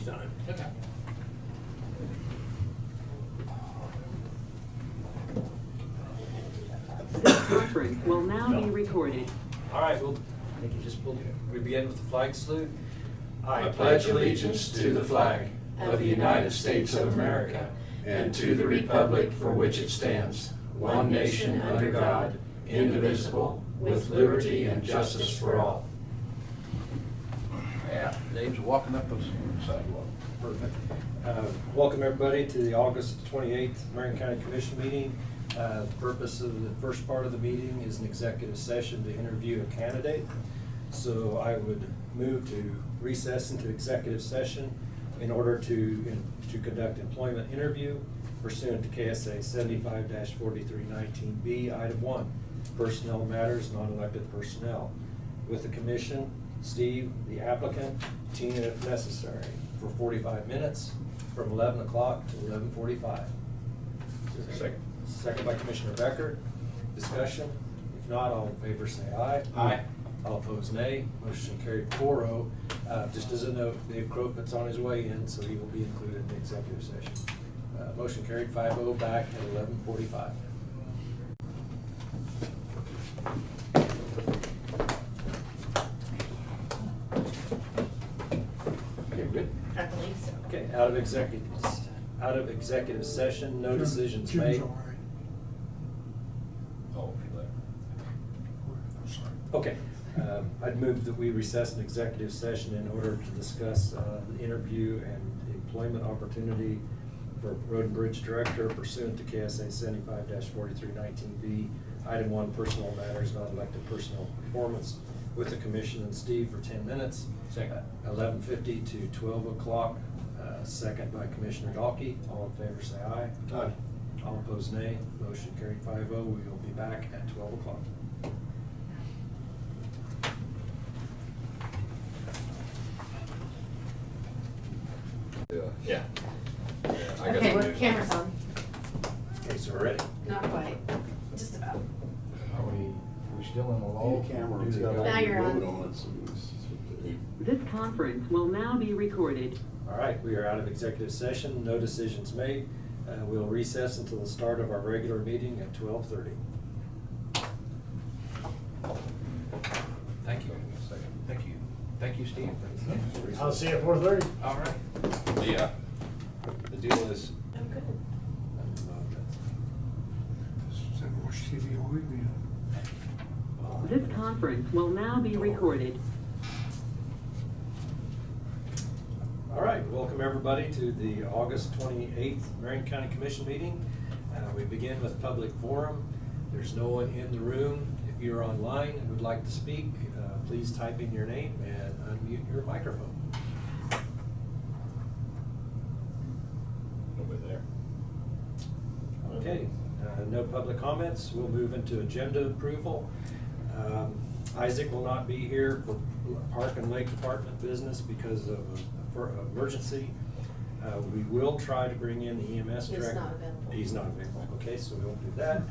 anytime. Okay. This conference will now be recorded. All right, we begin with the flag salute. I pledge allegiance to the flag of the United States of America and to the republic for which it stands, one nation under God, indivisible, with liberty and justice for all. Yeah, Dave's walking up the sidewalk. Perfect. Welcome everybody to the August 28th Marion County Commission meeting. The purpose of the first part of the meeting is an executive session to interview a candidate. So I would move to recess into executive session in order to conduct employment interview pursuant to KSA 75-4319B, Item 1, Personnel Matters, Non-Elected Personnel. With the commission, Steve, the applicant, Tina if necessary, for 45 minutes from 11 o'clock to 11:45. Second. Second by Commissioner Becker. Discussion? If not, all in favor say aye. Aye. All opposed, nay. Motion carried 4-0. Just as a note, Dave Crofit's on his way in, so he will be included in the executive session. Motion carried 5-0, back at 11:45. Okay, good. I believe so. Okay, out of executive session, no decisions made. Oh, Okay, I'd move that we recess an executive session in order to discuss the interview and employment opportunity for Road and Bridge Director pursuant to KSA 75-4319B, Item 1, Personal Matters, Non-Elected Personnel Performance, with the commission and Steve for 10 minutes. Second. 11:50 to 12 o'clock. Second by Commissioner Dalkey. All in favor say aye. Aye. All opposed nay. Motion carried 5-0. We will be back at 12 o'clock. Yeah. Okay, well, camera's on. Okay, so we're ready. Not quite, just about. Are we still in the lull? Camera, it's got Now you're on. This conference will now be recorded. All right, we are out of executive session. No decisions made. We'll recess until the start of our regular meeting at 12:30. Thank you. Thank you. Thank you, Steve. I'll see you at 4:30. All right. The deal is, I'm good. This conference will now be recorded. All right, welcome everybody to the August 28th Marion County Commission meeting. We begin with public forum. There's no one in the room. If you're online and would like to speak, please type in your name and unmute your microphone. over there. Okay, no public comments. We'll move into agenda approval. Isaac will not be here for Park and Lake Department business because of an emergency. We will try to bring in the EMS director. He's not available. He's not available. Okay, so we won't do that.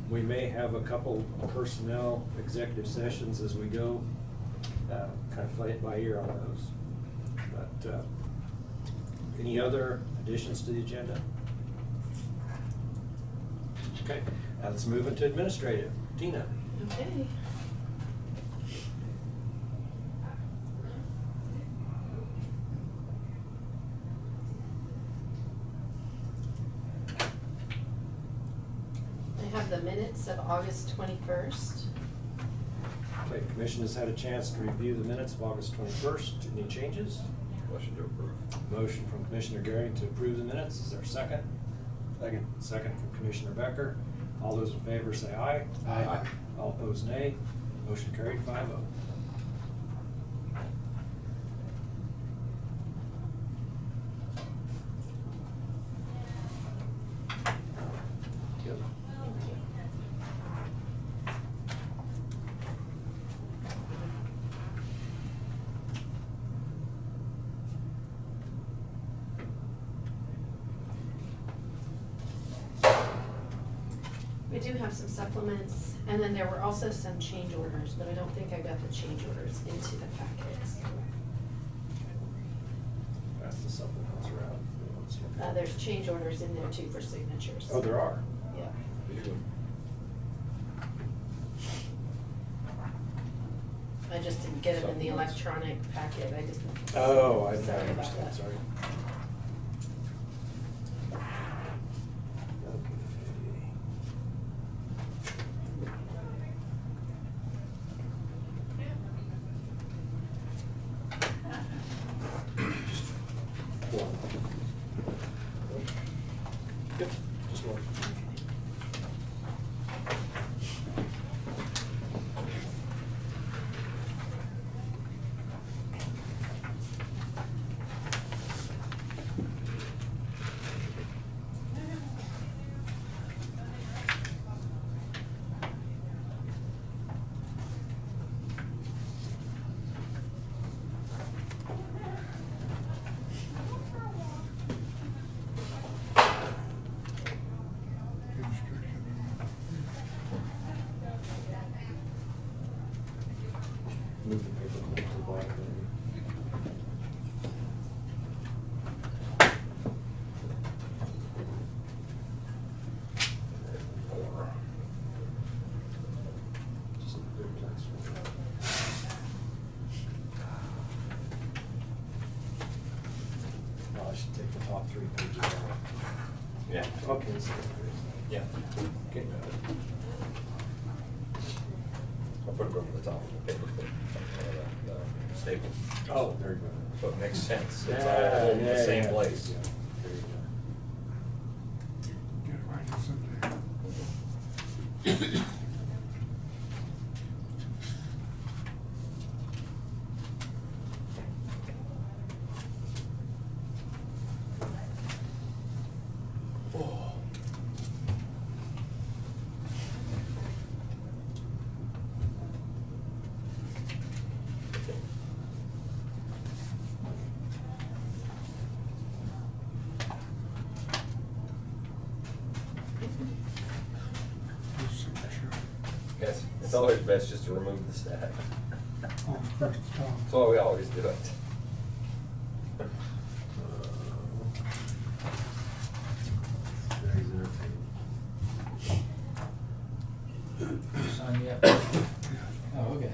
We may have a couple personnel executive sessions as we go. Kind of play it by ear on those. But any other additions to the agenda? Okay, let's move into administrative. Tina. Okay. I have the minutes of August 21st. Okay, commission has had a chance to review the minutes of August 21st. Any changes? Motion to approve. Motion from Commissioner Gary to approve the minutes. Is there a second? Second. Second from Commissioner Becker. All those in favor say aye. Aye. All opposed, nay. Motion carried 5-0. Yep. We do have some supplements, and then there were also some change orders, but I don't think I got the change orders into the packets. There's change orders in there too for signatures. Oh, there are? Yeah. I just didn't get them in the electronic packet, I just. Oh, I Sorry about understand, that. sorry. Yep, just one. Move the paper clip to the black. Just a good place for that. Oh, I should take the top 3 pages off. Yeah. Okay, so, Yeah. okay. I'll put it over the top of the paper clip, the staple. Oh, very good. So it makes sense. It's Yeah, all in the yeah, same yeah. place. Yeah, there you go. Get it right someday. Yes, it's always best just to remove the stack. Oh, first time. That's why we always do it. Very entertaining. Sign me up. Yeah. Oh, okay.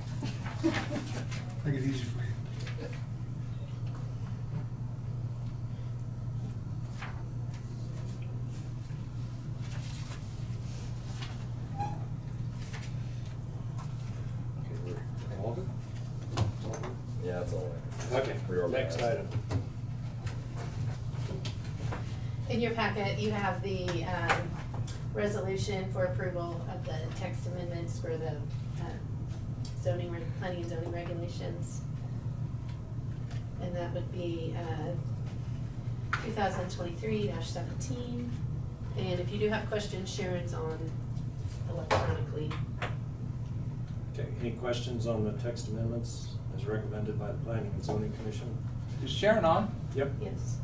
Make it easy for you. Okay, we're all good? All good? Yeah, that's all right. Okay, Reorganize. next item. In your packet, you have the resolution for approval of the text amendments for the zoning, planning and zoning regulations. And that would be 2023-17. And if you do have questions, Sharon's on electronically. Okay, any questions on the text amendments as recommended by the Planning and Zoning Commission? Is Sharon on? Yep. Yes.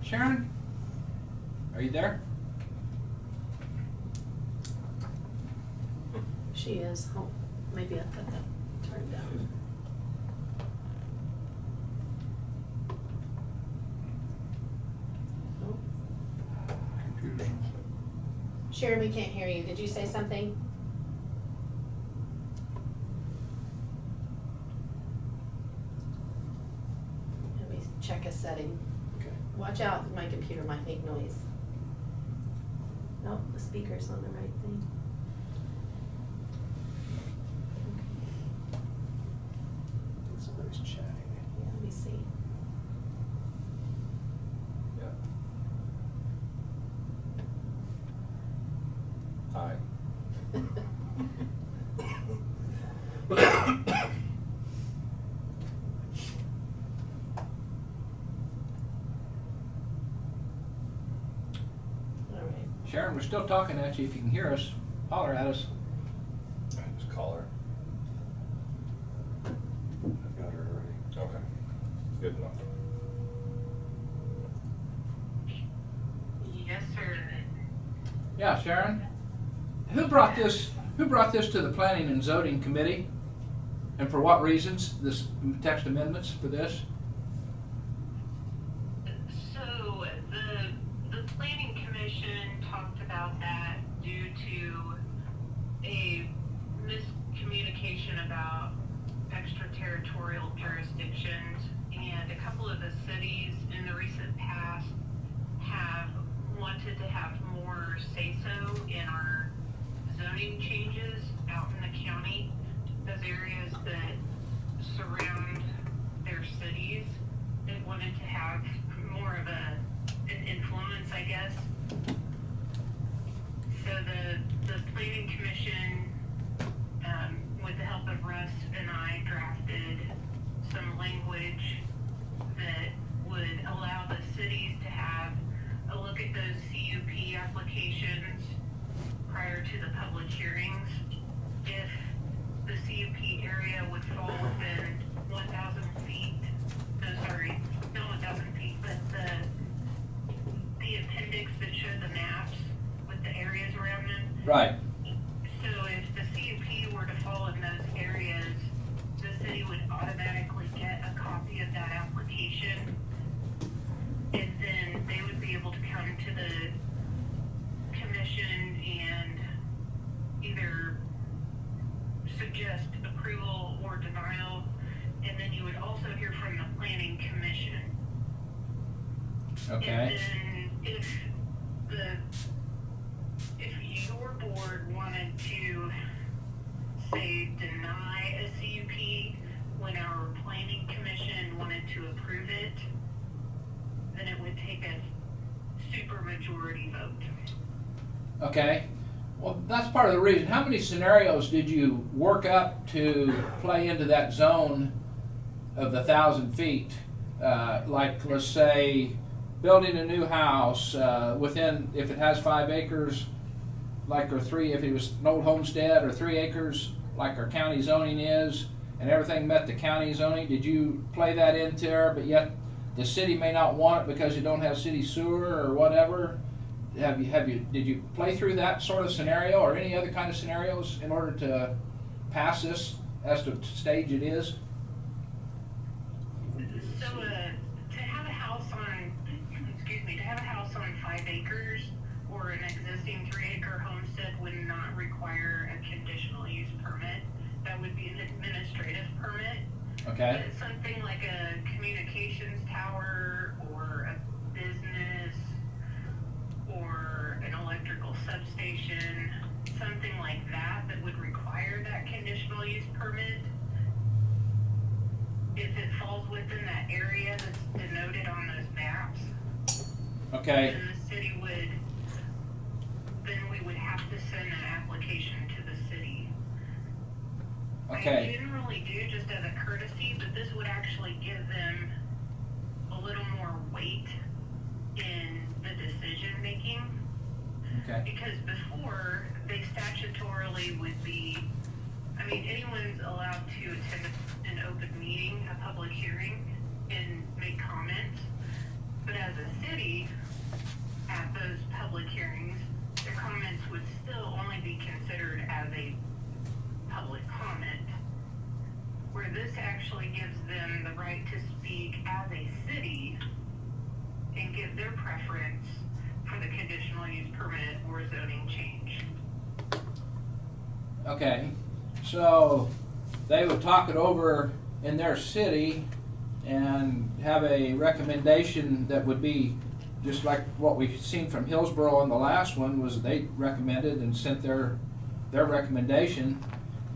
Sharon? Are you there? She is. Oh, maybe I've got that turned down. Oh. Computers. Sharon, we can't hear you. Did you say something? Let me check a setting. Okay. Watch out, my computer might make noise. Nope, the speaker's on the right thing. Somebody's chatting. Yeah, let me see. Yeah. Hi. All right. Sharon, we're still talking at you. If you can hear us, holler at us. Just call her. I've got her already. Okay. Good enough. Yes, sir. Yeah, Sharon? Who brought this to the Planning and Zoning Committee? And for what reasons, this text amendments for this? So, territorial jurisdictions, and a couple of the cities in the recent past have wanted to have more say-so in our zoning changes out in the county. Those areas that surround their cities, they wanted to have more of an influence, I guess. So the Planning Commission, with the help of Russ and I, drafted some language that would allow the cities to have a look at those CUP applications prior to the public hearings. If the CUP area would fall within 1,000 feet, no, sorry, not 1,000 feet, but the appendix that showed the maps with the areas around them. Right. So if the CUP were to fall in those areas, the city would automatically get a copy of that application, and then they would be able to come to the commission and either suggest approval or denial, and then you would also hear from the Planning Commission. Okay. And then if your board wanted to, say, deny a CUP when our Planning Commission wanted to approve it, then it would take a supermajority vote. Okay. Well, that's part of the reason. How many scenarios did you work up to play into that zone of the 1,000 feet? Like, let's say, building a new house within, if it has 5 acres, like or 3, if it was an old homestead, or 3 acres, like our county zoning is, and everything met the county zoning. Did you play that into there? But yet, the city may not want it because you don't have city sewer or whatever. Did you play through that sort of scenario or any other kind of scenarios in order to pass this as to stage it is? So to have a house on, to have a house on 5 acres or an existing 3-acre homestead would not require a conditional use permit. That would be an administrative permit. Okay. But something like a communications tower or a business or an electrical substation, something like that that would require that conditional use permit, if it falls within that area that's denoted on those maps, Okay. then the city would, then we would have to send an application to the city. Okay. I generally do just as a courtesy, but this would actually give them a little more weight in the decision making. Okay. Because before, they statutorily would be, I mean, anyone's allowed to attend an open meeting, a public hearing, and make comments. But as a city, at those public hearings, their comments would still only be considered as a public comment. Where this actually gives them the right to speak as a city and give their preference for the conditional use permit or zoning change. Okay. So they would talk it over in their city and have a recommendation that would be just like what we've seen from Hillsborough on the last one, was they recommended and sent their recommendation,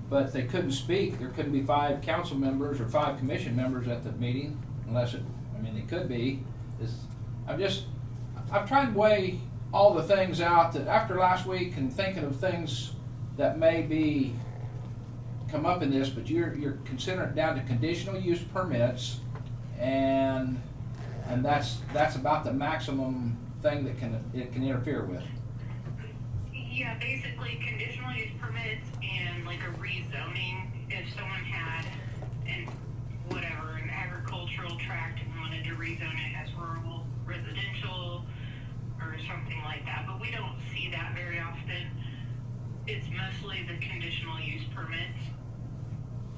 but they couldn't speak. There couldn't be 5 council members or 5 commission members at the meeting unless it, I mean, they could be. I've tried to weigh all the things out that after last week and thinking of things that may be come up in this, but you're considering it down to conditional use permits, and that's about the maximum thing that it can interfere with. Yeah, basically conditional use permits and like a rezoning. If someone had an agricultural tract and wanted to rezone it as rural residential or something like that, but we don't see that very often. It's mostly the conditional use permits.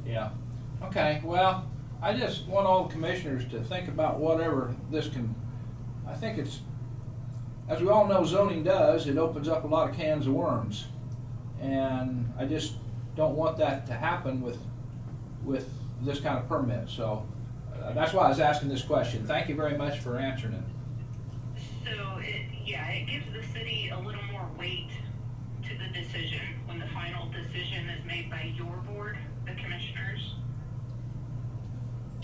Yeah. Okay, well, I just want all the commissioners to think about whatever this can, I think it's, as we all know zoning does, it opens up a lot of cans of worms. And I just don't want that to happen with this kind of permit. So that's why I was asking this question. Thank you very much for answering it. So it gives the city a little more weight to the decision when the final decision is made by your board, the commissioners.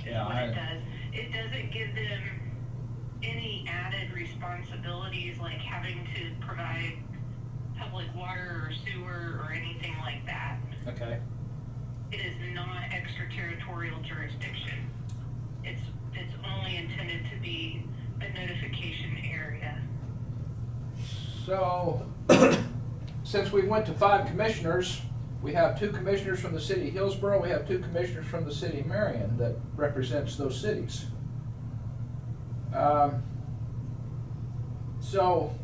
Yeah, What it does. It doesn't give them any added responsibilities like having to provide public water or sewer or anything like that. Okay. It is not extraterritorial jurisdiction. It's only intended to be a notification area. So, since we went to 5 commissioners, we have 2 commissioners from the city of Hillsborough, we have 2 commissioners from the city of Marion that represents those cities. So,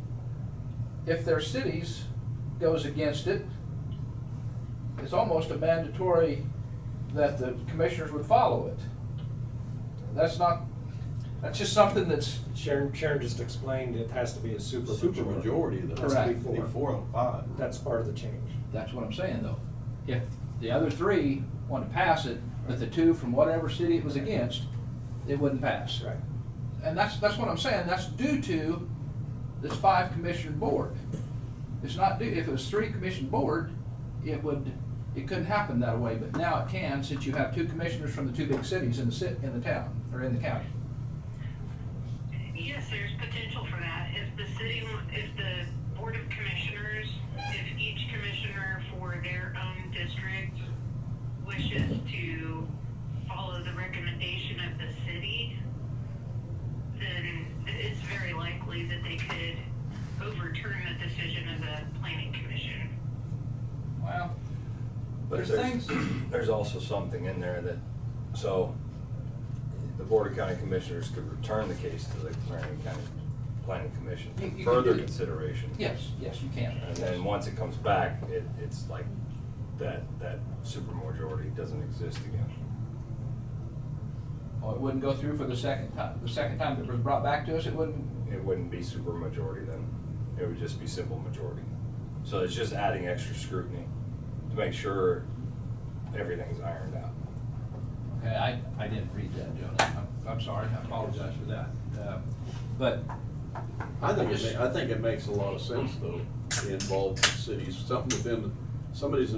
if their cities goes against it, it's almost a mandatory that the commissioners would follow it. That's just something that's, Sharon just explained it has to be a super majority. It That's has to be Correct. 4 out of 5. That's part of the change. that's what I'm saying though. If the other 3 want to pass it, but the 2 from whatever city it was against, it wouldn't pass. Right. And that's what I'm saying, that's due to this 5 commissioner board. It's not due, if it was 3 commission board, it couldn't happen that way, but now it can, since you have 2 commissioners from the 2 big cities in the town, or in the county. Yes, there's potential for that. If the Board of Commissioners, if each commissioner for their own district wishes to follow the recommendation of the city, then it's very likely that they could overturn the decision of the planning commission. Well, But there's things. there's also something in there that, so the Board of County Commissioners could return the case to the Marion County Planning Commission You for can further do- consideration. Yes, you can. And then once it comes back, it's like that supermajority doesn't exist again. Oh, it wouldn't go through for the second time. The second time it was brought back to us, it wouldn't. It wouldn't be supermajority then. It would just be simple majority. So it's just adding extra scrutiny to make sure everything's ironed out. Okay, I didn't read that, Joe. I'm sorry. I apologize for that. But I think it makes a lot of sense though, to involve the cities, something somebody's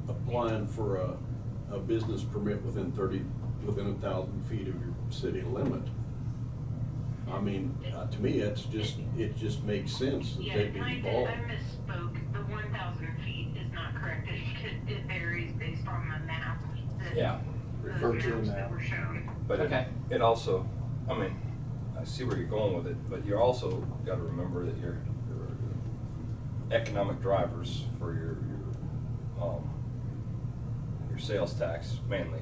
applying for a business permit within 1,000 feet of your city limit. I mean, to me, it just makes sense that Yeah, they be I involved. misspoke. The 1,000 feet is not correct. It varies based on the map. Yeah. Refer to the maps map. that were shown. But Okay. it also, I mean, I see where you're going with it, but you also gotta remember that your economic drivers for your sales tax mainly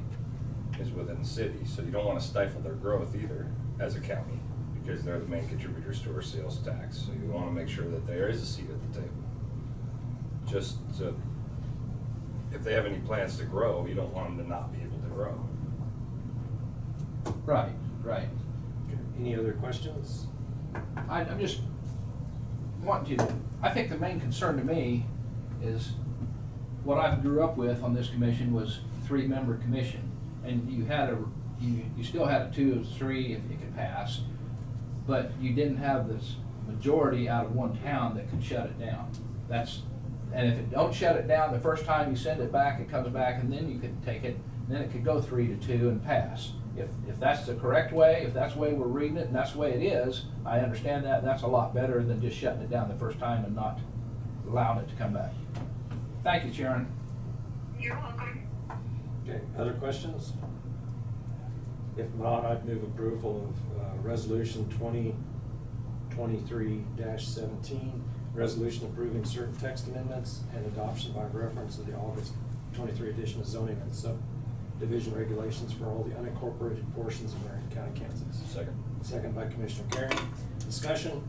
is within the city, so you don't wanna stifle their growth either as a county, because they're the main contributors to our sales tax, so you wanna make sure that there is a seat at the table. Just to, if they have any plans to grow, you don't want them to not be able to grow. Right. Okay. Any other questions? I'm just wanting to, I think the main concern to me is what I grew up with on this commission was 3-member commission. And you still had a 2 of 3 if it could pass, but you didn't have this majority out of one town that could shut it down. And if it don't shut it down the first time you send it back, it comes back, and then you could take it, and then it could go 3-2 and pass. If that's the correct way, if that's the way we're reading it, and that's the way it is, I understand that, and that's a lot better than just shutting it down the first time and not allowing it to come back. Thank you, Sharon. You're welcome. Okay, other questions? If not, I'd move approval of Resolution 2023-17, resolution approving certain text amendments and adoption by reference to the August 23 edition of zoning and subdivision regulations for all the unincorporated portions of Marion County, Kansas. Second. Second by Commissioner Karen. Discussion?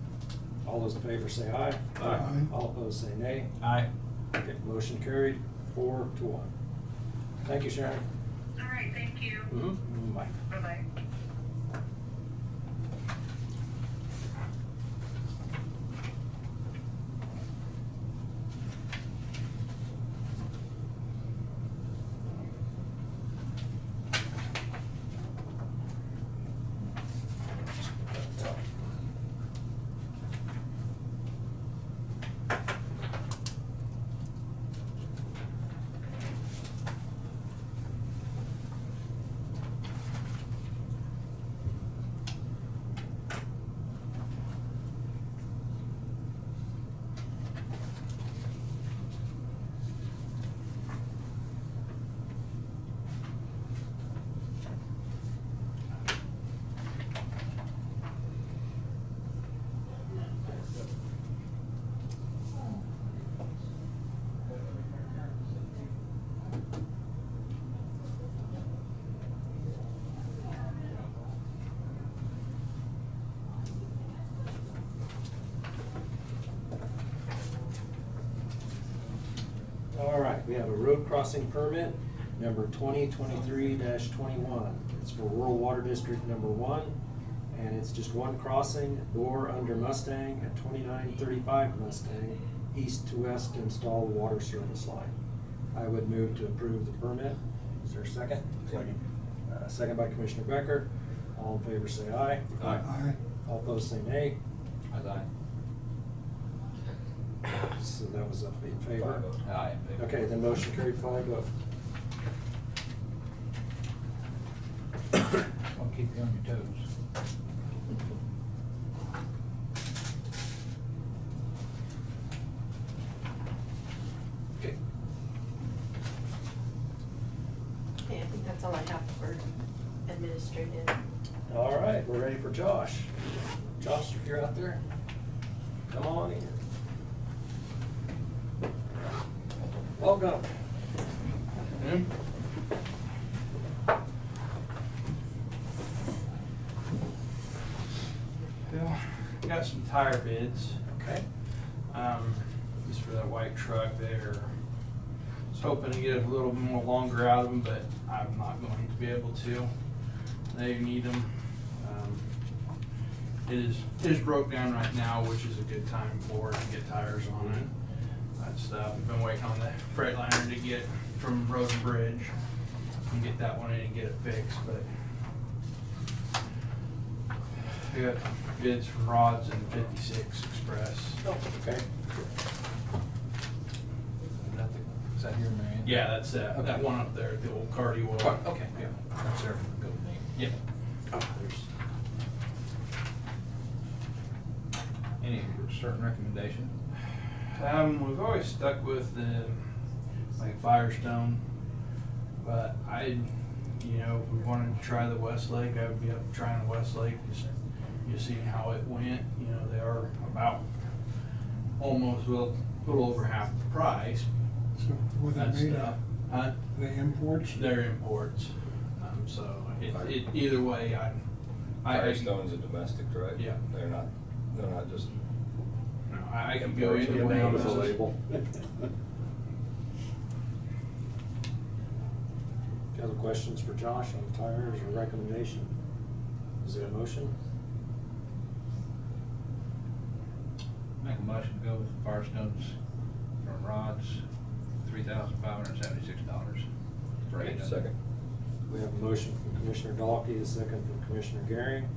All those in favor say aye. Aye. All opposed say nay. Aye. Okay, motion carried 4-1. Thank you, Sharon. All right, thank you. Bye. Bye-bye. we have a road crossing permit, number 2023-21. It's for Rural Water District number 1, and it's just one crossing, bore under Mustang at 2935 Mustang, east to west to install the water service line. I would move to approve the permit. Is there a second? Second. Second by Commissioner Becker. All in favor say aye. Aye. All opposed say nay. Aye. So that was in favor. 5-0. Aye. Okay, then motion carried 5-0. I'll keep you on your toes. Okay. Okay, I think that's all I have for administrative. All right, we're ready for Josh. Josh, if you're out there, come on in. Welcome. Well, got some tire bids, Okay. just for that white truck there. Was hoping to get a little more longer out of them, but I'm not going to be able to. They need them. It is broke down right now, which is a good time for it to get tires on it. That stuff. We've been waiting on the Freightliner to get from Road and Bridge and get that one in and get it fixed, but I got bids from Rods and 56 Express. Oh, okay. Is that here, Marion? Yeah, that's that Okay. one up there, the old Cardi Oil. Oh, okay, yeah. That's there for the goat meat. Yeah. Any certain recommendation? We've always stuck with the like Firestone, but if we wanted to try the Westlake, I would be up trying the Westlake, just seeing how it went. They are about almost a little over half the price. So what they That's made stuff. of? Huh? The imports? They're imports. So either way, I Firestone's a domestic, right? Yeah. They're not just. I can go either Get way. down to This the is- label. Other questions for Josh on tires or recommendation? Is there a motion? Make a motion to go with Firestone's from Rods, $3,576. Right. Second. We have a motion from Commissioner Dalkey, a second from Commissioner Garing,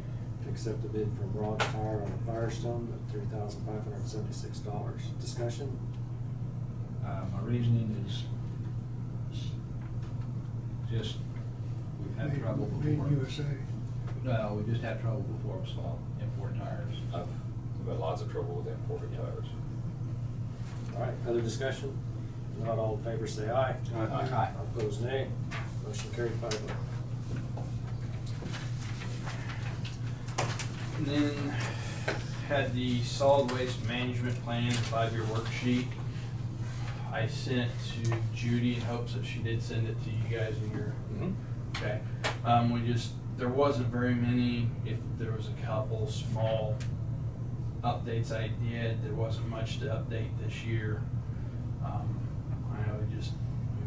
to accept the bid from Rod Tire on the Firestone at $3,576. Discussion? My reasoning is just, we've had trouble Made before. USA. No, we just had trouble before with small import tires. I've had lots of trouble with imported tires. All right, other discussion? Not all in favor say aye. Aye. Opposed nay. Motion carried 5-0. And then had the solid waste management plan, 5-year worksheet. I sent to Judy in hopes that she did send it to you guys in your, okay. There wasn't very many, if there was a couple small updates I did, there wasn't much to update this year. I know just,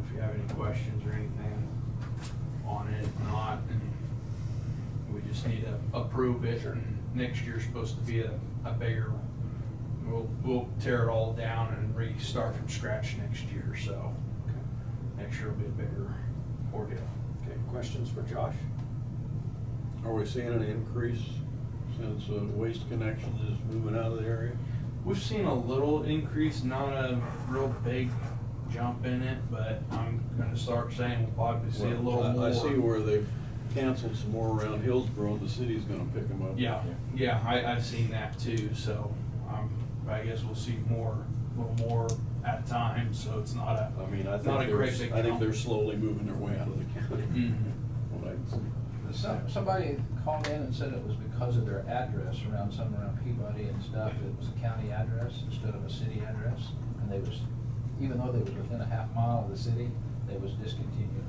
if you have any questions or anything on it, if not, and we just need to approve it, and next year's supposed to be a bigger, we'll tear it all down and restart from scratch next year, so next year will be a bigger ordeal. Okay, questions for Josh? Are we seeing an increase since Waste Connections is moving out of the area? We've seen a little increase, not a real big jump in it, but I'm gonna start saying we'll probably see a little more. I see where they've canceled some more around Hillsborough, and the city's gonna pick them up. Yeah, I've seen that too, so, I guess we'll see a little more at a time, so it's not a, I mean, I not a great think big I think jump. they're slowly moving their way out of the county. Mhm. What I can see. Somebody called in and said it was because of their address around Peabody and stuff, it was a county address instead of a city address. And they was, even though they was within a half mile of the city, they was discontinued,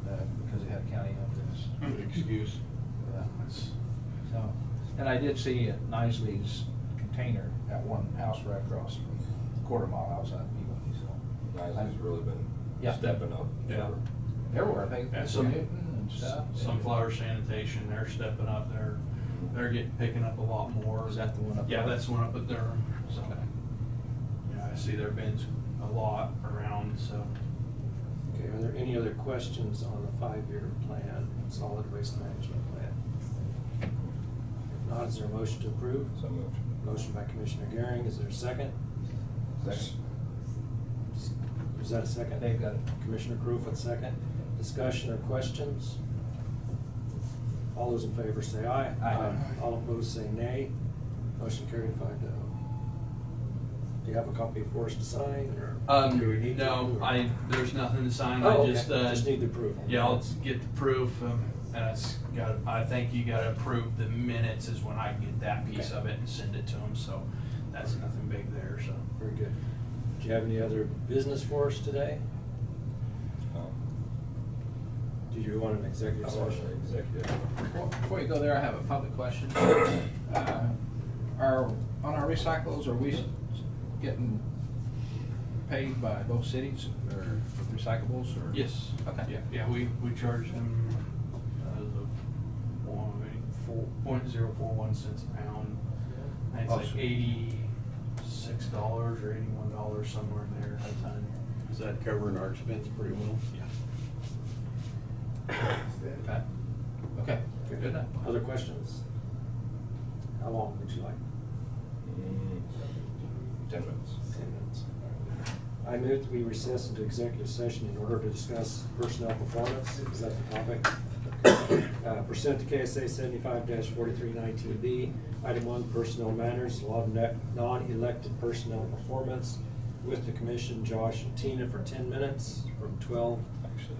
because they had a county address. Good excuse. Yeah. So, and I did see Nisley's container at one house right across from a quarter mile outside of Peabody, so. Nisley's really been Yeah. stepping up. Yeah. Everywhere, they, Yeah, and stuff. Sunflower Sanitation, they're stepping up, they're picking up a lot more. Is that the one up Yeah, there? that's the one up at Durham, so. Yeah, I see their bins a lot around, so. Okay, are there any other questions on the 5-year plan, solid waste management plan? If not, is there a motion to approve? So moved. Motion by Commissioner Gehring, is there a second? Second. Is that a second? Dave got it. Commissioner Crufit, second. Discussion or questions? All those in favor say aye. Aye. All opposed say nay. Motion carried 5-0. Do you have a copy for us to sign, or? do we need to, No, or- there's nothing to sign, Oh, I okay. just need the approval. Yeah, I'll get the proof, and I think you gotta approve the minutes is when I get that piece Okay. of it and send it to them, so that's nothing big there, so. Very good. Do you have any other business for us today? Do you want an executive session? Executive. Before you go there, I have a public question. On our recyclables, are we getting paid by both cities or with recyclables, or? Yes. Okay. Yeah, we charge them as of 0.041 cents a pound. I think it's like $86 or $81, somewhere in there at a time. Is that covering our expense pretty well? Yeah. Okay. Okay, good enough. Other questions? How long would you like? 10 minutes. 10 minutes. I move that we recess into executive session in order to discuss personnel performance. Is that the topic? Pursuant to KSA 75-4319B, Item 1, Personnel Matters, Law of Non-Elected Personnel Performance. With the commission, Josh and Tina for 10 minutes from 12. Actually,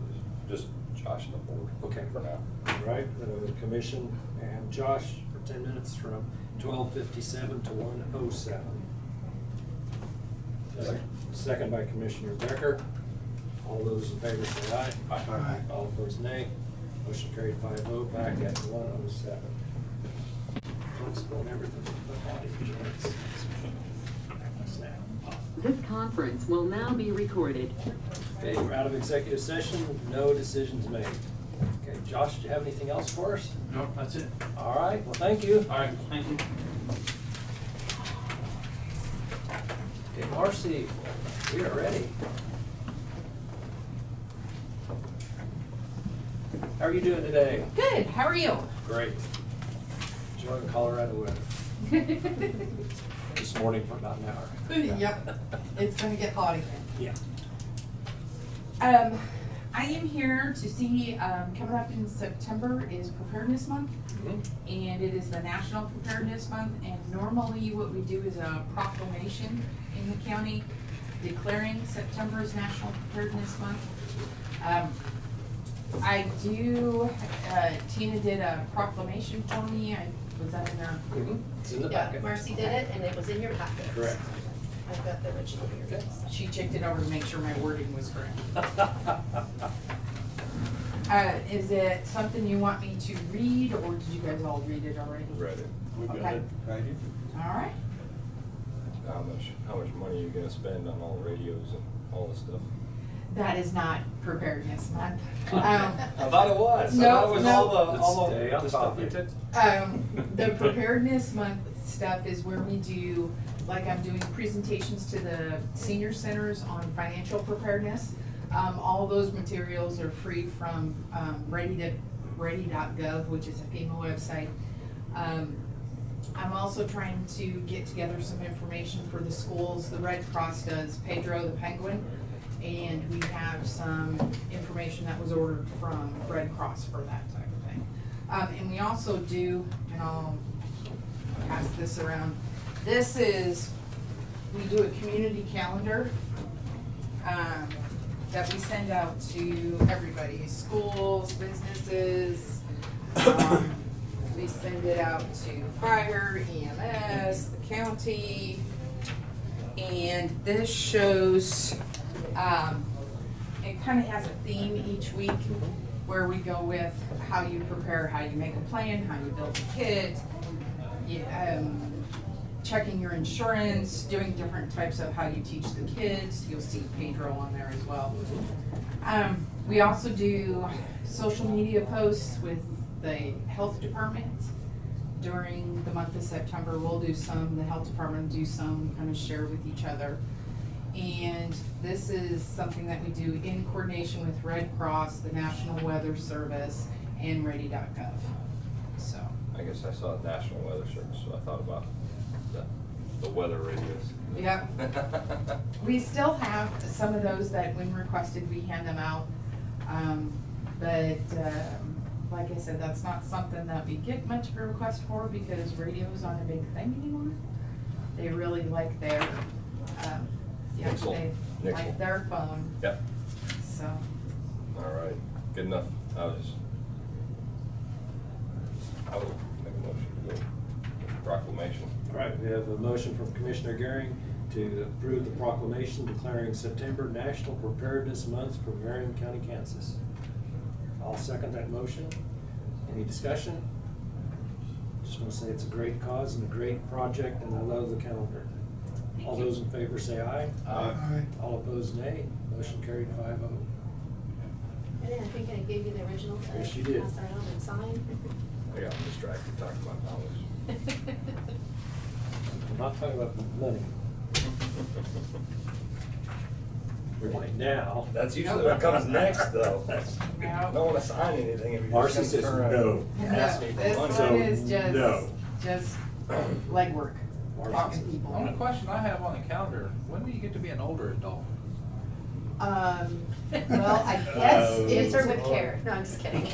just Josh and the board. Okay. For now. All right, the commission and Josh for 10 minutes from 12:57 to 1:07. Second by Commissioner Becker. All those in favor say aye. Aye. All opposed nay. Motion carried 5-0, back at 1:07. Flexible and everything, but body insurance. Snap. This conference will now be recorded. Okay, we're out of executive session, no decisions made. Okay, Josh, do you have anything else for us? Nope, that's it. All right, well, thank you. All right, thank you. Okay, Marcy, we are ready. How are you doing today? Good, how are you? Great. Enjoying Colorado weather. This morning for about an hour. Yep, it's gonna get hot again. Yeah. I am here to see, coming up in September is Preparedness Month, and it is the National Preparedness Month, and normally what we do is a proclamation in the county declaring September as National Preparedness Month. Tina did a proclamation for me, was that in there? It's in the Yeah, packet. Marcy did it, and it was in your packet. Correct. I've got the original here. She checked it over to make sure my wording was correct. Is it something you want me to read, or did you guys all read it already? Read it. We got Okay. it right here. All right. How much money are you gonna spend on all the radios and all this stuff? That is not Preparedness Month. I thought it was. No, That was no. all Stay on the stuff topic. you took. The Preparedness Month stuff is where we do, like I'm doing presentations to the senior centers on financial preparedness. All those materials are free from ready.gov, which is a FEMA website. I'm also trying to get together some information for the schools. The Red Cross does Pedro the Penguin, and we have some information that was ordered from Red Cross for that type of thing. And we also do, and I'll pass this around, we do a community calendar that we send out to everybody, schools, businesses. We send it out to fire, EMS, the county, and this shows, it kind of has a theme each week where we go with how you prepare, how you make a plan, how you build a kit, checking your insurance, doing different types of how you teach the kids. You'll see Pedro on there as well. We also do social media posts with the health department. During the month of September, we'll do some, the health department will do some, kind of share with each other. And this is something that we do in coordination with Red Cross, the National Weather Service, and Ready.gov. So. I guess I saw National Weather Service, so I thought about the weather radios. Yep. We still have some of those that when requested, we hand them out. Like I said, that's not something that we get much of a request for because radios aren't a big thing anymore. They really like their, they like their phone. Yep. So. All right, good enough. I will make a motion to go with proclamation. All right, we have a motion from Commissioner Goering to approve the proclamation declaring September National Preparedness Month for Marion County, Kansas. I'll second that motion. Any discussion? Just want to say it's a great cause and a great project, and I love the calendar. All those in favor say aye. Aye. All opposed, nay. Motion carried 5-0. I think I gave you the original. Yes, you did. Pass that on and sign. I got distracted talking about dollars. I'm not talking about money. Right now. That's usually what comes next, though. I don't want to sign anything if you're Marcy just says gonna turn no. around and ask me for This money. one is no. just legwork, talking to people. Only question I have on the calendar, when do you get to be an older adult? Well, I guess Answer with care. No, I'm just kidding.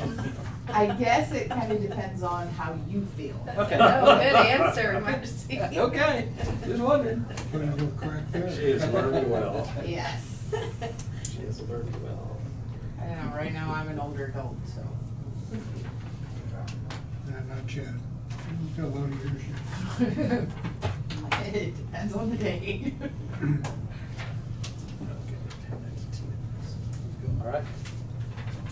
I guess it kind of depends on how you feel. Okay. Oh, good answer, Marcy. Okay, just wondering. She is learning well. Yes. She is learning well. I don't know, right now I'm an older adult, so. Not yet. Still a lot of years yet. It depends on the day. All right.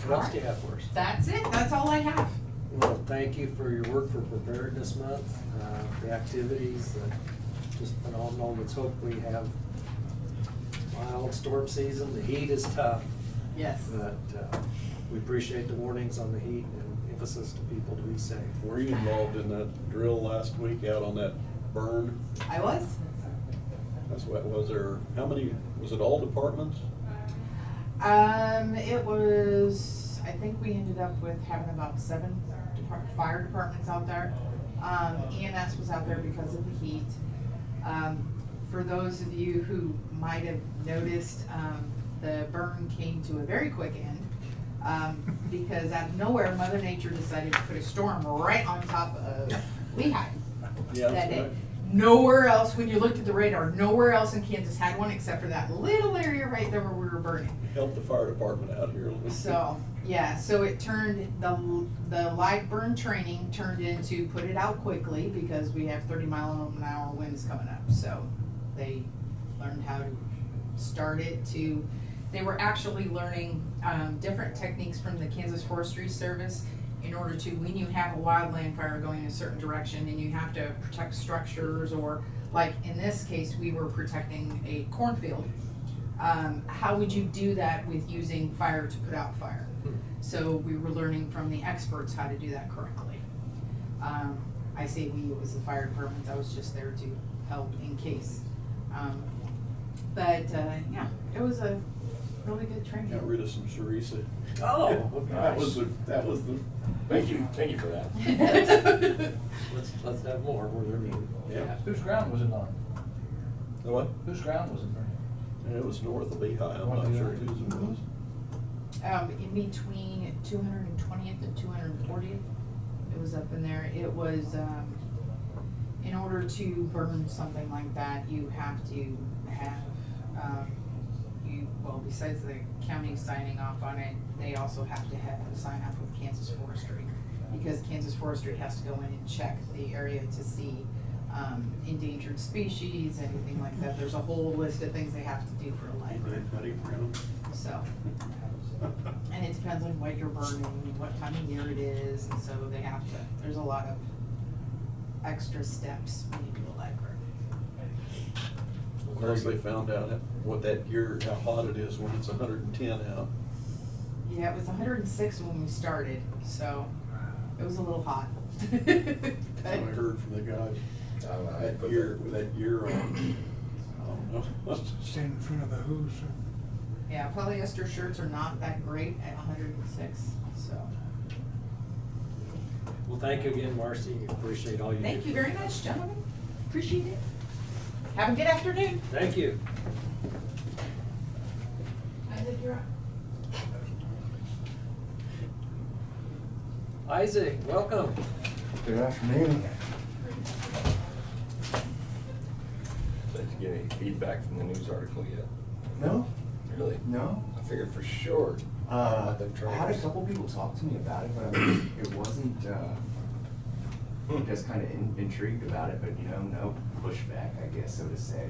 What else do you have for us? That's it, that's all I have. Well, thank you for your work for Preparedness Month, the activities, just phenomenal. Let's hope we have mild storm season. The heat is tough, Yes. but we appreciate the warnings on the heat and emphasis to people to be safe. Were you involved in that drill last week out on that burn? I was. That's what, was there, how many, was it all departments? It was, I think we ended up with having about 7 fire departments out there. EMS was out there because of the heat. For those of you who might have noticed, the burn came to a very quick end because out of nowhere, Mother Nature decided to put a storm right on top of Lehigh Yeah, that that's day. right. Nowhere else, when you looked at the radar, nowhere else in Kansas had one except for that little area right there where we were burning. Helped the fire department out here a little bit. So, yeah, so it turned, the live burn training turned into put it out quickly because we have 30-mile-an-hour winds coming up. So they learned how to start it to, they were actually learning different techniques from the Kansas Forestry Service in order to, when you have a wildland fire going in a certain direction and you have to protect structures, or like in this case, we were protecting a cornfield. How would you do that with using fire to put out fire? So we were learning from the experts how to do that correctly. I say we, it was the fire department, I was just there to help in case. Yeah, it was a really good training. Got rid of some cerisa. Oh, That was the, Thank you for that. let's have more where they're needed. yeah. Whose ground was it on? The what? Whose ground was it on? And it was north of Lehigh, I'm not sure whose it was. In between 220th and 240th, it was up in there. It was, in order to burn something like that, you have to have, well, besides the county signing off on it, they also have to have a sign off with Kansas Forestry, because Kansas Forestry has to go in and check the area to see endangered species, anything like that. There's a whole list of things they have to do for a library. So, and it depends on what you're burning, what time of year it is, and so they have to, there's a lot of extra steps when you do a library. Unless they found out what that year, how hot it is when it's 110 out. Yeah, it was 106 when we started, so it was a little hot. That's what I heard from the guys. That year, I don't know. Stand in front of the hose. Yeah, polyester shirts are not that great at 106, so. Well, thank you again, Marcy. Appreciate all you do. Thank you very much, gentlemen. Appreciate it. Have a good afternoon. Thank you. Isaac, you're up. Isaac, welcome. Good afternoon. Did you get any feedback from the news article yet? No? Really? No? I figured for sure. I them had a trailers. couple people talk to me about it, but I mean, it wasn't, just kind of intrigued about it, but you know, no pushback, I guess, so to say.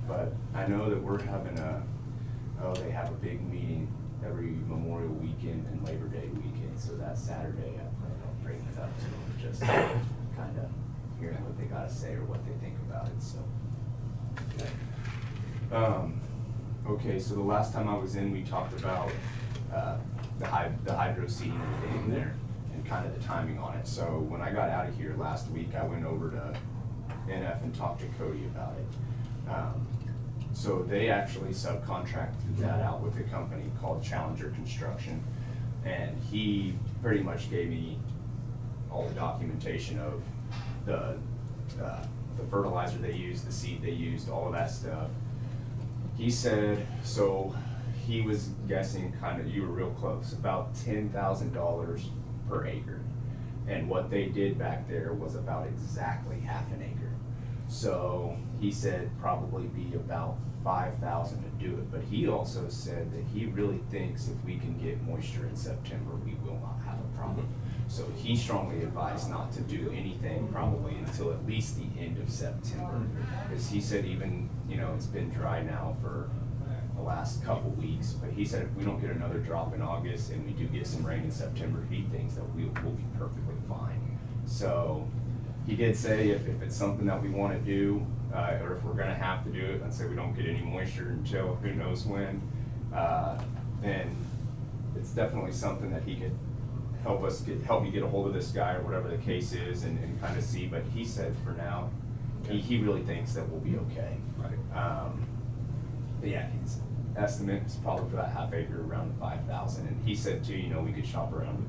But I know that we're having they have a big meeting every Memorial Weekend and Labor Day weekend, so that Saturday I plan on bringing it up to them, just kind of hearing what they gotta say or what they think about it, so. Okay, so the last time I was in, we talked about the hydro seeding and the dam there and kind of the timing on it. So when I got out of here last week, I went over to NF and talked to Cody about it. So they actually subcontracted that out with a company called Challenger Construction, and he pretty much gave me all the documentation of the fertilizer they used, the seed they used, all of that stuff. He said, so he was guessing kind of, you were real close, about $10,000 per acre. And what they did back there was about exactly half an acre. So he said probably be about $5,000 to do it. But he also said that he really thinks if we can get moisture in September, we will not have a problem. So he strongly advised not to do anything probably until at least the end of September. Because he said even, you know, it's been dry now for the last couple weeks, but he said if we don't get another drop in August and we do get some rain in September, he thinks that we'll be perfectly fine. So he did say if it's something that we want to do, or if we're going to have to do it, let's say we don't get any moisture until who knows when, then it's definitely something that he could help me get a hold of this guy or whatever the case is and kind of see. But he said for now, he really thinks that we'll be okay. Right. But yeah, his estimate is probably for that half acre around 5,000. And he said too, you know, we could shop around.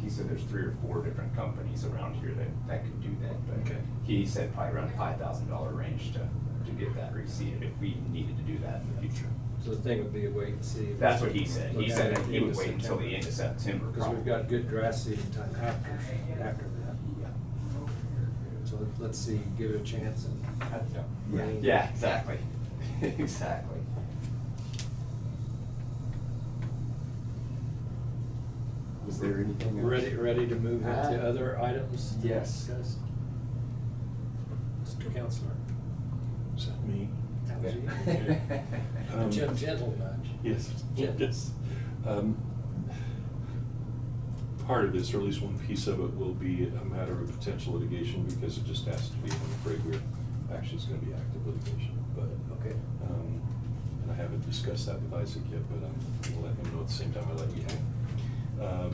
He said there's 3 or 4 different companies around here that could do that. But he said probably around $5,000 range to get that reseeded if we needed to do that in the future. So the thing would be a wait and see. That's what he said. He said that he would wait until September. the end of September. Because we've got good grass seeding time after that. Yeah. So let's see, give it a chance and. Yeah, exactly. Exactly. Was there anything else? Ready to move into other items? Yes. Discuss? Mr. Counselor. Is that me? That was you. Um, Gentle nudge. Yes, Gentle. yes. Part of this, or at least one piece of it, will be a matter of potential litigation because it just has to be. I'm afraid we're actually it's going to be active litigation, but Okay. and I haven't discussed that with Isaac yet, but I'm going to let him know at the same time I let you know.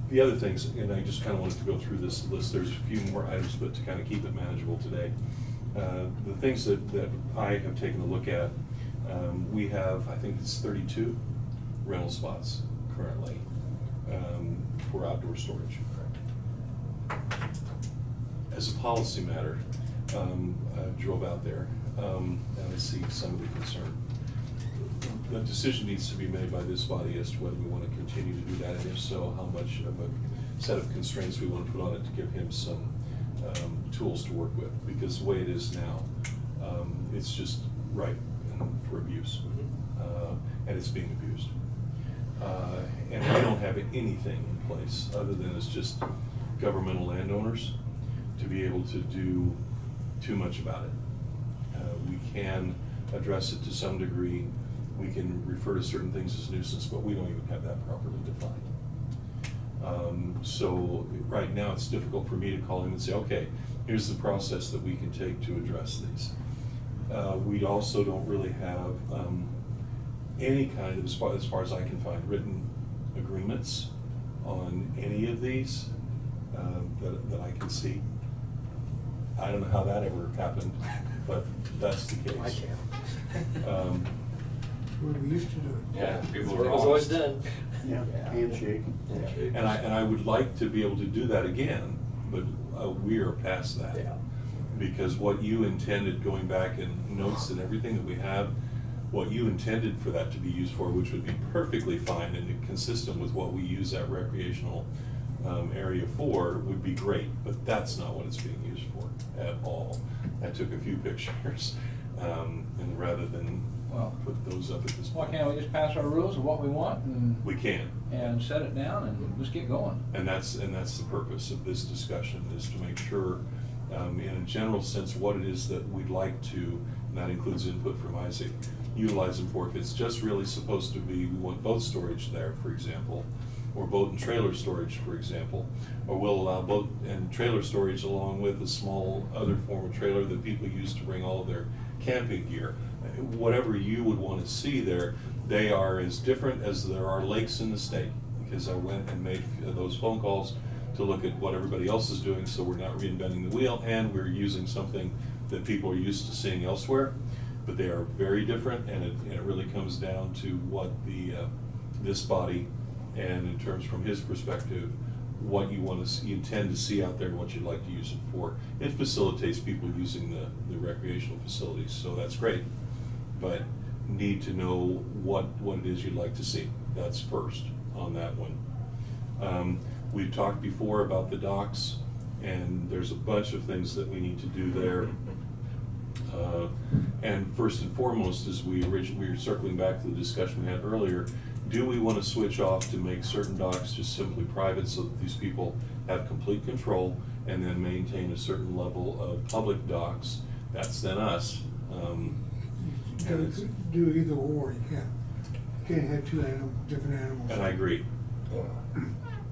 The other things, and I just kind of wanted to go through this list. There's a few more items, but to kind of keep it manageable today. The things that I have taken a look at, we have, I think it's 32 rental spots currently for outdoor storage. As a policy matter, I drove out there and I see some of the concern. The decision needs to be made by this body as to whether we want to continue to do that, and if so, how much of a set of constraints we want to put on it to give him some tools to work with, because the way it is now, it's just ripe for abuse, and it's being abused. And we don't have anything in place other than it's just governmental landowners to be able to do too much about it. We can address it to some degree. We can refer to certain things as nuisance, but we don't even have that properly defined. So right now it's difficult for me to call him and say, okay, here's the process that we can take to address these. We also don't really have any kind of, as far as I can find, written agreements on any of these that I can see. I don't know how that ever happened, but that's the case. I can. Where we used to do it. Yeah, people It are was always honest. done. Yeah, handshake. And I would like to be able to do that again, but we are past that. Yeah. Because what you intended, going back in notes and everything that we have, what you intended for that to be used for, which would be perfectly fine and consistent with what we use that recreational area for, would be great, but that's not what it's being used for at all. I took a few pictures, and rather than put those up at this Why point. can't we just pass our rules of what we want We can. and set it down and just get going? And that's the purpose of this discussion, is to make sure, in a general sense, what it is that we'd like to, and that includes input from Isaac, utilize them for. If it's just really supposed to be, we want boat storage there, for example, or boat and trailer storage, for example, or we'll allow boat and trailer storage along with a small other form of trailer that people use to bring all of their camping gear. Whatever you would want to see there, they are as different as there are lakes in the state, because I went and made those phone calls to look at what everybody else is doing, so we're not reinventing the wheel, and we're using something that people are used to seeing elsewhere. But they are very different, and it really comes down to what this body, and in terms from his perspective, what you want to see, you intend to see out there, and what you'd like to use it for. It facilitates people using the recreational facilities, so that's great. But need to know what it is you'd like to see. That's first on that one. We've talked before about the docks, and there's a bunch of things that we need to do there. And first and foremost, as we were circling back to the discussion we had earlier, do we want to switch off to make certain docks just simply private so that these people have complete control, and then maintain a certain level of public docks? That's then us. Do either or, you can't have two different animals. And I agree.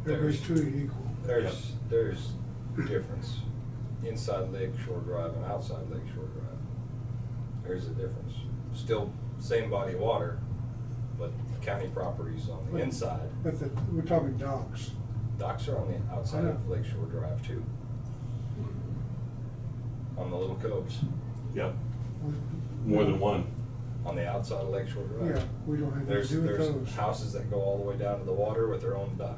Everybody's treated equal. There's difference inside Lake Shore Drive and outside Lake Shore Drive. There's a difference. Still same body of water, but county properties on the inside. But we're talking docks. Docks are on the outside of Lake Shore Drive too. On the little coves. Yep. More than one. On the outside of Lake Shore Drive. Yeah, we don't have anything to do with There's those. houses that go all the way down to the water with their own dock.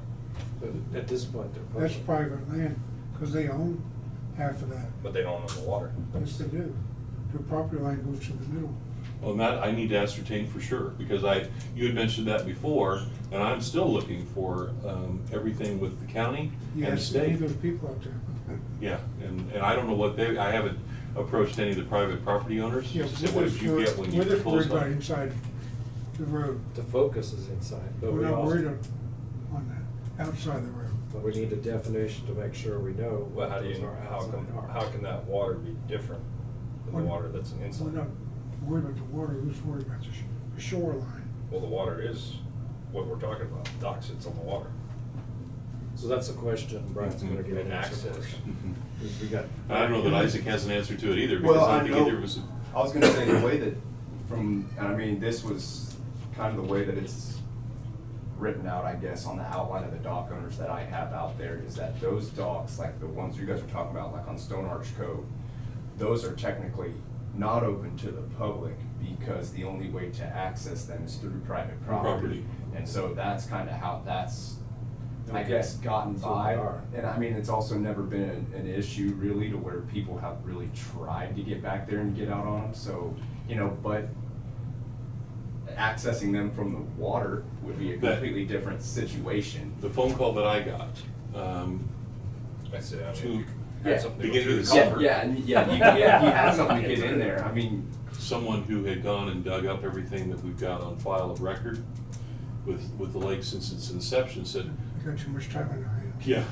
At this point, they're That's public. private land, because they own half of that. But they don't own the water. Yes, they do. Their property line goes to the middle. Well, that I need to ascertain for sure, because you had mentioned that before, and I'm still looking for everything with the county and the Yes, state. there's people out there. Yeah, and I don't know what I haven't approached any of the private property owners. Yes, Just said, what did you get when you we're just worried proposed about on it? inside the road. The focus is inside, but We're we not also, worried on that, outside the road. but we need a definition to make sure we know Well, what those are outside are. how can that water be different than the We're- water that's inside? We're not worried about the water, we're just worried about the shoreline. Well, the water is what we're talking about. Dock sits on the water. So that's a question Brian's gonna get an And answer access. for. We got. I don't know that Isaac has an answer to it either, because Well, I I don't think know, either was. I was gonna say the way that and I mean, this was kind of the way that it's written out, I guess, on the outline of the dock owners that I have out there, is that those docks, like the ones you guys are talking about, like on Stone Arch Cove, those are technically not open to the public because the only way to access them is through private property. And so that's kind of how that's, I guess, gotten So by. they are. And I mean, it's also never been an issue really to where people have really tried to get back there and get out on them. So, you know, but accessing them from the water would be a completely different situation. The phone call that I got, That's it. I to mean, Yeah. something to begin go with through the the culvert. You have something to get in there. I mean, someone who had gone and dug up everything that we've got on file of record with the lake since its inception, said, We got too much time on our hands. yeah,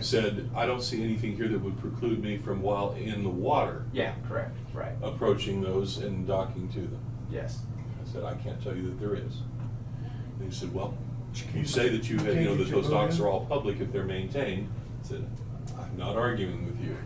said, I don't see anything here that would preclude me from, while in the water, yeah, correct, right, approaching those and docking to them. yes. I said, I can't tell you that there is. And he said, well, you say that that those docks are all public if they're maintained. I said, I'm not arguing with you.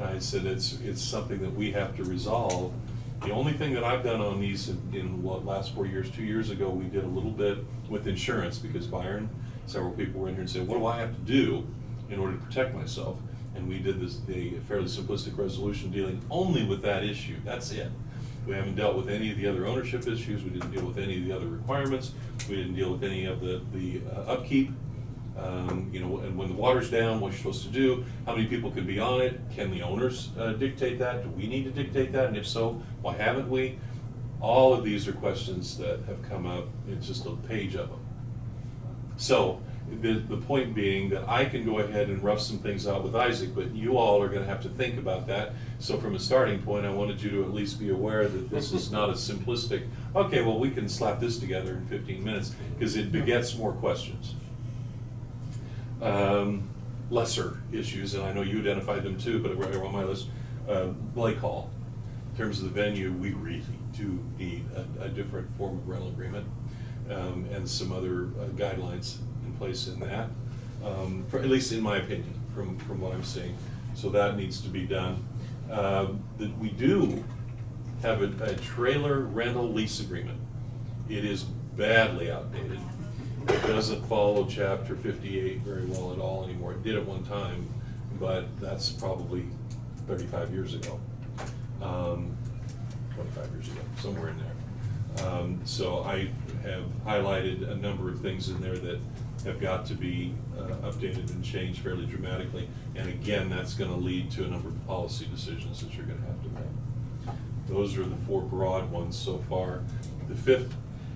I said, it's something that we have to resolve The only thing that I've done on these in what, last 4 years, 2 years ago, we did a little bit with insurance because Byron, several people were in here and said, what do I have to do in order to protect myself? And we did this, a fairly simplistic resolution dealing only with that issue. That's it. We haven't dealt with any of the other ownership issues. We didn't deal with any of the other requirements. We didn't deal with any of the upkeep. You know, and when the water's down, what you're supposed to do, how many people can be on it, can the owners dictate that? Do we need to dictate that? And if so, why haven't we? All of these are questions that have come up. It's just a page of them. So the point being that I can go ahead and rough some things out with Isaac, but you all are going to have to think about that. So from a starting point, I wanted you to at least be aware that this is not a simplistic, okay, well, we can slap this together in 15 minutes, because it begets more questions. Lesser issues, and I know you identified them too, but they're on my list. Blake Hall, in terms of the venue, we really do need a different form of rental agreement, and some other guidelines in place in that, for, at least in my opinion, from what I'm seeing. So that needs to be done. That we do have a trailer rental lease agreement. It is badly outdated. It doesn't follow Chapter 58 very well at all anymore. It did at one time, but that's probably 35 years ago, 25 years ago, somewhere in there. So I have highlighted a number of things in there that have got to be updated and changed fairly dramatically. And again, that's going to lead to a number of policy decisions that you're going to have to make. Those are the 4 broad ones so far. The 5th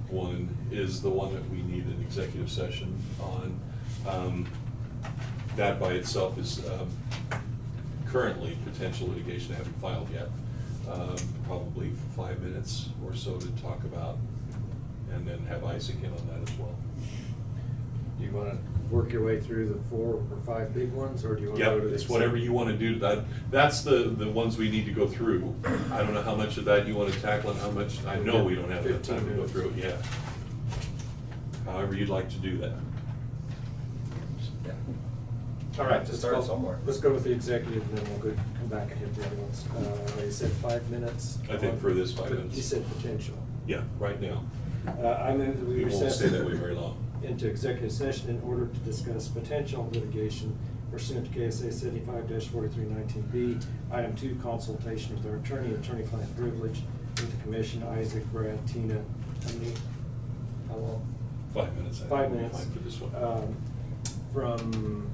one is the one that we need an executive session on. That by itself is currently potential litigation. I haven't filed yet. Probably 5 minutes or so to talk about, and then have Isaac in on that as well. Do you want to work your way through the 4 or 5 big ones, or do you want to go to the... Yep, it's whatever you want to do. That's the ones we need to go through. I don't know how much of that you want to tackle and how much, I know we don't have enough time to go through it yet. However you'd like to do that. Yeah. All right, To start somewhere. Let's go with the executive, and then we'll come back and hit the other ones. You said 5 minutes? I think for this 5 minutes. You said potential. Yeah, right now. I move that we We won't recess stay that way very long. into executive session in order to discuss potential litigation pursuant to KSA 75-4319B. Item 2, consultation with our attorney, attorney-client privilege, with the commission, Isaac, Brad, Tina, how long? 5 minutes. I think 5 will be minutes. fine for this one. From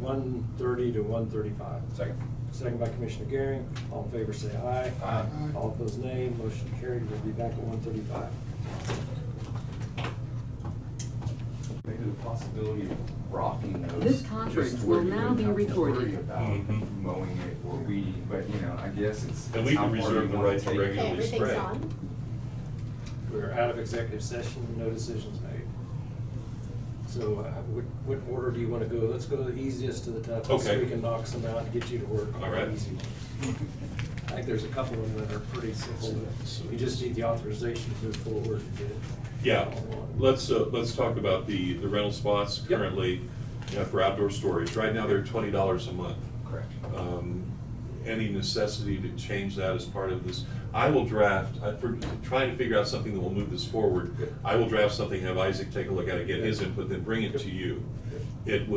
1:30 to 1:35. Second. Second by Commissioner Garing. All in favor say aye. Aye. All opposed nay. Motion carried. We'll be back at 1:35. Maybe the possibility of rocking those. This conference just will where you now don't be have to recorded. worry about Mhm. mowing it or weeding, but you know, I guess it's. And we it's how can far reserve you the wanna right to take it. regulate. Okay, Regularly everything's spray. on. We're out of executive session, no decisions made. So what order do you want to go? Let's go the easiest to the toughest, so Okay. we can knock some out and get you to work on All right. the easy one. I think there's a couple of them that are pretty simple. You just need the authorization to move forward and get it. Yeah, all on. let's talk about the rental spots Yep. currently for outdoor storage. Right now, they're $20 a month. Correct. Any necessity to change that as part of this? I will draft, for trying to figure out something that will move this forward, I will draft something, have Isaac take a look at it, get his input, then bring it to you. It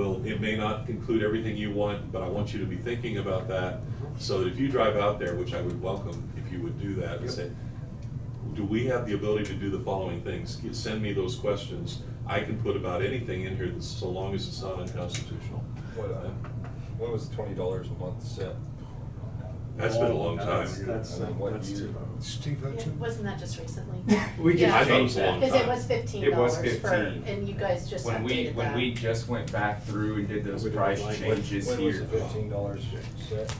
may not include everything you want, but I want you to be thinking about that, so that if you drive out there, which I would welcome if you would do that, and say, do we have the ability to do the following things? Send me those questions. I can put about anything in here, so long as it's not unconstitutional. What was $20 a month set? That's been a long time. That's And then what too year? low. Steve Yeah, Hudson. wasn't that just recently? We just Yeah. I thought it changed was a long that. Because it time. was $15 It was for, 15. and you guys just When updated that. we just went back through and did those We did price like- changes When was the here. $15 set?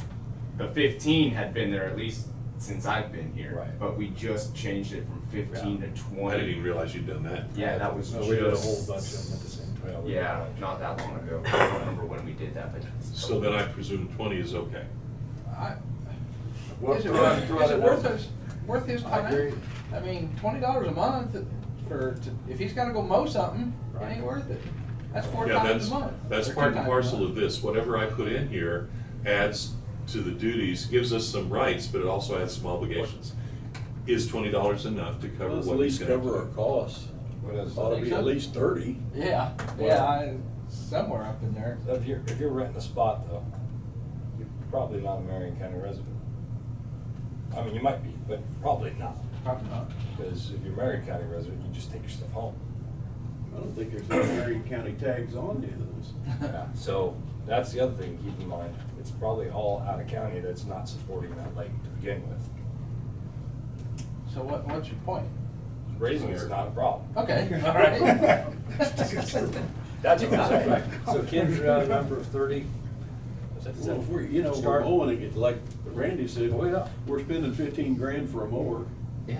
The 15 had been there at least since I've been here. Right. But we just changed it from 15 to 20. I didn't even realize you'd done that. Yeah, that was No, just. we did a whole bunch of them at the same time. Well, we Yeah, did. not that long ago. I don't remember when we did that, but. So then I presume 20 is okay. Well, Is it throw out- throw out a worth number. worth his I time? agree. I mean, $20 a month if he's gotta go mow something, it Right. ain't worth it. That's 4 Yeah, times a month. that's or 2 part and times a parcel month. of this. Whatever I put in here adds to the duties, gives us some rights, but it also adds some obligations. Is $20 enough to cover Well, at what he's least gonna cover our do? costs. What is Ought to it? be at least 30. Yeah, somewhere up in there. If you're renting a spot though, you're probably not a Marion County resident. I mean, you might be, but probably not. Probably not. Because if you're a Marion County resident, you just take your stuff home. I don't think there's any Marion County tags on any of those. Yeah, so that's the other thing to keep in mind. It's probably all out of county that's not supporting that lake to begin with. So what's your point? Raising it's not a problem. Okay, all right. That's what I'm saying. So Ken threw out a number of 30. Well, if we're, we're Start- mowing it, get like Randy said, Oh, yeah. we're spending 15 grand for a mower. Yeah.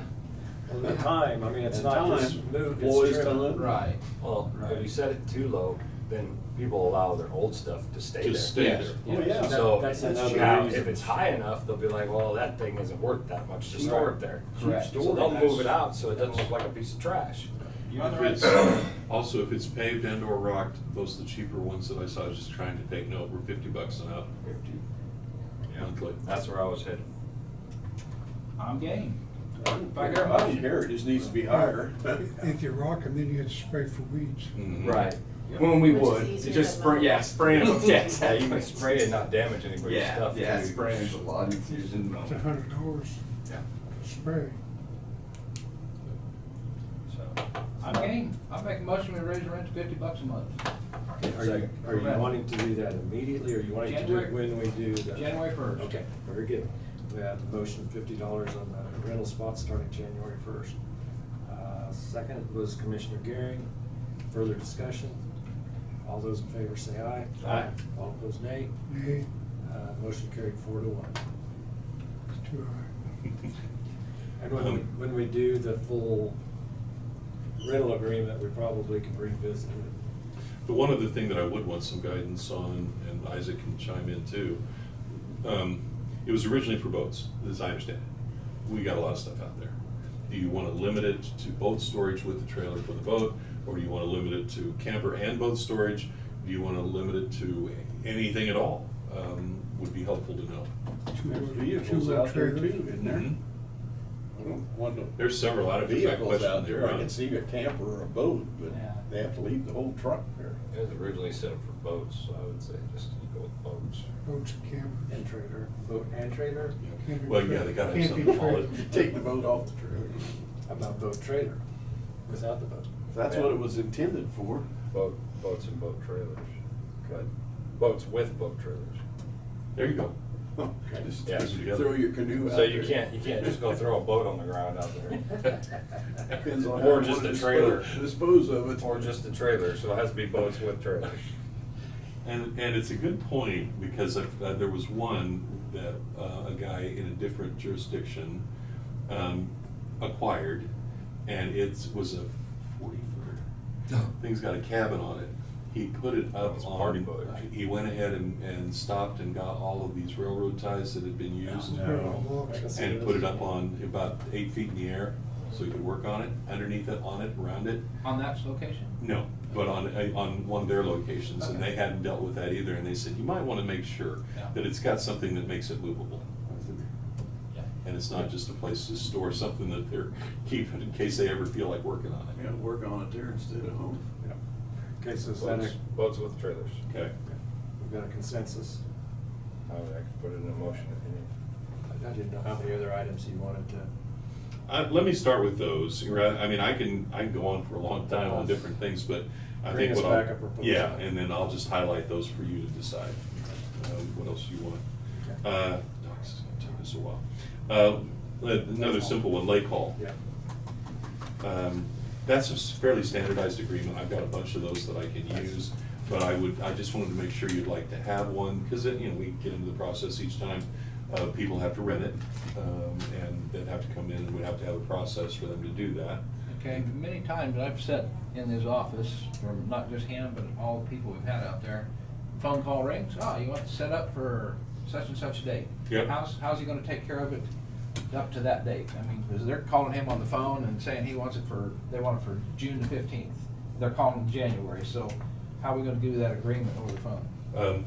Well, the time, I mean, it's And not just time, move, employees it's trim. time. Right. Well, if you set it too low, then people allow their old stuff to stay there. Just stay Yes. there. Oh, yeah. So That's another now, reason. if it's high enough, they'll be like, well, that thing isn't worth that much to store it there. Correct. So they'll move it out so it doesn't look like a piece of trash. If it's, also, if it's paved and or rocked, those are the cheaper ones that I saw, just trying to take note, were $50 and up monthly. That's where I was headed. I'm game. I don't care, it just needs to be higher. If you rock them, then you have to spray for weeds. Mhm. Right. When we Which is would, easier just than spray, mowing. yeah, spraying them, yeah, exactly. You can spray and not damage anybody's Yeah, stuff. yeah, too. spraying is a lot easier than It's mowing. $100 Yeah. spray. So, I'm game. I'll make a motion to raise the rent to $50 a month. Are you wanting to do that immediately, or you wanting to do it when we do the? January 1st. Okay, very good. We have a motion of $50 on the rental spot starting January 1st. Second was Commissioner Gehring. Further discussion? All those in favor say aye. Aye. All opposed, nay. Nay, Motion carried 4-1. it's too high. And when we do the full rental agreement, we probably can revisit it. But one other thing that I would want some guidance on, and Isaac can chime in too, it was originally for boats, as I understand it. We got a lot of stuff out there. Do you want to limit it to boat storage with the trailer for the boat, or do you want to limit it to camper and boat storage? Do you want to limit it to anything at all? Would be helpful to know. There's vehicles out there too, isn't there? Mhm. I don't want to. There's several out of Vehicles out there, I can see a camper or a boat, but Yeah. they have to leave the whole truck there. it was originally set up for boats, so I would say just go with boats. Boats and campers. And trailer, boat and trailer? Camping Well, yeah, trailer. they gotta have Camping something to haul trailer. it. Take the boat off the trailer. How about boat trailer, without the boat? That's what it was intended for. Boats and boat trailers. Good. Boats with boat trailers. There you go. Just Yeah. throw your canoe out So there. you can't just go throw a boat on the ground out there. Depends on Or how you just wanna a trailer. Dispose of it. Or just a trailer, so it has to be boats with trailers. And it's a good point, because there was one that a guy in a different jurisdiction acquired, and it was a 40-footer. Thing's got a cabin on it. He put it up It's a on. party boat. He went ahead and stopped and got all of these railroad ties that had been used. No. And put it up on about 8 feet in the air, so he could work on it, underneath it, on it, around it. On that location? No, but on one of their locations, and they hadn't dealt with that either, and they said, you might wanna make sure Yeah. that it's got something that makes it movable. Yeah. And it's not just a place to store something that they're keeping in case they ever feel like working on Yeah, it. work on it there instead of home. Okay, so is that Boats, boats with trailers. Okay. we've got a consensus? I could put it in a motion if you need. I didn't know how many other items you wanted to. Let me start with those. I mean, I can go on for a long time on different things, but I Bring think us what I'll. back a proposal. Yeah, and then I'll just highlight those for you to decide. What else you want? Okay. This is gonna take us a while. Another simple one, lake haul. Yeah. That's a fairly standardized agreement. I've got a bunch of those that I can use, but I just wanted to make sure you'd like to have one, because then, we get into the process each time. People have to rent it, and they'd have to come in, and we'd have to have a process for them to do that. Okay, many times I've sat in his office, for not just him, but all the people we've had out there. Phone call rings, oh, you want to set up for such and such date? Yep. How's he gonna take care of it up to that date? I mean, because they're calling him on the phone and saying they want it for June the 15th. They're calling in January, so how are we gonna do that agreement over the phone?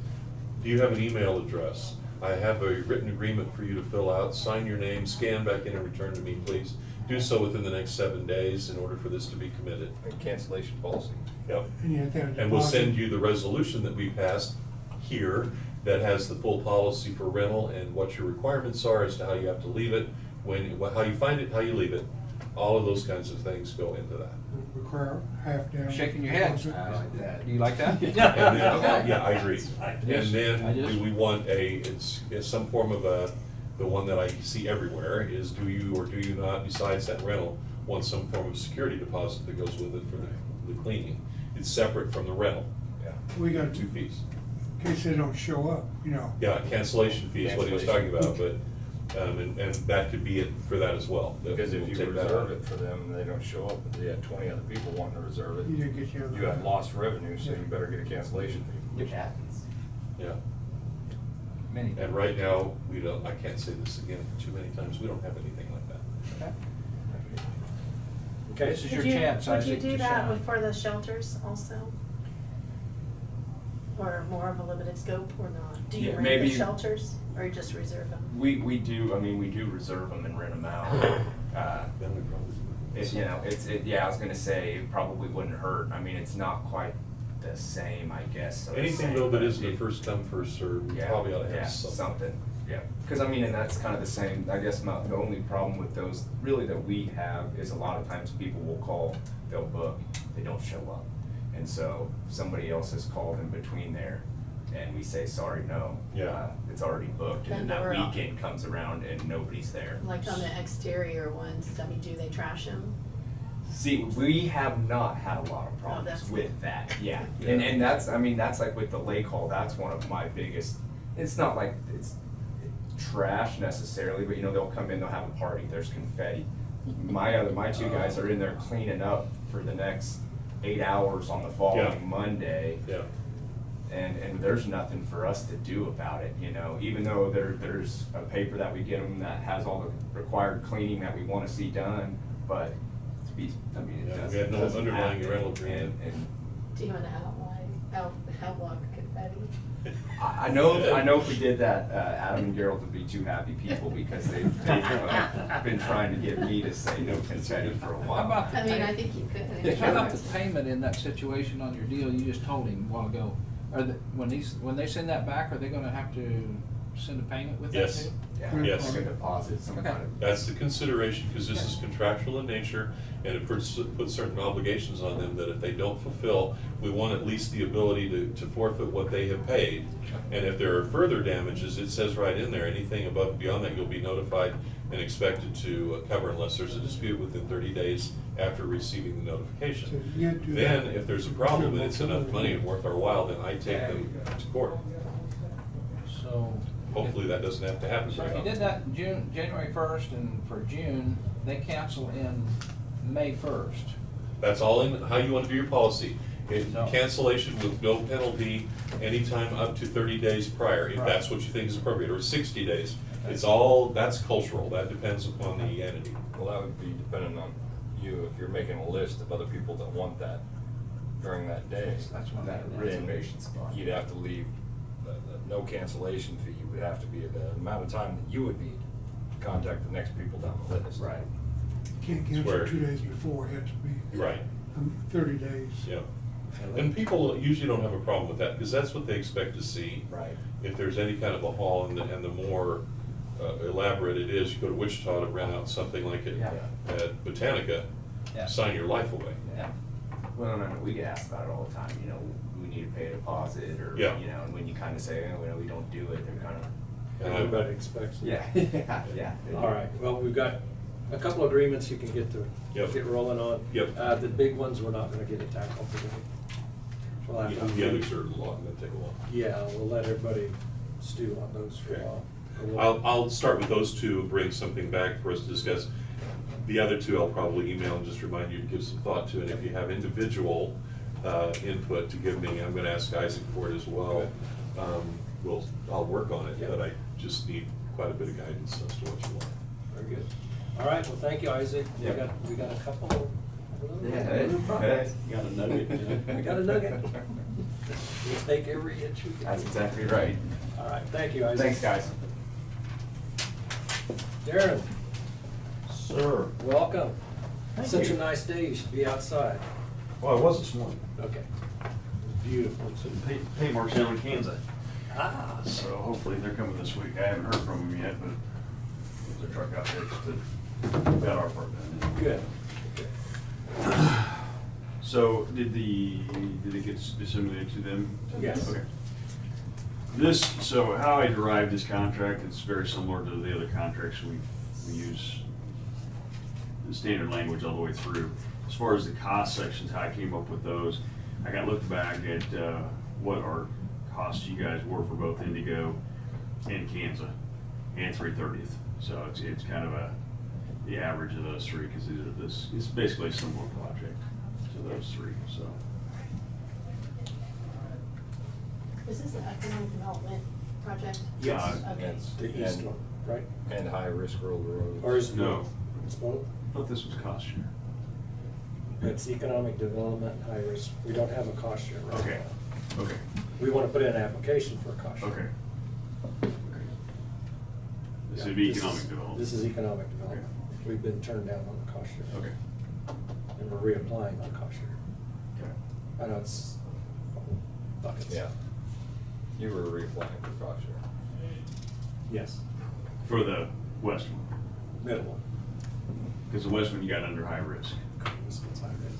Do you have an email address I have a written agreement for you to fill out, sign your name, scan back in and return to me, please. Do so within the next 7 days in order for this to be committed. And cancellation policy. Yep. And you have to have a And we'll deposit. send you the resolution that we passed here that has the full policy for rental and what your requirements are as to how you have to leave it, how you find it, how you leave it. All of those kinds of things go into that. Require half down. Shaking your head. deposit. Do you like that? And then, yeah, I agree. I And just- then, do we want it's some form of the one that I see everywhere is, do you or do you not, besides that rental, want some form of security deposit that goes with it for the cleaning? It's separate from the rental. Yeah. We got, 2 fees. in case they don't show up, you know. Yeah, cancellation fee is what he was talking about, but, and that could be it for that as well. that Because if we'll you take that reserve out. it for them and they don't show up, but they had 20 other people wanting to reserve it, You didn't get your other. you had lost revenue, so you better get a cancellation fee. Which happens. Yeah. Many. And right now, we don't, I can't say this again too many times, we don't have anything like that. Okay. Okay. This is your Would you- chance, Would Isaac, you do to that shine. for the shelters also? Or more of a limited scope or not? Do you Yeah, rent maybe- the shelters or you just reserve them? We do, I mean, we do reserve them and rent them out. Then we probably. You know, yeah, I was gonna say, it probably wouldn't hurt. I mean, it's not quite the same, I guess. so to Anything say, though that but isn't a it- first come, first served, we Yeah, probably ought to yeah, have something. Yeah, because I mean, and that's kind of the same, I guess the only problem with those really that we have is a lot of times people will call, they'll book, they don't show up. And so somebody else has called in between there and we say, sorry, no. Yeah. It's already booked, and then And that we're off. weekend comes around and nobody's there. Like on the exterior ones, I mean, do they trash them? See, we have not had a lot of Oh, problems that's with good. that, yeah. Yeah. And that's, I mean, that's like with the lake hall, that's one of my biggest, it's not like it's trash necessarily, but you know, they'll come in, they'll have a party, there's confetti. My two guys are in there cleaning up for the next 8 hours on the Yeah. following Monday. Yeah. And there's nothing for us to do about it, you know, even though there's a paper that we get them that has all the required cleaning that we wanna see done, but I mean, Yeah, it we doesn't. had no doesn't underlying happen. rental agreement. And Do you want to outlaw confetti? I know if we did that, Adam and Gerald would be two happy people because they've been trying to get me to say no confetti for a How while. about the I mean, I pay- think you could. How about the payment in that situation on your deal? You just told him a while ago. When they send that back, are they gonna have to send a payment with that Yes. too? Yeah, Yes. like a deposit, some Okay. kind of. That's the consideration, because this is contractual in nature, and it puts certain obligations on them that if they don't fulfill, we want at least the ability to forfeit what they have paid. And if there are further damages, it says right in there, anything above and beyond that, you'll be notified and expected to cover unless there's a dispute within 30 days after receiving the So notification. you do Then, that. if there's a problem and it's enough money and worth our while, then I take them to court. So. Hopefully, that doesn't have to happen So very if you often. did that in January 1st, and for June, they cancel in May 1st. That's all in how you want to do your policy. No. Cancellation with no penalty anytime up to 30 days prior, if Right. that's what you think is appropriate, or 60 days. It's all, that's cultural, that depends upon the entity. Well, that would be dependent on you, if you're making a list of other people that want that during that day. That's when That then reservation spot. You'd have to leave, the no cancellation fee would have to be the amount of time that you would need to contact the next people down the list. Right. Can't cancel Swear. 2 days before, it has to be Right, 30 days. yeah. And people usually don't have a problem with that, because that's what they expect to see. Right. If there's any kind of a hall, and the more elaborate it is, you go to Wichita to rent out something like it Yeah. at Botanica, Yeah. sign your life away. Yeah. Well, no, we get asked about it all the time, you know, we need to pay a deposit, or, Yeah. you know, and when you kind of say, oh, we don't do it, they're kind of. And Everybody expects it. Yeah, yeah. they do. All right, well, we've got a couple of agreements you can get Yep. get rolling on. Yep. The big ones, we're not gonna get it tackled today. We'll have to- The others are long, gonna take a while. Yeah, we'll let everybody stew on those for a Okay. while. And we'll- I'll start with those two and bring something back for us to discuss. The other two, I'll probably email and just remind you to give some thought to, and if you have individual input to give me, I'm gonna ask Isaac for it as well. I'll work on it, Yep. but I just need quite a bit of guidance as to what you want. Very good. All right, well, thank you, Isaac. Yeah. We got a couple Yeah, hey, hey. Got a nugget, you know? I got a nugget. We'll take every inch we can. That's exactly right. All right, thank you, Isaac. Thanks, guys. Darren, Sir. welcome. Thank Such you. a nice day, you should be outside. Well, I was this morning. Okay. Beautiful. It's in Paymark's down in Kansas. Ah, So hopefully they're coming this week. I haven't heard from them yet, but their truck got fixed, but we got our part done. good. So did it get disseminated to them? Yes. Okay. So how I derived this contract, it's very similar to the other contracts we use the standard language all the way through. As far as the cost sections, how I came up with those, I got looked back at what our costs you guys were for both Indigo and Kansas and 330th. So it's kind of the average of those three, because it's basically a similar project to those three. So Is this an economic development project? Yes. Okay. It's- The east and- one, right? And high-risk rural roads. Or is it? No. It's both? I thought this was cost share. It's economic development, and high risk. We don't have a cost share right Okay. now. Okay. We want to put in an application for a cost share. Okay. Okay. This Yeah, would be this economic is- development. This is economic development. We've been turned down on the cost share. Okay. And we're reapplying on cost share. Okay. I know it's buckets. Yeah. You were reapplying for cost share. Yes, For the west one, middle one. because the west one you got under high risk. This one's high risk.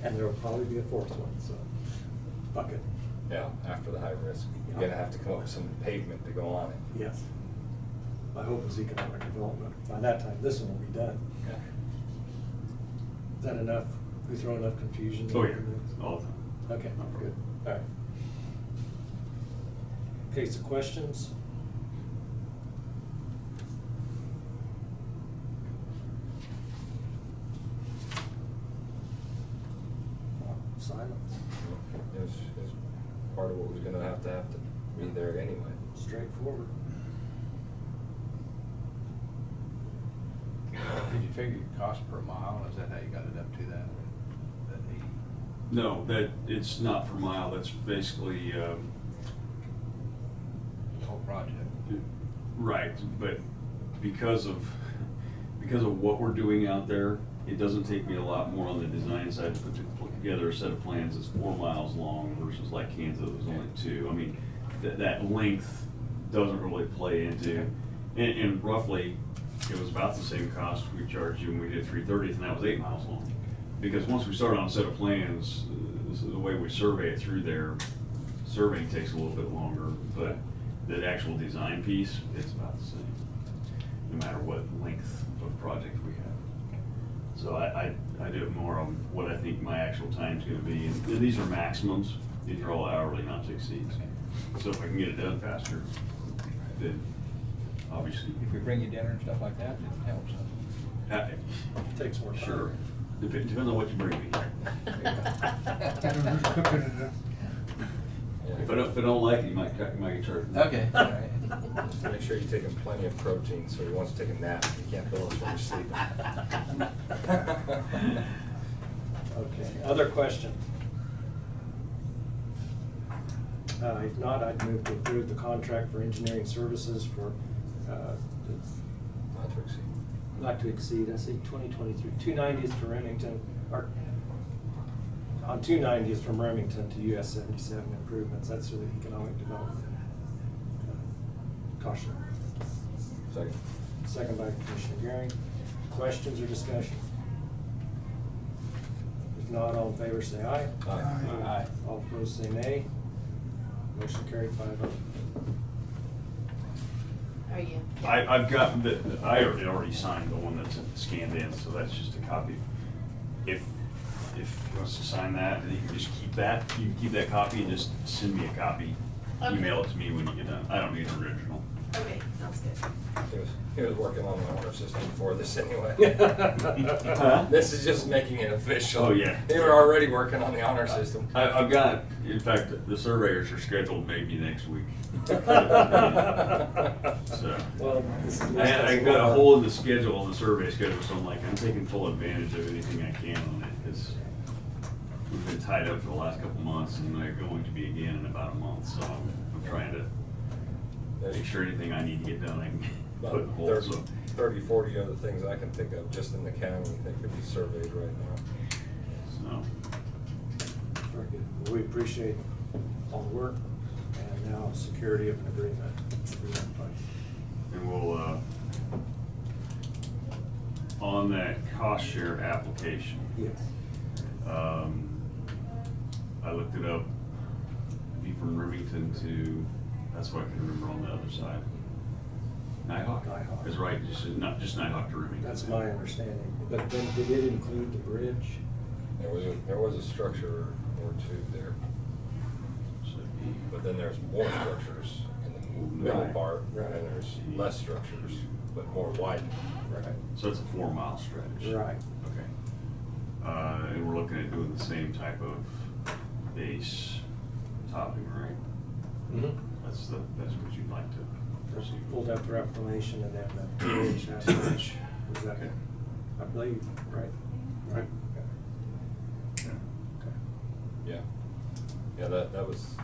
And there'll probably be a fourth one, so bucket. Yeah, after the high risk. You're gonna have to come up with some pavement to go on it. Yes. My hope is economic development. By that time, this one will be done. Yeah. Is that enough? We throw enough confusion? Oh, yeah, into this? all the time. Okay, No problem. good. All right. Okay, so questions? Silence. It's part of what was gonna have to be there anyway. Straightforward. Did you figure your cost per mile? Is that how you got it up to that? That 80? No, it's not per mile. That's basically, The whole project? right, but because of what we're doing out there, it doesn't take me a lot more on the design side to put together a set of plans that's 4 miles long versus like Kansas, it was only 2. I mean, that length doesn't really play into, and roughly, it was about the same cost we charged you when we did 330th, and that was 8 miles long. Because once we start on a set of plans, the way we survey it through there, surveying takes a little bit longer, but the actual design piece, it's about the same, no matter what length of project we have. So I do it more on what I think my actual time's gonna be, and these are maximums, these are all hourly, not to exceed. So if I can get it done faster, then obviously. If we bring you dinner and stuff like that, it helps. Takes more time. Sure, depends on what you bring me. Who's cooking it up? If I don't like it, you might get charged. Okay, all right. Just make sure you take him plenty of protein, so he wants to take a nap. You can't bill us when you're sleeping. Okay, other question? If not, I'd move to approve the contract for engineering services for, Not to exceed. not to exceed, I say 2023, 290th to Remington, or on 290th from Remington to US 77 improvements. That's for the economic development. Caution. Second. Second by Commissioner Gearing. Questions or discussion? If not, all in favor say aye. Aye. Aye. All opposed say nay. Motion carried 5-0. Are you? I've got, I already signed the one that's scanned in, so that's just a copy. If he wants to sign that, then you can just keep that, you can keep that copy and just send me a copy. Okay. Email it to me when you get done. I don't need an original. Okay, sounds good. He was working on the honor system before this anyway. Huh? This is just making it official. Oh, yeah. They were already working on the honor system. I've got, in fact, the surveyors are scheduled maybe next week. So, Well, the I got a hole in the schedule, on the survey schedule, so I'm like, I'm taking full advantage of anything I can on it, because we've been tied up for the last couple months, and they're going to be again in about a month, so I'm trying to make sure anything I need to get done, I can put in the hole, so. 30, 40 other things I can think of just in the county that could be surveyed right now. So, Very good. We appreciate all the work and now security of an agreement. and we'll, on that cost share application, Yes. I looked it up, be from Remington to, that's what I can remember on the other side. Nighthawk? Nighthawk. Is right, not just Nighthawk to Remington. That's my understanding. But then did it include the bridge? There was a structure or two there, but then there's more structures in the middle Right, part, right. and there's less structures, but more widened. Right. So it's a 4-mile stretch. Right. Okay. And we're looking at doing the same type of base topping, right? Mm-hmm. That's what you'd like to proceed with. Full depth reclamation and then the 2-inch average. Is that, Okay. I believe, right? Right. Okay. Yeah. Yeah, that was.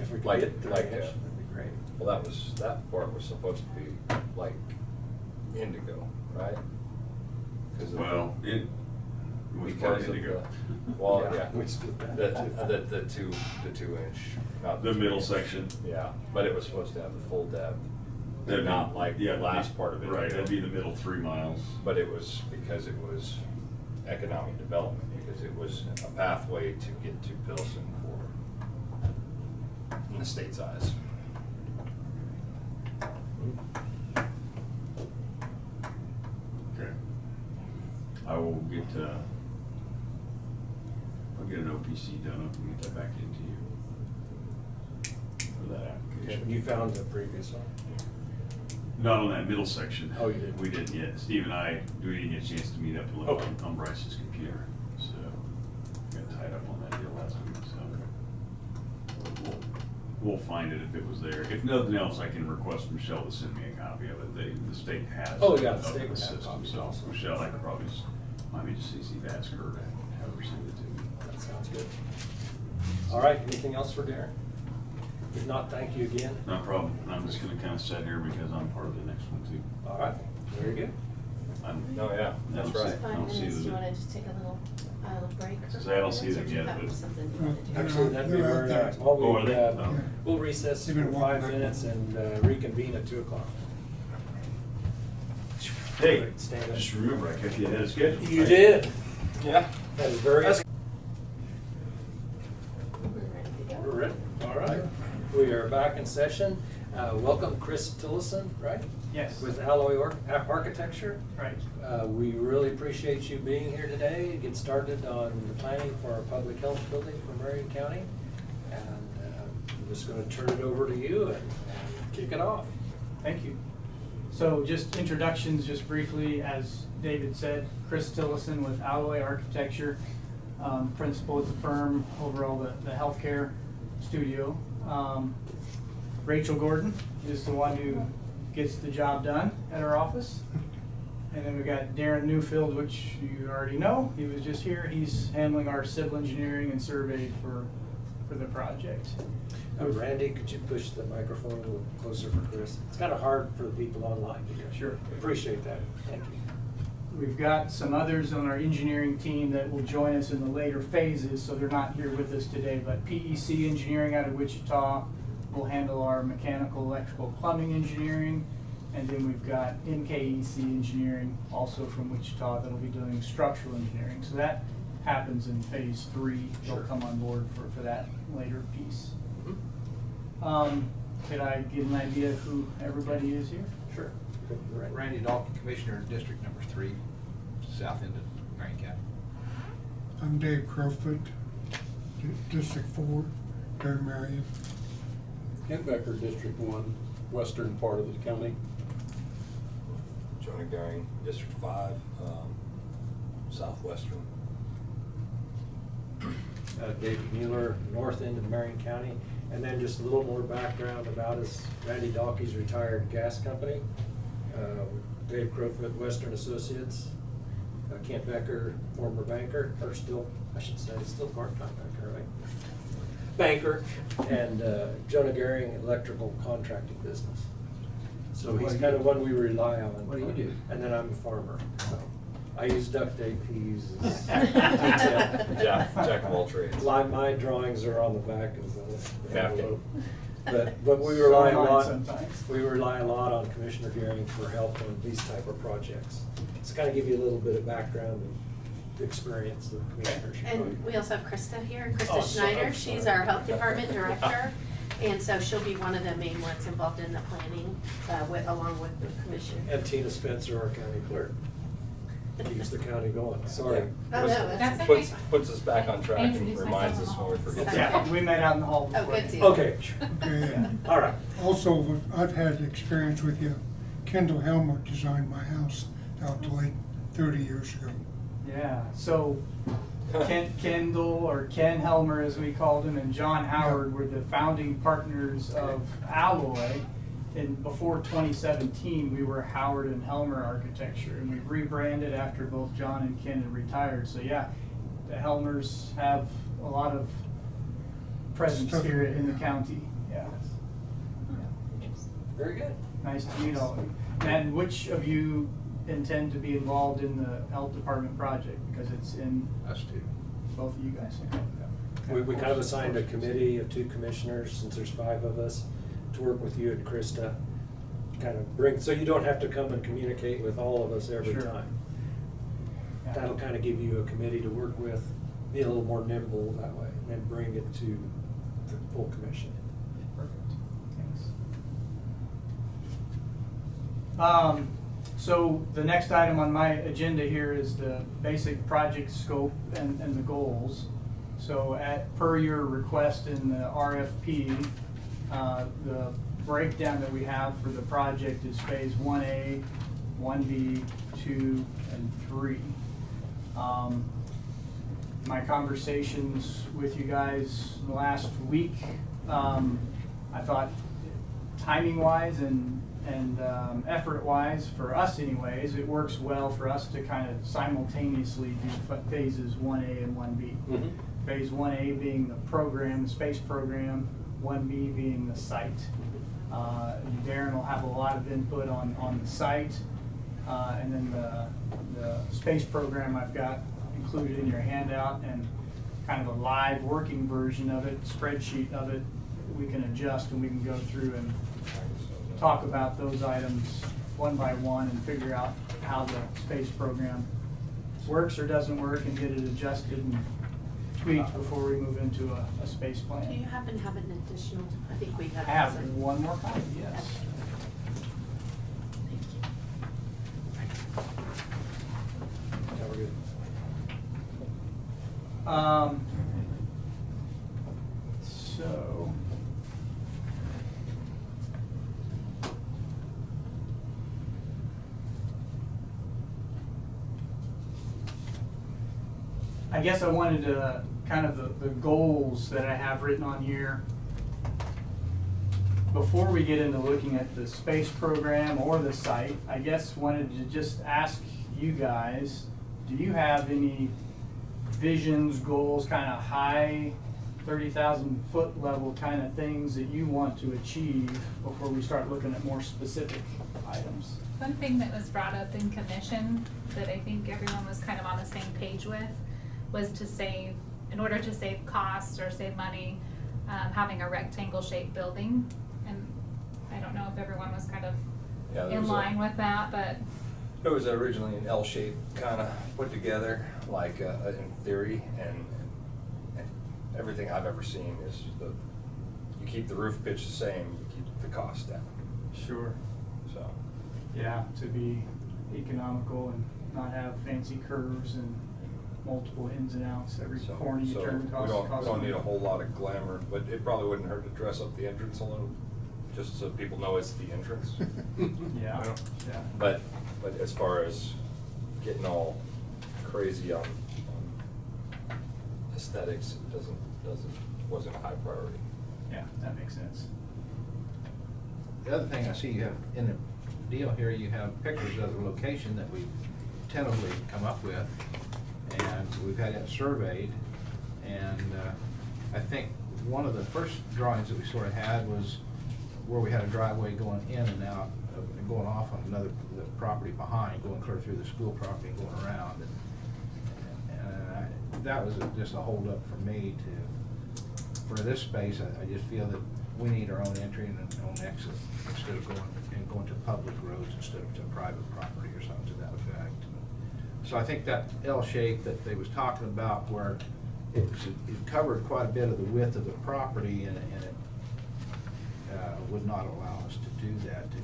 If we could Like- get the like, ranch, that'd be great. Well, that part was supposed to be like indigo, right? 'Cause of Well, it was because part of indigo. Well, yeah. We split that. The 2-inch, not The middle 3-inch. section. Yeah, but it was supposed to have the full depth. That'd be- Not like the that'd last be- part of it. Right, that'd be the middle 3 miles. But it was because it was economic development, because it was a pathway to get to Pilsen for, in the state's eyes. Okay. I will get, I'll get an OPC done up and get that back into you for that application. You found the previous one? Not on that middle section. Oh, you didn't? We didn't yet. Steve and I, we didn't get a chance to meet up and look Okay. on Bryce's computer, so got tied up on that deal last week, so. We'll find it if it was there. If nothing else, I can request Michelle to send me a copy of it. The state has. Oh, yeah, the of state would have system, copies so also. Michelle, I could probably just, might be just easy to ask her to have her send it to me. That sounds good. All right, anything else for Darren? If not, thank you again. No problem. I'm just gonna kind of sit here because I'm part of the next one too. All right, very good. Oh, yeah, that's right. I don't see 5 minutes, do you the, wanna just take a little break? for Say I don't 5 see minutes, them or do you yet, have but- something you wanna do? Actually, that'd be They're very out there. nice. Well, Oh, are they? Oh. we'll recess They've been for walking 5 back. minutes and reconvene at 2 o'clock. hey, Stand up. just remember, I kept you ahead of schedule. You right? did. Yeah. That is very. We're ready to go. We're ready. All right. We are back in session. Welcome Chris Tillison, right? Yes. With Alloy Architecture. Right. We really appreciate you being here today to get started on the planning for our public health building for Marion County. And I'm just going to turn it over to you and kick it off. Thank you. So just introductions, just briefly, as David said, Chris Tillison with Alloy Architecture, principal at the firm, overall the healthcare studio. Rachel Gordon is the one who gets the job done at our office. And then we got Darren Newfield, which you already know. He was just here. He's handling our civil engineering and survey for the project. Randy, could you push the microphone a little closer for Chris? It's kind of hard for the people online to hear. Sure. Appreciate that. Thank you. We've got some others on our engineering team that will join us in the later phases, so they're not here with us today, but PEC Engineering out of Wichita will handle our mechanical, electrical, plumbing engineering. And then we've got NKEC Engineering, also from Wichita, that'll be doing structural engineering. So that happens in phase 3. They'll Sure. come on board for that later piece. Mm-hmm. Could I get an idea of who everybody is here? Sure. Right. Randy Dalton, Commissioner, District Number 3, south end of Marion County. I'm Dave Crowfoot, District 4, Gary Marion. Kent Becker, District 1, western part of the county. Jonah Goering, District 5, southwestern. David Mueller, north end of Marion County. And then just a little more background about us. Randy Dalkey's retired gas company. Dave Crowfoot, Western Associates. Kent Becker, former banker, or still, I should say, still part-time banker, right? Banker. And Jonah Gehring, electrical contracting business. So he's kind of one we rely on. What do you do? And then I'm a farmer, so I use duct tape, he uses Jack of all trades. My drawings are on the back of the Napkin. envelope. But we rely a So lot, sometimes. we rely a lot on Commissioner Gehring for help on these type of projects. To kind of give you a little bit of background and experience the commissioners. And we also have Krista here, Oh, Krista sorry. Schneider. She's our health department director. And so she'll be one of the main ones involved in the planning, along with the commission. And Tina Spencer, our county clerk. Keeps the county going, sorry. Oh, no, that's Puts us back on track and reminds us when we forget. Yeah, we met out in the hall Oh, before. good deal. Okay. Okay, All right. also, I've had experience with you. Kendall Helmer designed my house out like 30 years ago. Yeah, so Kendall, or Ken Helmer as we called him, and John Howard were the founding partners of Alloy. And before 2017, we were Howard and Helmer Architecture, and we rebranded after both John and Ken had retired. So yeah, the Helmers have a lot of presence here in the county. Yeah. Very good. Nice to meet all of you. And which of you intend to be involved in the health department project? Because it's in Us too. both of you guys. We kind of assigned a committee of 2 commissioners, since there's 5 of us, to work with you and Krista. Kind of bring, so you don't have to come and communicate with all of us every Sure. time. Yeah. That'll kind of give you a committee to work with, be a little more nimble that way, and then bring it to the full commission. Perfect. Thanks. So the next item on my agenda here is the basic project scope and the goals. So per your request in the RFP, the breakdown that we have for the project is phase 1A, 1B, 2, and 3. My conversations with you guys last week, I thought timing-wise and effort-wise, for us anyways, it works well for us to kind of simultaneously do phases 1A and 1B. Mm-hmm. Phase 1A being the program, the space program, 1B being the site. Darren will have a lot of input on the site, and then the space program I've got included in your handout, and kind of a live working version of it, spreadsheet of it. We can adjust and we can go through and talk about those items one by one and figure out how the space program works or doesn't work, and get it adjusted and tweaked before we move into a space plan. Do you happen to have an additional? I think we I have. have one more copy, yes. Yeah, we're good. So. I guess I wanted to, kind of the goals that I have written on here. Before we get into looking at the space program or the site, I guess wanted to just ask you guys, do you have any visions, goals, kind of high 30,000 foot level kind of things that you want to achieve before we start looking at more specific items? One thing that was brought up in commission that I think everyone was kind of on the same page with was to save, in order to save costs or save money, having a rectangle shaped building. And I don't know if everyone was kind of in line with that, but. It was originally an L shape kind of put together, like in theory, and everything I've ever seen is you keep the roof pitch the same, you keep the cost down. Sure. So. Yeah, to be economical and not have fancy curves and multiple ins and outs. Every corner you turn costs. We don't need a whole lot of glamour, but it probably wouldn't hurt to dress up the entrance a little, just so people know it's the entrance. Yeah. You know? Yeah. But as far as getting all crazy on aesthetics, it wasn't a high priority. Yeah, that makes sense. The other thing I see you have in the deal here, you have pictures of the location that we tentatively come up with, and we've had it surveyed, and I think one of the first drawings that we sort of had was where we had a driveway going in and out, and going off on another the property behind, going clear through the school property and going around. And that was just a holdup for me for this space. I just feel that we need our own entry and our own exit instead of going to public roads instead of to private property or something to that effect. So I think that L shape that they was talking about, where it covered quite a bit of the width of the property, and it would not allow us to do that, to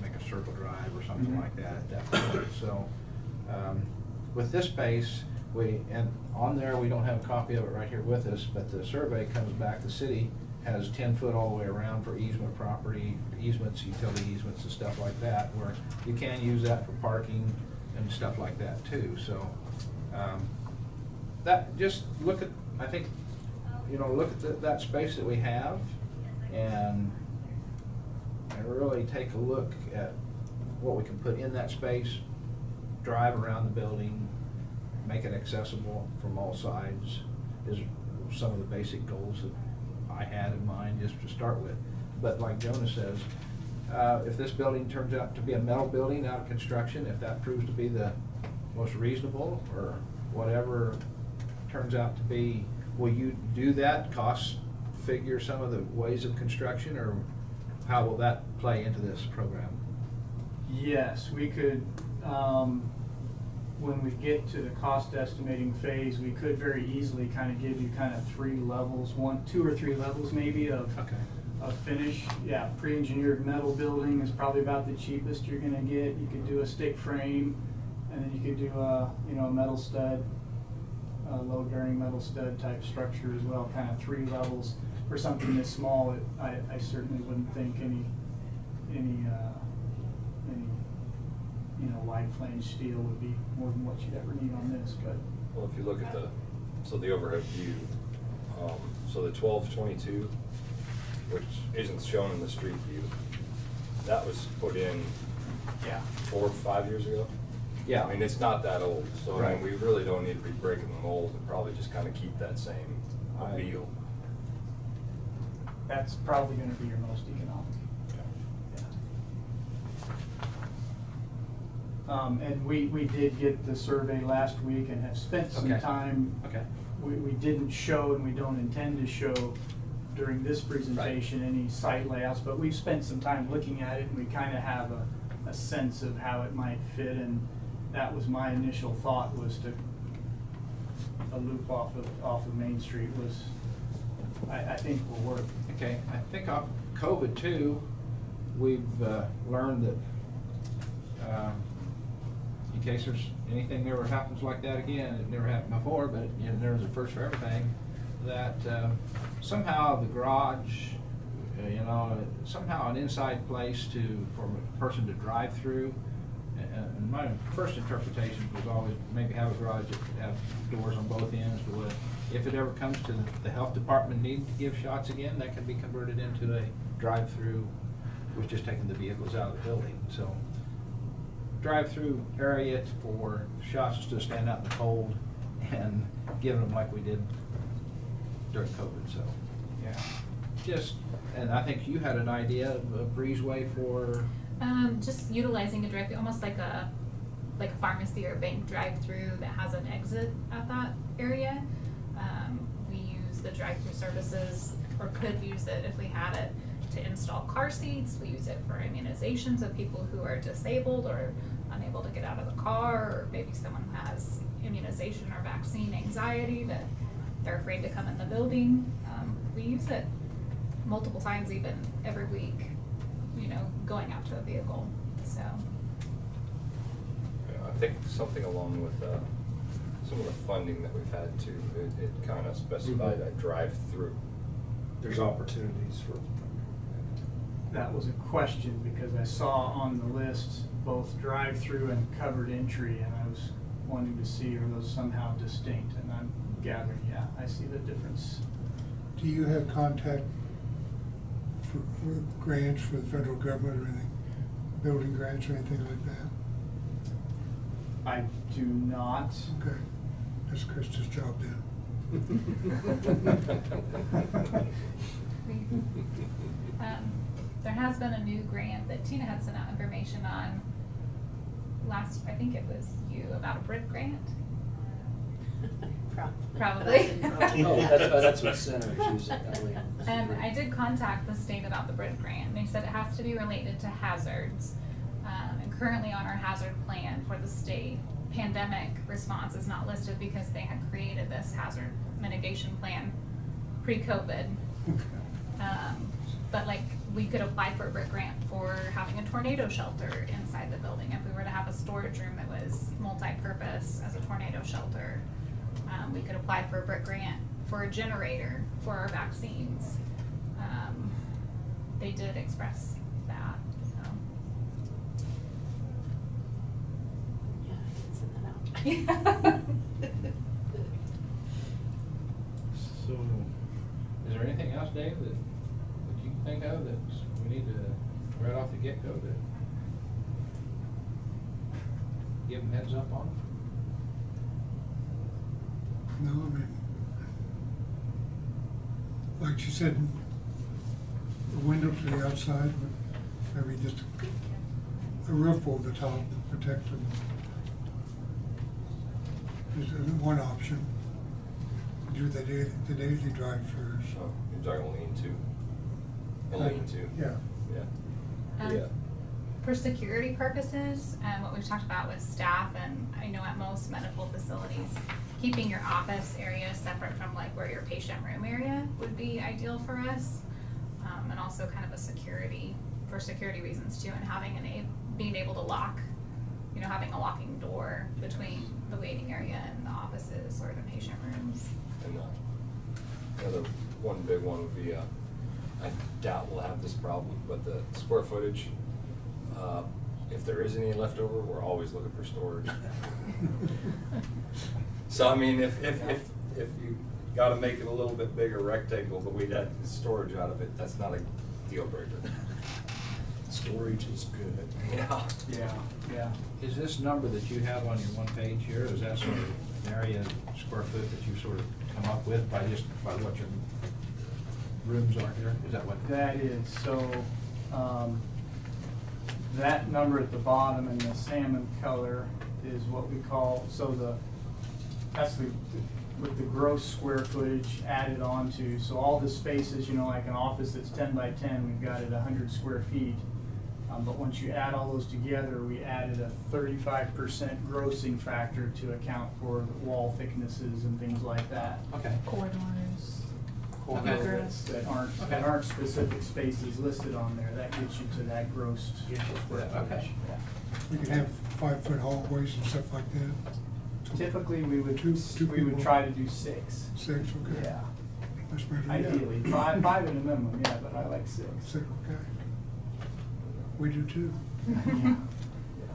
make a circle drive or something like that at that point. So with this space, and on there we don't have a copy of it right here with us, but the survey comes back, the city has 10 foot all the way around for easement property, easements, utility easements and stuff like that, where you can use that for parking and stuff like that too. So that, just look at, I think, look at that space that we have, and really take a look at what we can put in that space, drive around the building, make it accessible from all sides, is some of the basic goals that I had in mind just to start with. But like Jonah says, if this building turns out to be a metal building out of construction, if that proves to be the most reasonable, or whatever turns out to be, will you do that, cost figure some of the ways of construction, or how will that play into this program? Yes, we could, when we get to the cost estimating phase, we could very easily kind of give you kind of 3 levels, 2 or 3 levels maybe of finish. Yeah, pre-engineered metal building is probably about the cheapest you're gonna get. You could do a stick frame, and then you could do a metal stud, load bearing metal stud type structure as well, kind of 3 levels. For something this small, I certainly wouldn't think any wide flange steel would be more than what you'd ever need on this. But well, if you look at the overhead view, so the 1222, which isn't shown in the street view, that was put in 4 or 5 years ago. Yeah, I mean, it's not that old, so right. I mean, we really don't need to be breaking the mold, and probably just kind of keep that same appeal. that's probably going to be your most economic. And we did get the survey last week and have spent some time. We didn't show, and we don't intend to show during this presentation any site layouts, but we've spent some time looking at it, and we kind of have a sense of how it might fit. And that was my initial thought, was to a loop off of Main Street was, I think will work. Okay, I think on COVID too, we've learned that in case there's anything ever happens like that again, it never happened before, but there's a first for everything, that somehow the garage, somehow an inside place for a person to drive through. And my first interpretation was always maybe have a garage that could have doors on both ends. But if it ever comes to the health department needing to give shots again, that can be converted into a drive-through, with just taking the vehicles out of the building. So drive-through area for shots to stand out in the cold and giving them like we did during COVID. So yeah, and I think you had an idea of a breezeway for. Just utilizing a drive-through, almost like a pharmacy or bank drive-through that has an exit at that area. We use the drive-through services, or could use it if we had it, to install car seats. We use it for immunizations of people who are disabled or unable to get out of the car, or maybe someone who has immunization or vaccine anxiety that they're afraid to come in the building. We use it multiple times, even every week, going out to a vehicle. So I think something along with some of the funding that we've had too, it kind of specified a drive-through. There's opportunities for. That was a question, because I saw on the list both drive-through and covered entry, and I was wanting to see, are those somehow distinct? And I'm gathering, I see the difference. Do you have contact for grants for the federal government or anything? Building grants or anything like that? I do not. Okay, that's Krista's job then. There has been a new grant that Tina had sent out information on I think it was you, about a brick grant. Probably. Oh, that's what Senator's using, Ellie. And I did contact the state about the brick grant, and they said it has to be related to hazards. And currently on our hazard plan for the state, pandemic response is not listed because they had created this hazard mitigation plan pre-COVID. But like, we could apply for a brick grant for having a tornado shelter inside the building. If we were to have a storage room that was multi-purpose as a tornado shelter, we could apply for a brick grant for a generator for our vaccines. They did express that, so. Yeah, I can send that out. So, is there anything else, Dave, that you can think of that we need to, right off the get-go, to give them heads up on? No, I mean, like you said, the window to the outside, maybe just a roof over the top to protect them. Is one option. Do the daily drive-throughs. Oh, you're talking lean-to? A lean-to? Yeah. Yeah. For security purposes, what we've talked about with staff, and I know at most medical facilities, keeping your office area separate from like where your patient room area would be ideal for us. And also kind of for security reasons too, and having being able to lock, having a locking door between the waiting area and the offices or the patient rooms. And the other one big one would be, I doubt we'll have this problem, but the square footage, if there is any left over, we're always looking for storage. So I mean, if you gotta make it a little bit bigger rectangle, but we'd have storage out of it, that's not a deal breaker. Storage is good. Yeah. Is this number that you have on your one page here, is that sort of an area square foot that you sort of come up with by what your rooms are here? Is that what? That is, so, that number at the bottom in the salmon color is what we call, that's with the gross square footage added onto, so all the spaces, like an office that's 10 by 10, we've got it 100 square feet. But once you add all those together, we added a 35% grossing factor to account for the wall thicknesses and things like that. Okay. Corridors. That aren't specific spaces listed on there. That gets you to that gross square footage. Okay. Yeah. We could have 5-foot hallways and stuff like that. Typically, we would Two people. try to do 6. 6, okay. Yeah. That's better. Ideally, five at a minimum, yeah, but I like 6. 6, okay. We do too.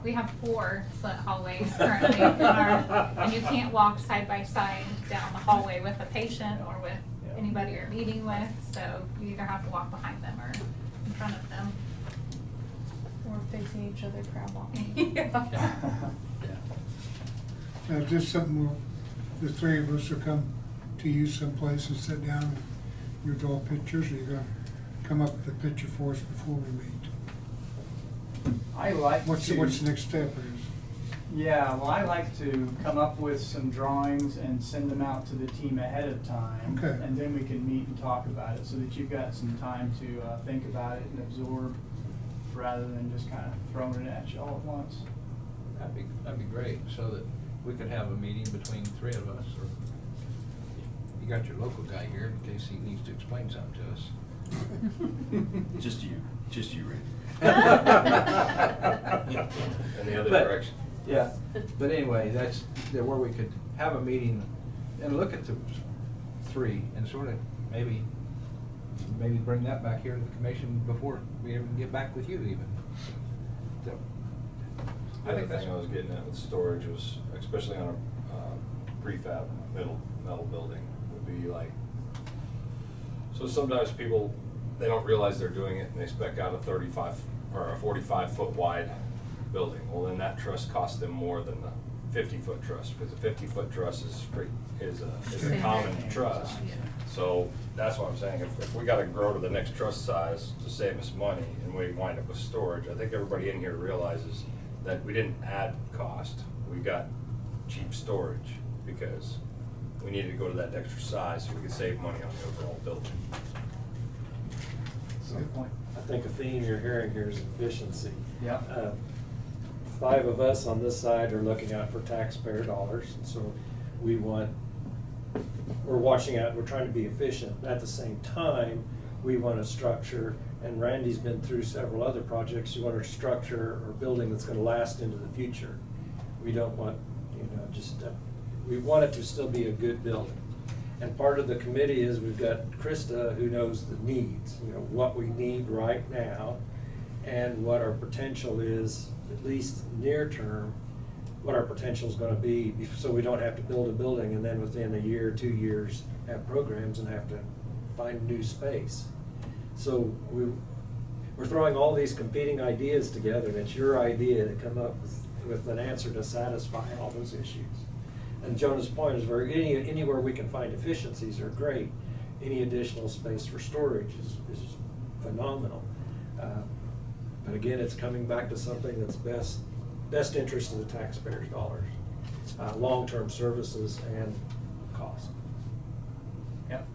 We have 4-foot hallways currently and you can't walk side by side down the hallway with a patient or with anybody you're meeting with, so you either have to walk behind them or in front of them. Or facing each other crowd walking. Now, is this something the three of us will come to you someplace and sit down and you draw pictures, or you're gonna come up with a picture for us before we meet? I like What's the next step is? Yeah, well, I like to come up with some drawings and send them out to the team ahead of time. Okay. And then we can meet and talk about it so that you've got some time to think about it and absorb rather than just kind of throwing it at you all at once. That'd be great, so that we could have a meeting between 3 of us, or you got your local guy here in case he needs to explain something to us. Just you, Randy. And the other direction. Yeah, but anyway, that's where we could have a meeting and look at the 3 and sort of maybe bring that back here to the commission before we ever get back with you even. So, The other thing I was getting at with storage was, especially on a prefab metal building, would be like, so sometimes people they don't realize they're doing it, and they spec out a 35 or a 45-foot wide building. Well, then that truss costs them more than the 50-foot truss, because the 50-foot truss is a common truss. So that's what I'm saying. If we got to grow to the next truss size to save us money, and we wind up with storage, I think everybody in here realizes that we didn't add cost. We got cheap storage because we needed to go to that extra size so we could save money on the overall building. Good point. I think a theme you're hearing here is efficiency. Yeah. 5 of us on this side are looking out for taxpayer dollars, and so we're watching out, we're trying to be efficient. At the same time, we want to structure, and Randy's been through several other projects, you want to structure a building that's going to last into the future. We don't want, we want it to still be a good building. And part of the committee is we've got Krista, who knows the needs, what we need right now and what our potential is, at least near term, what our potential is going to be, so we don't have to build a building and then within a year, 2 years, have programs and have to find new space. So we're throwing all these competing ideas together, and it's your idea to come up with an answer to satisfy all those issues. And Jonah's point is anywhere we can find efficiencies are great. Any additional space for storage is phenomenal. But again, it's coming back to something that's best interest of the taxpayers' dollars, long-term services and cost. Yep.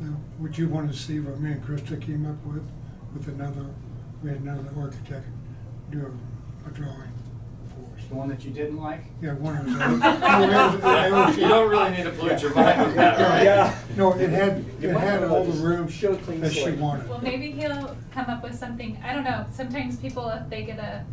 Now, would you want to see what me and Krista came up with we had another architect do a drawing for us? The one that you didn't like? Yeah, one of those. You don't really need to pollute your mind with that, right? Yeah. No, it had all the rooms that she wanted. Well, maybe he'll come up with something, I don't know, sometimes people, if they get a,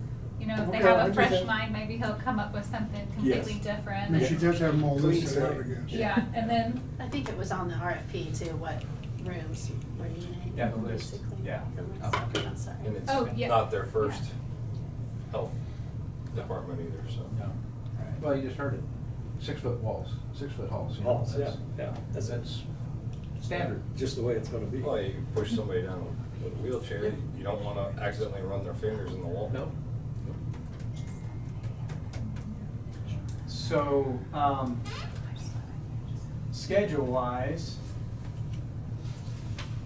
if they Okay, have I a fresh just- mind, maybe he'll come up with something completely different. I mean, she does have them all Clean listed out, I slate. guess. Yeah, and then, I think it was on the RFP too, what rooms were needed. Yeah, the list. basically. Yeah. The list. I'm sorry. And it's Oh, yeah. not their first health department either, so. No. Well, you just heard it, 6-foot walls, 6-foot halls. Halls, That's- yeah. That's standard. Just the way it's going to be. Well, you can push somebody down with a wheelchair, you don't want to accidentally run their fingers in the wall. No. So, schedule-wise,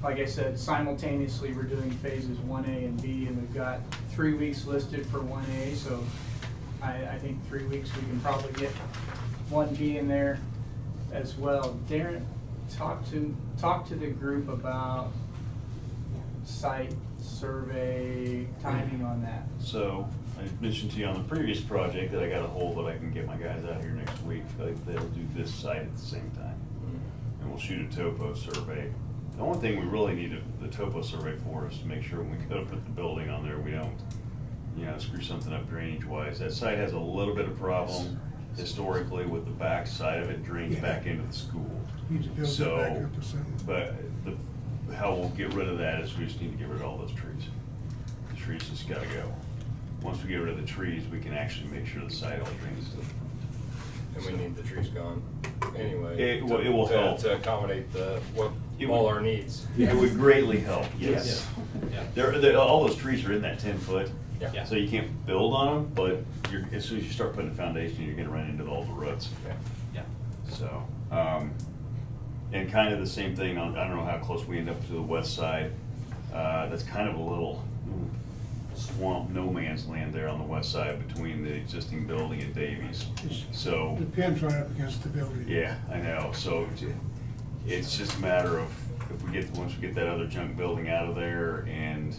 like I said, simultaneously, we're doing phases 1A and B, and we've got 3 weeks listed for 1A, so I think 3 weeks we can probably get 1B in there as well. Darren, talk to the group about site survey timing on that. So, I mentioned to you on the previous project that I got a hold that I can get my guys out here next week. They'll do this site at the same time. And we'll shoot a topo survey. The only thing we really need the topo survey for is to make sure when we go to put the building on there, we don't, screw something up drainage wise. That site has a little bit of problem historically with the back side of it drains back into the school. Need to build it back up or something. But how we'll get rid of that is we just need to get rid of all those trees. The trees just gotta go. Once we get rid of the trees, we can actually make sure the site all drains to the front. And we need the trees gone anyway. It will help. To accommodate all our needs. It would greatly help, yes. Yeah. All those trees are in that 10-foot. Yeah. So you can't build on them, but as soon as you start putting a foundation, you're gonna run into all the roots. Yeah. So, and kind of the same thing on, I don't know how close we end up to the west side. That's kind of a little swamp, no man's land there on the west side between the existing building and Davies. So. The pin's right up against the building. Yeah, I know. So it's just a matter of once we get that other junk building out of there and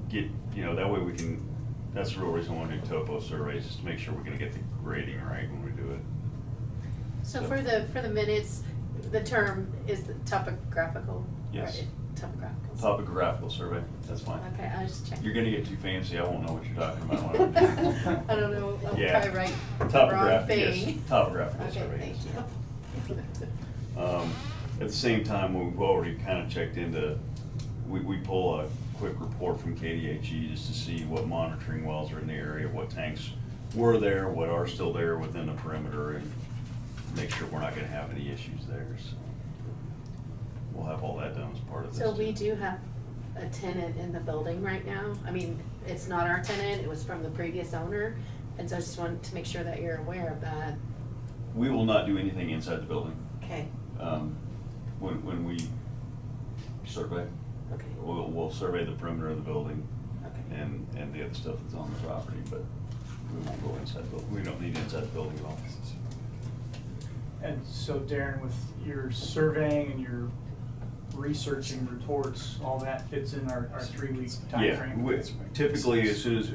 get, that way we can, that's the real reason I want to do topo surveys, just to make sure we're gonna get the grading right when we do it. So for the minutes, the term is the topographical? Yes. Right, topographical. Topographical survey, that's fine. Okay, I was just checking. You're gonna get too fancy, I won't know what you're talking about when I'm I don't know, I'll Yeah. probably write the wrong Topographic, yes. thing. Topographical Okay, survey, thank yes. you. At the same time, we've already kind of checked into, we pull a quick report from KDHE just to see what monitoring wells are in the area, what tanks were there, what are still there within the perimeter, and make sure we're not gonna have any issues there, so. we'll have all that done as part of this. So we too. do have a tenant in the building right now. I mean, it's not our tenant, it was from the previous owner. And so I just wanted to make sure that you're aware of that. We will not do anything inside the building. Okay, When we survey, okay, we'll survey the perimeter of the building okay. and the other stuff that's on the property, but we won't go inside the building. We don't need inside the building at all. And so Darren, with your surveying and your researching reports, all that fits in our 3-week timeframe? Yeah, typically as soon as,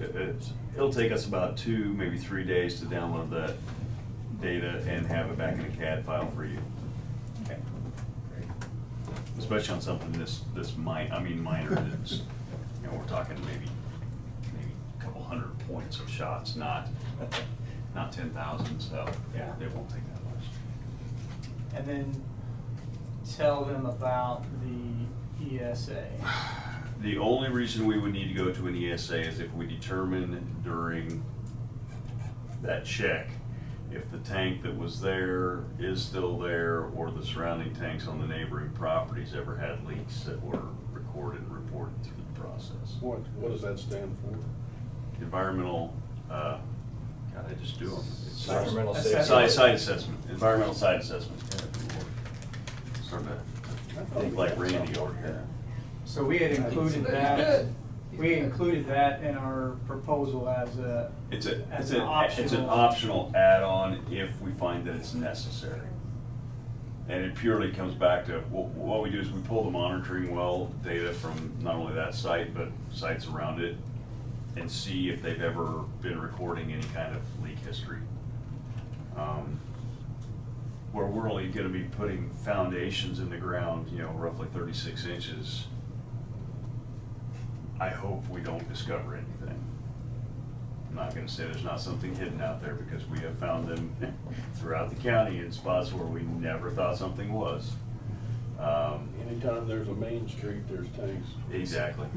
it'll take us about 2, maybe 3 days to download that data and have it back in a CAD file for you. Okay. Especially on something minor, that's, you know, we're talking maybe a couple hundred points of shots, not 10,000, so Yeah. it won't take that much. And then tell them about the ESA. The only reason we would need to go to an ESA is if we determine during that check if the tank that was there is still there, or the surrounding tanks on the neighboring properties ever had leaks that were recorded and reported through the process. What does that stand for? Environmental, God, I just do them. It's Environmental site assessment, environmental site assessment. Starting to think like Randy over here. So we had included that, in our proposal as a, It's as an an optional. optional add-on if we find that it's necessary. And it purely comes back to, what we do is we pull the monitoring well data from not only that site, but sites around it, and see if they've ever been recording any kind of leak history. Where we're only gonna be putting foundations in the ground, you know, roughly 36 inches, I hope we don't discover anything. I'm not gonna say there's not something hidden out there, because we have found them throughout the county in spots where we never thought something was. Anytime there's a main street, there's tanks. Exactly.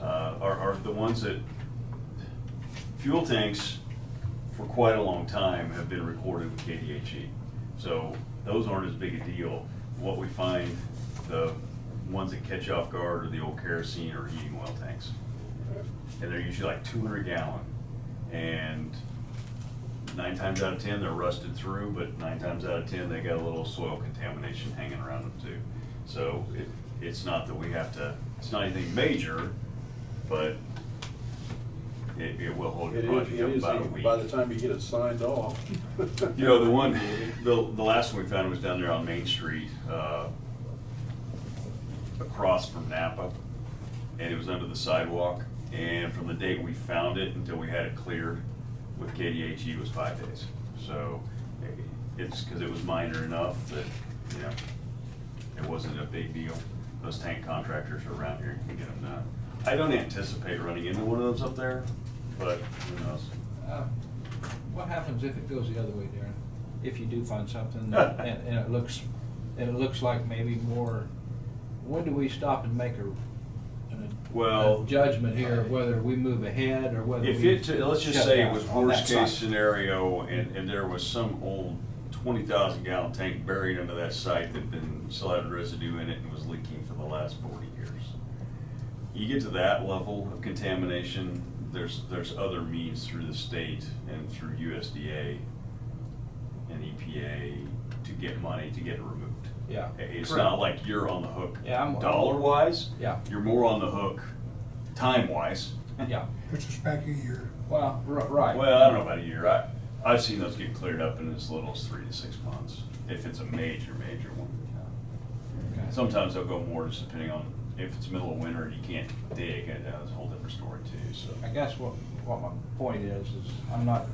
Are the ones that, fuel tanks for quite a long time have been recorded with KDHE. So those aren't as big a deal. What we find, the ones that catch you off guard are the old kerosene or heating oil tanks. And they're usually like 200 gallon. And 9 times out of 10 they're rusted through, but 9 times out of 10 they got a little soil contamination hanging around them too. So it's not that we have to, it's not anything major, but it will hold your project up about a week. By the time you get it signed off. You know, the last one we found was down there on Main Street, across from Napa, and it was under the sidewalk. And from the date we found it until we had it cleared with KDHE was 5 days. So it's because it was minor enough that, you know, it wasn't a big deal. Those tank contractors are around here, you can get them done. I don't anticipate running into one of those up there, but who knows? What happens if it goes the other way, Darren? If you do find something and it looks like maybe more, when do we stop and make a judgment here of whether we move ahead or whether if we let's just shut say it down was on that worst case site? scenario and there was some old 20,000 gallon tank buried under that site that still had residue in it and was leaking for the last 40 years. You get to that level of contamination, there's other means through the state and through USDA and EPA to get money to get it removed. Yeah. It's Correct. not like you're on the hook dollar-wise. Yeah. You're more on the hook time-wise. Yeah. Puts us back a year. Well, right. Well, I don't know about a year. I've seen those get cleared up in as little as 3 to 6 months, if it's a major one. Okay. Sometimes they'll go more just depending on if it's middle of winter and you can't dig, that's a whole different story too, so. I guess what my point is I'm not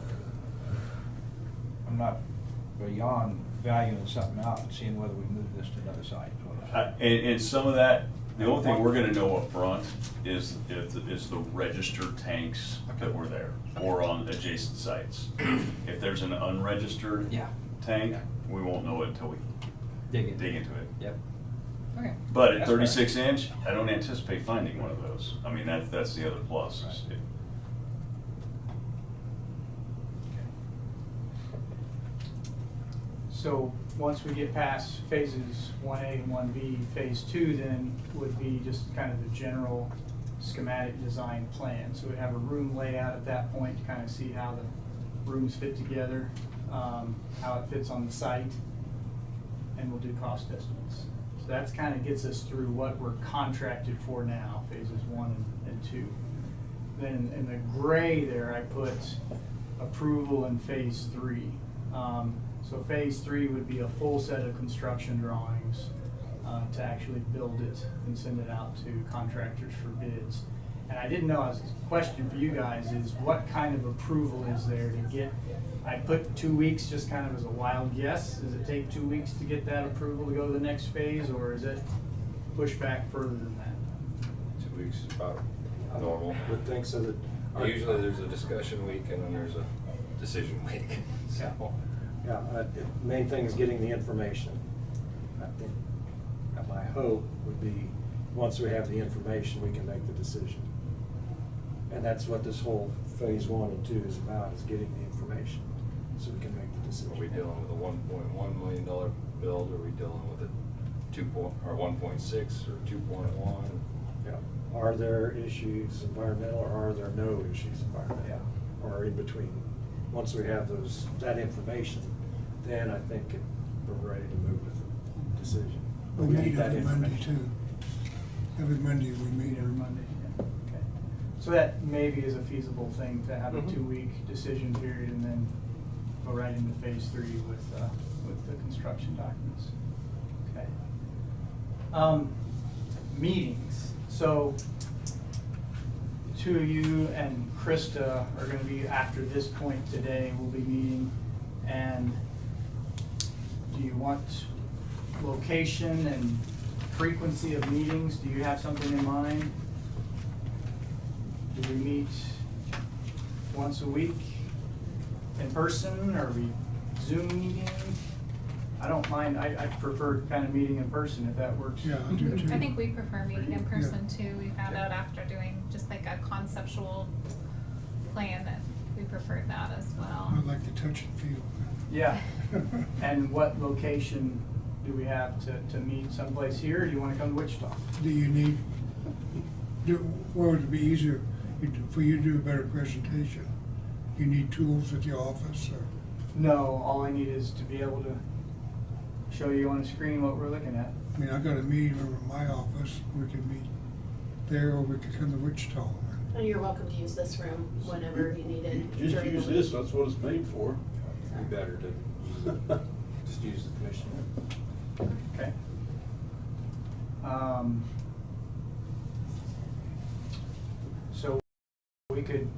beyond valuing something out and seeing whether we move this to another site. And some of that, the only thing we're gonna know up front is the registered tanks that were there or on adjacent sites. If there's an unregistered tank, we won't know it until we dig into it. Yep. Okay. But at 36 inch, I don't anticipate finding one of those. I mean, that's the other plus. Right. So once we get past phases 1A and 1B, phase 2 then would be just kind of the general schematic design plan. So we have a room layout at that point to kind of see how the rooms fit together, how it fits on the site, and we'll do cost estimates. So that's kind of gets us through what we're contracted for now, phases 1 and 2. Then in the gray there, I put approval in phase 3. So phase 3 would be a full set of construction drawings to actually build it and send it out to contractors for bids. And I didn't know, a question for you guys is what kind of approval is there to get? I put 2 weeks just kind of as a wild guess. Does it take 2 weeks to get that approval to go to the next phase, or is it pushed back further than that? 2 weeks is about normal. I would think so that. Usually there's a discussion week and then there's a decision week. So. Yeah, the main thing is getting the information. I think, my hope would be, once we have the information, we can make the decision. And that's what this whole phase 1 and 2 is about, is getting the information, so we can make the decision. Are we dealing with a $1.1 million build, or are we dealing with a 1.6 or 2.1? Yeah. Are there issues environmental, or are there no issues environmental? Yeah. Or in between? Once we have that information, then I think we're ready to move with the decision. We need meet that every Monday information. too. Every Monday we meet. Every Monday, yeah. Okay. So that maybe is a feasible thing, to have a Mhm. 2-week decision period and then go right into phase 3 with the construction documents. Okay. Meetings. So 2 of you and Krista are going to be, after this point today, we'll be meeting. And do you want location and frequency of meetings? Do you have something in mind? Do we meet once a week in person, or are we Zoom meeting? I don't mind. I prefer kind of meeting in person if that works. Yeah, I do too. I think we prefer meeting in person Yeah. too. We found out after doing just like a conceptual plan that we preferred that as well. I like the touch and feel. Yeah. And what location do we have to meet? Someplace here, or do you want to come to Wichita? Do you need, what would it be easier for you to do a better presentation? You need tools at the office, or? No, all I need is to be able to show you on the screen what we're looking at. I mean, I got a meeting room in my office. We could meet there, or we could come to Wichita. And you're welcome to use this room whenever you need it. Just during the use week. this, that's what it's made for. It'd be better to just use the commission. Okay. So we could,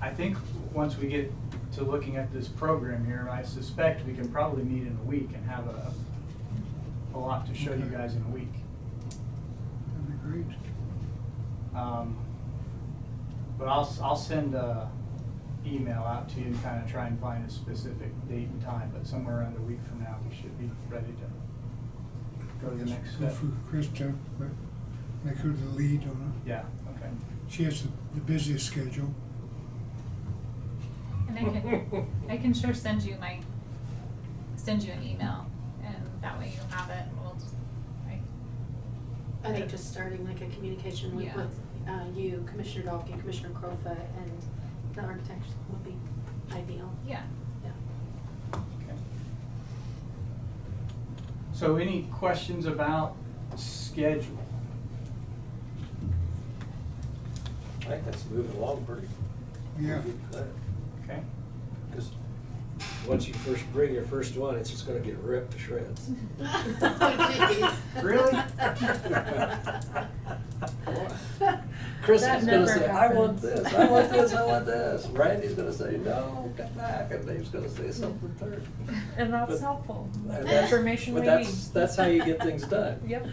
I think once we get to looking at this program here, I suspect we can probably meet in a week and have a lot to show you guys in a week. That'd be great. But I'll send a email out to you and kind of try and find a specific date and time, but somewhere around a week from now, we should be ready to go to the next Go step. for Krista, but make her the lead on it. Yeah, okay. She has the busiest schedule. And I can sure send you an email, and that way you have it. We'll just, I think just starting like a communication week Yeah. with you, Commissioner Dalkey, Commissioner Crowfoot, and the architects would be ideal. yeah. Yeah. Okay. So any questions about schedule? I think that's moving along pretty. Yeah. Okay. Because once you first bring your first one, it's just gonna get ripped to shreds. Oh, jeez. Really? Chris That is gonna never say, I want happens. this, I want this, I want this. Randy's gonna say, no, come back, and Dave's gonna say something third. And that's But- helpful. and That's the that's- information we but need. that's how you get things done. Yep.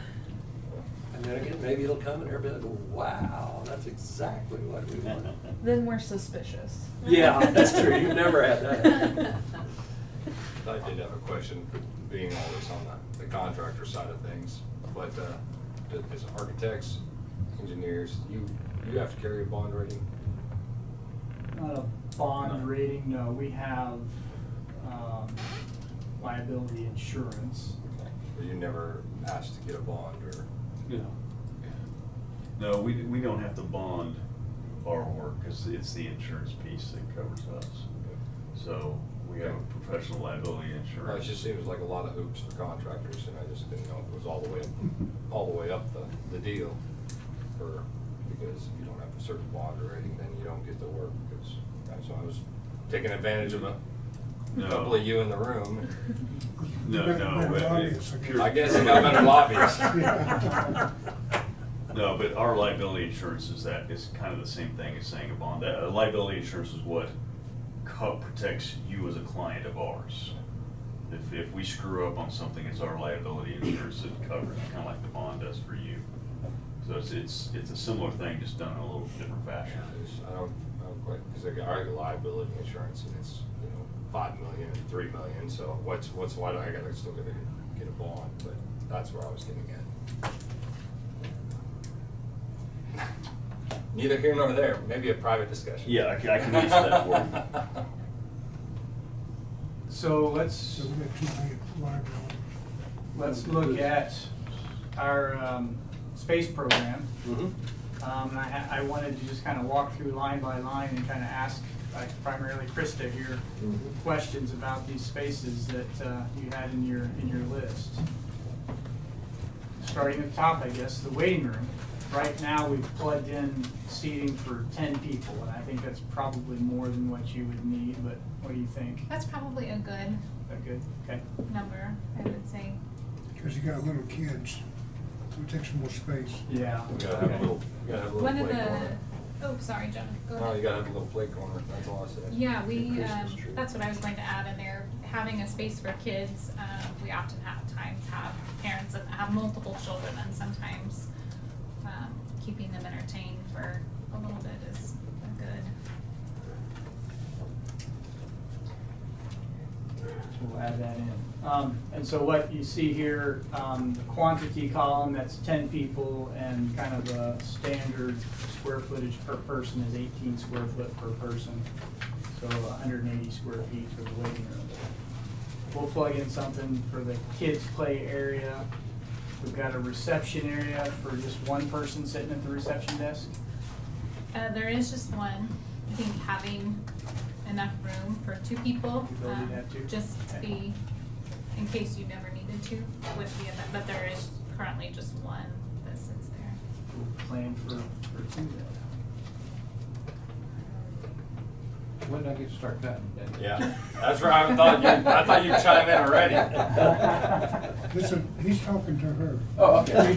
And then again, maybe it'll come and everybody will go, wow, that's exactly what we wanted. Then we're suspicious. Yeah, that's true, you've never had that. I did have a question, being always on the contractor side of things, but as architects, engineers, you have to carry a bond rating? Not a bond rating, no. We have liability insurance. Or you never asked to get a bond or? No, we don't have to bond our work, because it's the insurance piece that covers us. So we have a professional liability Well, it insurance. just seems like a lot of hoops for contractors, and I just didn't know if it was all the way up the deal. Because if you don't have a certain bond rating, then you don't get the work, because that's why I was taking advantage of a couple of you in the room. I guess you got better lobbyists. No, but our liability insurance is kind of the same thing as saying a bond. Liability insurance is what protects you as a client of ours. If we screw up on something, it's our liability insurance that covers, kind of like the bond does for you. So it's a similar thing, just done in a little different fashion. I don't quite, because I got liability insurance, and it's, 5 million, 3 million, so why do I still gotta get a bond? But that's where I was getting at. Neither here nor there, maybe a private discussion. Yeah, I can answer that for you. So let's look at our space program. And I wanted to just kind of walk through line by line and kind of ask, primarily Krista here, questions about these spaces that you had in your list. Starting at the top, I guess, the waiting room. Right now, we've plugged in seating for 10 people, and I think that's probably more than what you would need, but what do you think? That's probably a good Okay. number, I would say. Because you got little kids, it takes more space. Yeah. We gotta have a little One of play the, corner. oh, sorry, John, go No, ahead. you gotta have a little play corner, that's all I said. Yeah, we, Christmas tree. that's what I was going to add in there. Having a space for kids, we often have parents that have multiple children, and sometimes keeping them entertained for a little bit is good. So we'll add that in. And so what you see here, the quantity column, that's 10 people, and kind of a standard square footage per person is 18 square foot per person. So 180 square feet for the waiting room. We'll plug in something for the kids' play area. We've got a reception area for just one person sitting at the reception desk. There is just one. I think having enough room for 2 people, You build it at 2? just Okay. be, in case you never needed to with the event, but there is currently just one that sits there. We'll plan for 2 then. When did I get to start cutting? Yeah, that's where I thought you'd chime in already. Listen, he's talking to her. Oh, okay.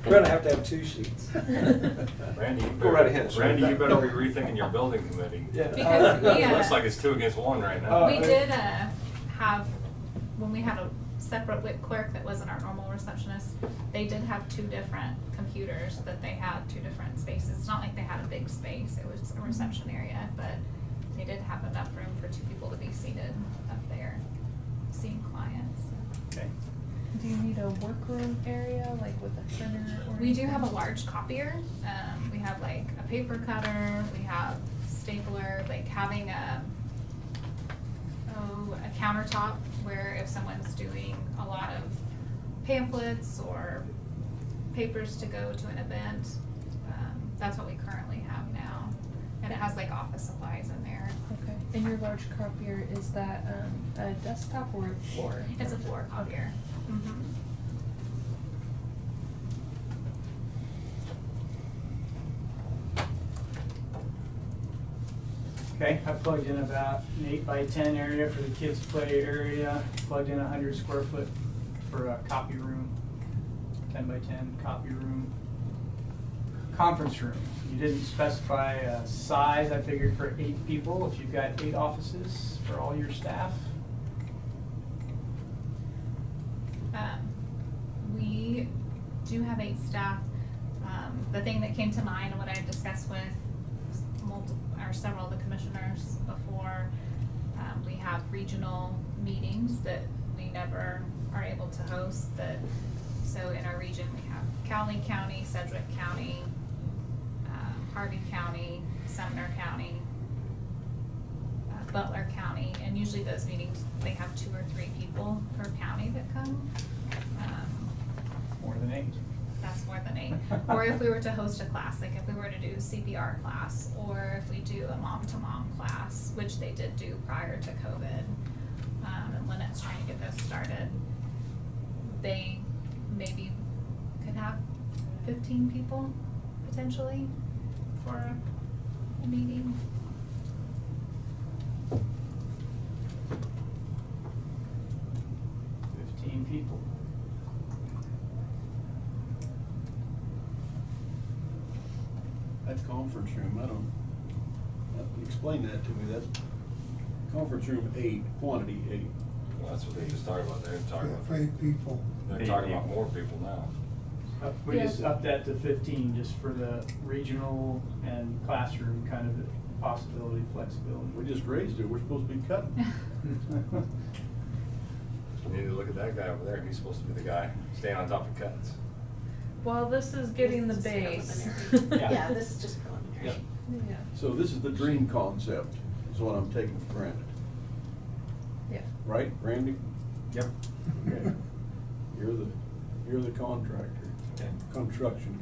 We're gonna have to have 2 sheets. Randy, you Go right ahead, sir. Randy, you better be rethinking your building committee. Yeah. Because we, Looks like it's 2 against 1 right now. we did have, when we had a separate WIC clerk that wasn't our normal receptionist, they did have 2 different computers that they had 2 different spaces. It's not like they had a big space, it was a reception area, but they did have enough room for 2 people to be seated up there, seeing clients. Okay. Do you need a workroom area, like with a printer or? We do have a large copier. We have like a paper cutter, we have stapler, like having a countertop where if someone's doing a lot of pamphlets or papers to go to an event, that's what we currently have now. And it has like office supplies in there. Okay, and your large copier, is that a desktop or a floor? It's a floor copier. Mhm. Okay, I plugged in about an 8x10 area for the kids' play area. Plugged in 100 square foot for a copy room, 10x10 copy room. Conference room. You didn't specify a size. I figured for 8 people, if you've got 8 offices for all your staff. We do have 8 staff. The thing that came to mind and what I discussed with several of the commissioners before, we have regional meetings that we never are able to host. So in our region we have Cowley County, Sedgwick County, Harvey County, Sumner County, Butler County, and usually those meetings, they have 2 or 3 people per county that come. More than 8. That's more than 8. Or if we were to host a class, like if we were to do a CPR class, or if we do a mom-to-mom class, which they did do prior to COVID, and Lynette's trying to get those started, they maybe could have 15 people potentially for a meeting. People. That's conference room, I don't, explain that to me, that's conference room 8, quantity 8. Well, that's what they just talked about, they're talking about. For 8 people. They're talking about more people now. We just upped that to 15 just for the regional and classroom kind of possibility, flexibility. We just raised it, we're supposed to be cutting. You need to look at that guy over there, he's supposed to be the guy staying on top of cuts. Well, this is getting the base. Yeah, this is just preliminary. Yeah. So this is the dream concept, is what I'm taking for granted. Yeah. Right, Randy? Yep. Okay. You're the contractor, construction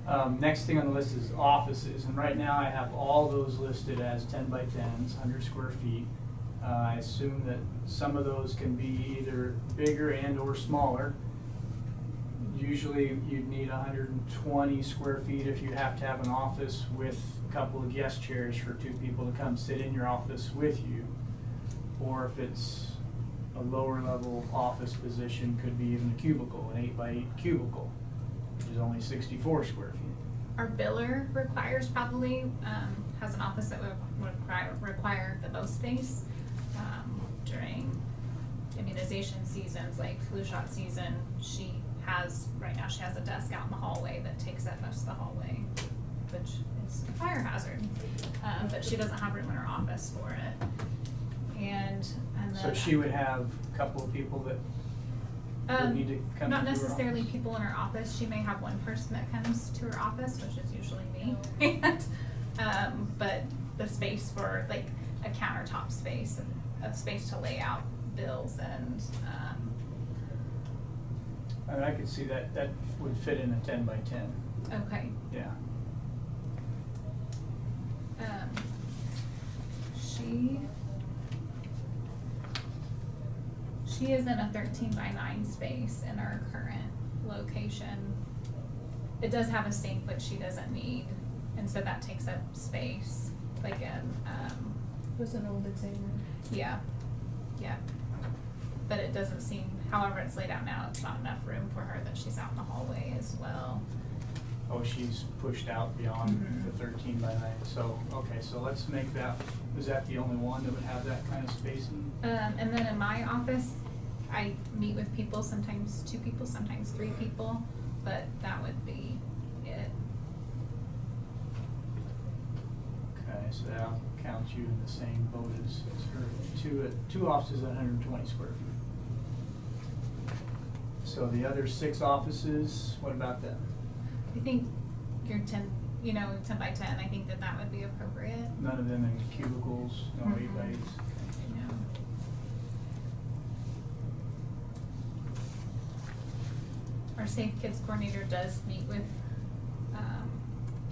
guy. Next thing on the list is offices, and right now I have all those listed as 10 by 10s, 100 square feet. I assume that some of those can be either bigger and or smaller. Usually you'd need 120 square feet if you have to have an office with a couple of guest chairs for 2 people to come sit in your office with you. Or if it's a lower level office position, could be even a cubicle, an 8 by 8 cubicle, which is only 64 square feet. Our biller requires probably, has an office that would require the most space during immunization seasons, like flu shot season. Right now she has a desk out in the hallway that takes up most of the hallway, which is a fire hazard. But she doesn't have room in her office for it. And then. So she would have a couple of people that would need to come Not to her office? necessarily people in her office. She may have one person that comes to her office, which is usually me. But the space for like a countertop space, and a space to lay out bills and, I mean, I could see that would fit in a 10 by 10. okay. Yeah. She is in a 13 by 9 space in our current location. It does have a sink, which she doesn't need, and so that takes up space, like in, It was an old exam room. yeah, yeah. But it doesn't seem, however it's laid out now, it's not enough room for her that she's out in the hallway as well. Oh, she's pushed out beyond the 13 by 9. So, okay, so let's make that, is that the only one that would have that kind of spacing? And then in my office, I meet with people, sometimes 2 people, sometimes 3 people, but that would be it. Okay, so that'll count you in the same boat as her. 2 offices at 120 square feet. So the other 6 offices, what about them? I think your 10 by 10, I think that would be appropriate. None of them in cubicles, no 8 by 8s? No. Our Safe Kids Coordinator does meet with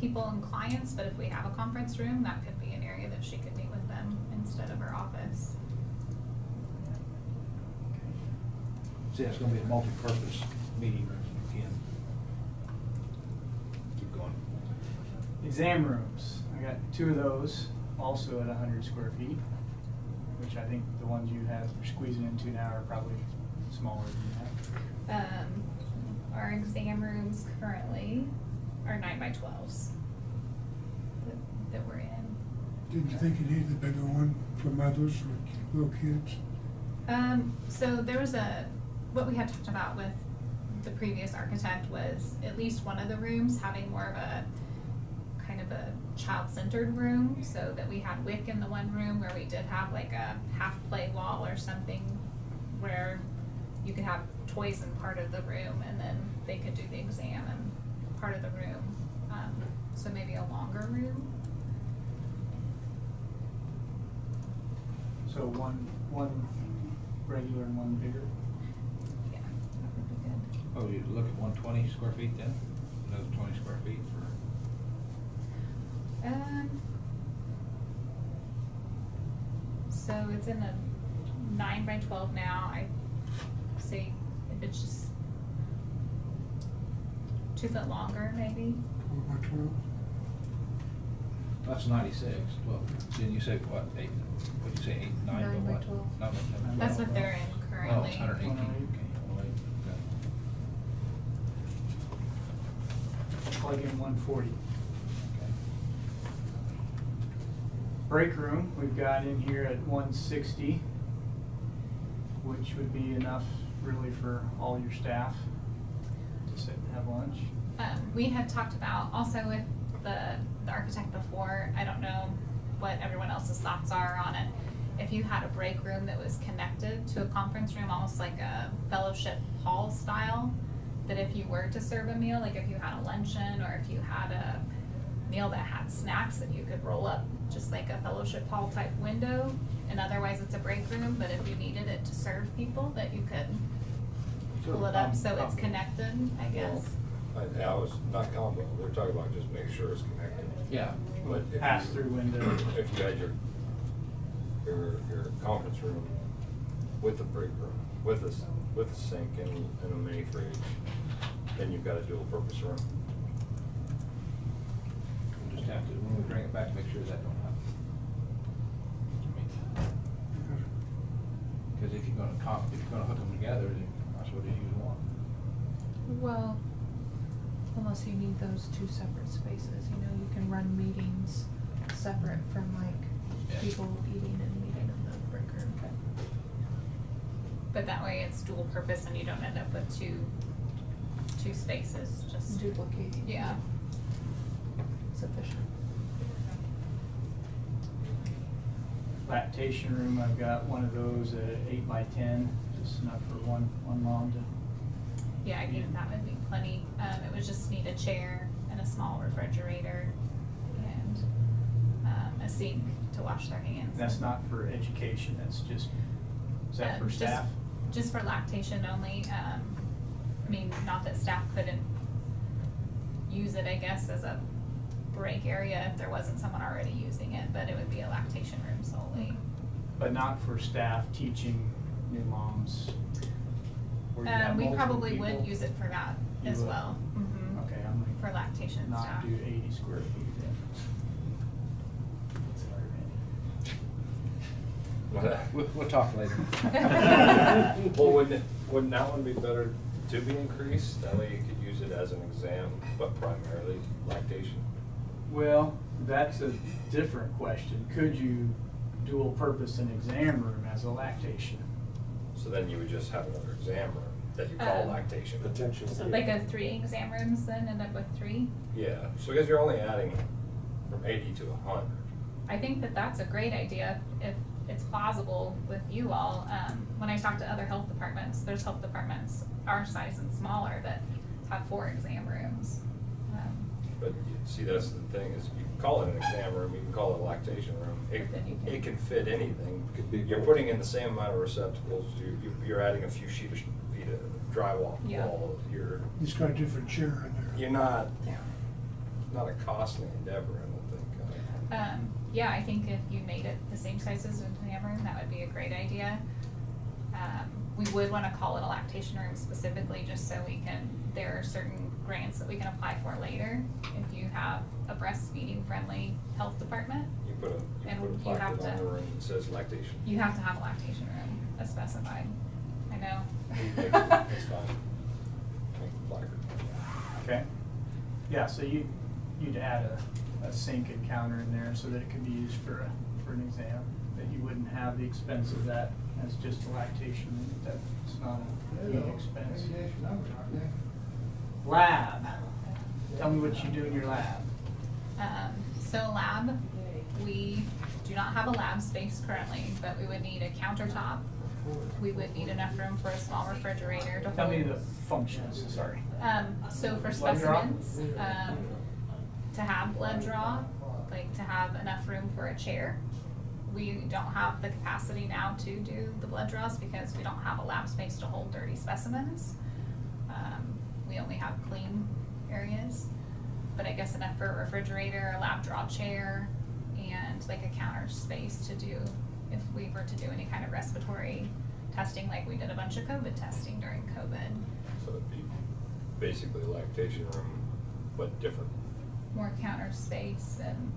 people and clients, but if we have a conference room, that could be an area that she could meet with them instead of her office. See, it's gonna be a multi-purpose meeting room again. Keep going. Exam rooms, I got 2 of those, also at 100 square feet, which I think the ones you have, you're squeezing into now are probably smaller than that. Our exam rooms currently are 9 by 12s that we're in. Didn't you think you needed a bigger one for mothers with little kids? So there was what we had talked about with the previous architect was at least one of the rooms having more of a kind of a child-centered room, so that we had WIC in the one room where we did have like a half play wall or something where you could have toys in part of the room and then they could do the exam in part of the room. So maybe a longer room. So one regular and one bigger? Yeah, that would be good. Oh, you look at 120 square feet then? Another 20 square feet for? So it's in a 9 by 12 now. I say if it's just 2 foot longer, maybe. 12 by 12. That's 96, 12. Didn't you say what, 8? What'd you say, 8, 9 9 by what? 12. 9 by 12. That's what they're in Oh, currently. it's 118. Okay, well, okay. Plug in 140. Break room, we've got in here at 160, which would be enough really for all your staff to sit and have lunch. We had talked about also with the architect before, I don't know what everyone else's thoughts are on it. If you had a break room that was connected to a conference room, almost like a fellowship hall style, that if you were to serve a meal, like if you had a luncheon or if you had a meal that had snacks, that you could roll up just like a fellowship hall type window, and otherwise it's a break room, but if you needed it to serve people, that you could pull it up so it's connected, I guess. I was not combo, we're talking about just making sure it's connected. Yeah. But if Pass-through window. If you had your conference room with a break room, with a sink and a mini fridge, then you've got a dual purpose room. We'll just have to, when we bring it back, make sure that don't happen. Because if you're gonna hook them together, then that's what you want. Well, unless you need those 2 separate spaces, you know, you can run meetings separate from like people eating and meeting in the break room. But that way it's dual purpose and you don't end up with two spaces, just. Duplicating. Yeah. Sufficient. Lactation room, I've got one of those at 8 by 10, just enough for one mom to. Yeah, I think that would be plenty. It would just need a chair and a small refrigerator and a sink to wash their hands. That's not for education, that's just, is that for Just- staff? Just for lactation only. I mean, not that staff couldn't use it, I guess, as a break area if there wasn't someone already using it, but it would be a lactation room solely. But not for staff teaching new moms? where you have We multiple probably people? would use it for that You as would? well. Mhm. Okay, I'm like. For lactation not staff. do 80 square feet then. Sorry, Randy. We'll talk later. Well, wouldn't that one be better to be increased? That way you could use it as an exam, but primarily lactation. Well, that's a different question. Could you dual purpose an exam room as a lactation? So then you would just have another exam room that you call lactation. Potentially. So like a 3 exam rooms then, end up with 3? Yeah, so because you're only adding from 80 to 100. I think that that's a great idea if it's plausible with you all. When I talk to other health departments, there's health departments our size and smaller that have 4 exam rooms. But see, that's the thing, is you can call it an exam room, you can call it a lactation room. It can fit anything. You're putting in the same amount of receptacles, you're adding a few feet of drywall. Yeah. You're He's got a different chair in there. You're not a costly endeavor, I don't think. Yeah, I think if you made it the same size as an exam room, that would be a great idea. We would want to call it a lactation room specifically, just so we can, there are certain grants that we can apply for later. If you have a breastfeeding friendly health department, You put a And you placard have on to- the room that says lactation. you have to have a lactation room, as specified. I know. That's fine. Make the placard. Okay. Yeah, so you'd add a sink and counter in there so that it could be used for an exam, that you wouldn't have the expense of that as just a lactation, that's not a big expense. Lab, tell me what you do in your lab. So lab, we do not have a lab space currently, but we would need a countertop. We would need enough room for a small refrigerator to hold. Tell me the functions, sorry. So for Blood draw? specimens, to have blood draw, like to have enough room for a chair, we don't have the capacity now to do the blood draws because we don't have a lab space to hold dirty specimens. We only have clean areas, but I guess enough for a refrigerator, a lab draw chair, and like a counter space to do if we were to do any kind of respiratory testing, like we did a bunch of COVID testing during COVID. So it'd be basically a lactation room, but different. More counter space, and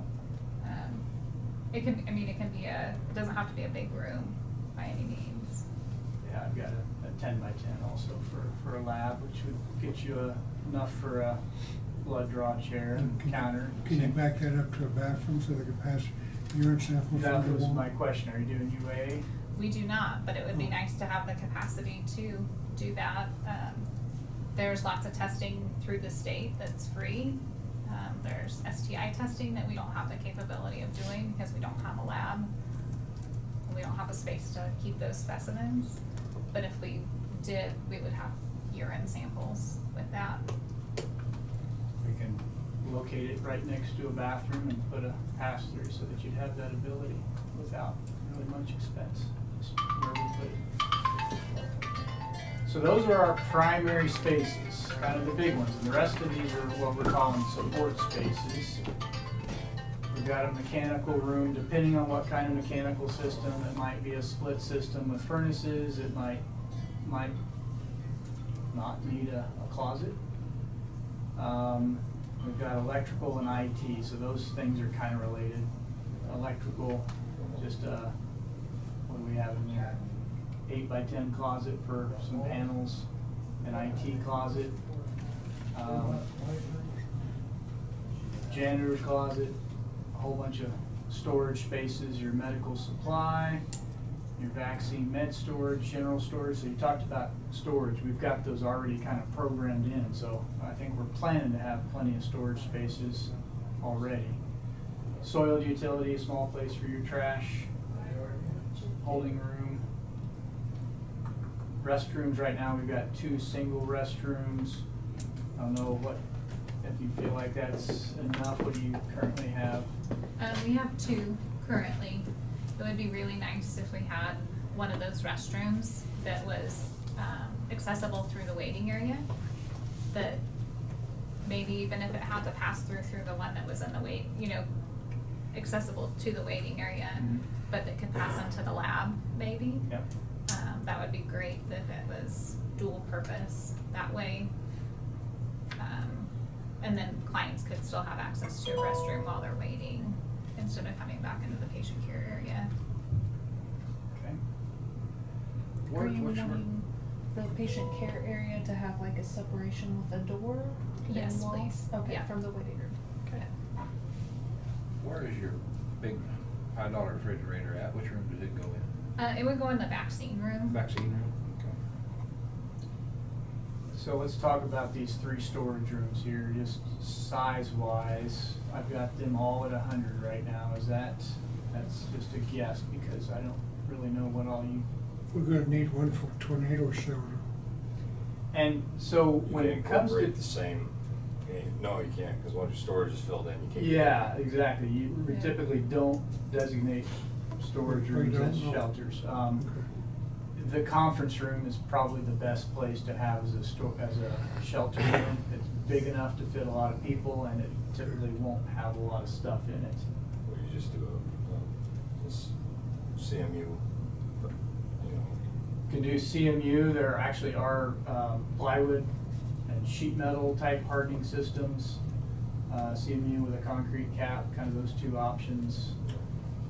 it can, I mean, it can be it doesn't have to be a big room by any means. Yeah, I've got a 10 by 10 also for a lab, which would get you enough for a blood draw chair and counter. Can you back that up to a bathroom so they can pass urine samples? That was my question. Are you doing UA? We do not, but it would be nice to have the capacity to do that. There's lots of testing through the state that's free. There's STI testing that we don't have the capability of doing because we don't have a lab. We don't have a space to keep those specimens. But if we did, we would have urine samples with that. We can locate it right next to a bathroom and put a pass-through so that you'd have that ability without really much expense, just where we put it. So those are our primary spaces, kind of the big ones. And the rest of these are what we're calling support spaces. We've got a mechanical room, depending on what kind of mechanical system. It might be a split system with furnaces. It might not need a closet. We've got electrical and IT, so those things are kind of related. Electrical, just what do we have in there? 8 by 10 closet for some panels, an IT closet, janitor's closet, a whole bunch of storage spaces, your medical supply, your vaccine med storage, general storage. So you talked about storage. We've got those already kind of programmed in. So I think we're planning to have plenty of storage spaces already. Soiled utility, a small place for your trash, holding room. Restrooms right now, we've got 2 single restrooms. I don't know if you feel like that's enough. What do you currently have? We have 2 currently. It would be really nice if we had one of those restrooms that was accessible through the waiting area. That maybe even if it had to pass through the one that was in the accessible to the waiting area, but that could pass into the lab maybe. Yep. That would be great if it was dual purpose that way. And then clients could still have access to a restroom while they're waiting instead of coming back into the patient care area. Okay. Are you wanting the patient care area to have like a separation with a door? Yes, and walls? please. Okay, Yeah. from the waiting room. Okay. Where is your big $5 refrigerator at? Which room does it go in? It would go in the vaccine room. Vaccine room? Okay. So let's talk about these 3 storage rooms here, just size-wise. I've got them all at 100 right now. That's just a guess because I don't really know what all you. We're gonna need one for tornado shelter. And so when You it can comes to. incorporate the same, no, you can't, because once your storage is filled in, you can't. Yeah, exactly. We typically don't designate storage We rooms don't as know. shelters. The conference room is probably the best place to have as a shelter room. It's big enough to fit a lot of people, and it typically won't have a lot of stuff in it. Or you just do a CMU, but, Can do CMU. There actually are plywood and sheet metal type hardening systems. CMU with a concrete cap, kind of those 2 options.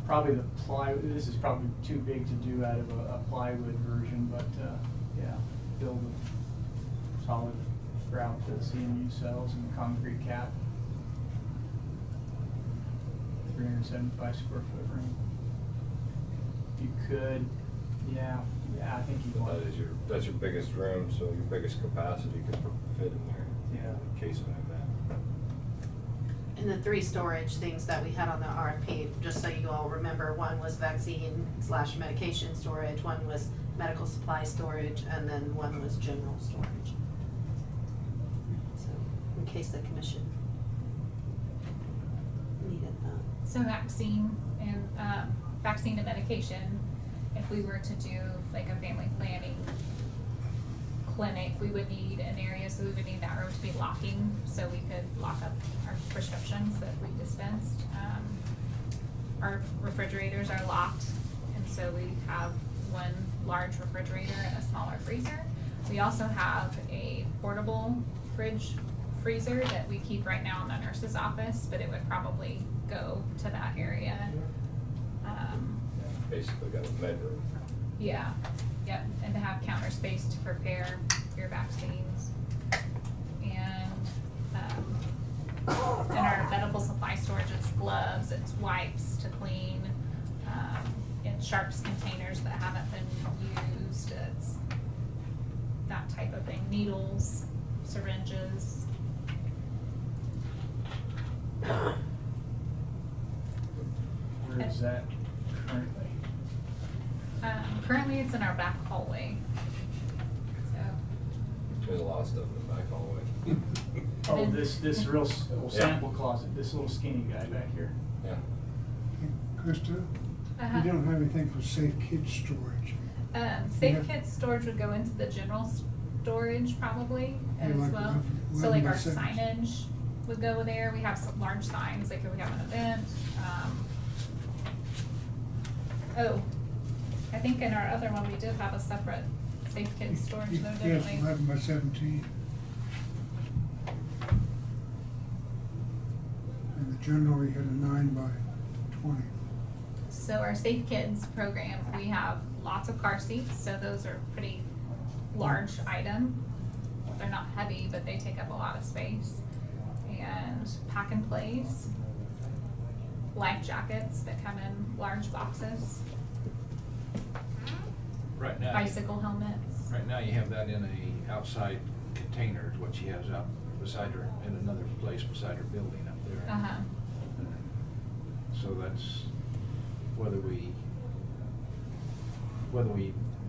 Probably the plywood, this is probably too big to do out of a plywood version, but yeah, build a solid grout for the CMU cells and the concrete cap. 375 square foot room. You could, yeah, I think you'd want. that's your biggest room, so your biggest capacity could fit in there. Yeah. In case of an event. And the 3 storage things that we had on the RFP, just so you all remember, one was vaccine/medication storage, one was medical supply storage, and then one was general storage. So, in case the commission needed that. So vaccine and vaccine and medication. If we were to do like a family planning clinic, we would need an area, so we would need that room to be locking, so we could lock up our prescriptions that we dispensed. Our refrigerators are locked, and so we have one large refrigerator and a smaller freezer. We also have a portable freezer that we keep right now in the nurse's office, but it would probably go to that area. Basically got a bedroom. Yeah, yep, and to have counter space to prepare your vaccines. And in our medical supply storage, it's gloves, it's wipes to clean, it's sharps containers that haven't been used, it's that type of thing, needles, syringes. Where is that currently? Currently it's in our back hallway. So, There's a lot of stuff in the back hallway. Oh, this real little sample closet, this little skinny guy back here. Yeah. Krista, Uh-huh. you don't have anything for safe kids storage. Safe Yeah. kids storage would go into the general storage probably as like well. 11 So like our 11 by 7. signage would go there. We have some large signs, like if we have an event. Oh, I think in our other one, we did have a separate safe kids storage though, didn't Yes, we? 11 by 17. And the general, we had a 9 by 20. So our Safe Kids program, we have lots of car seats, so those are pretty large item. They're not heavy, but they take up a lot of space. And pack and plays, life jackets that come in large boxes, Right now. bicycle helmets. Right now you have that in a outside container, is what she has out beside her, in another place beside her building up there. Uh-huh. So that's whether we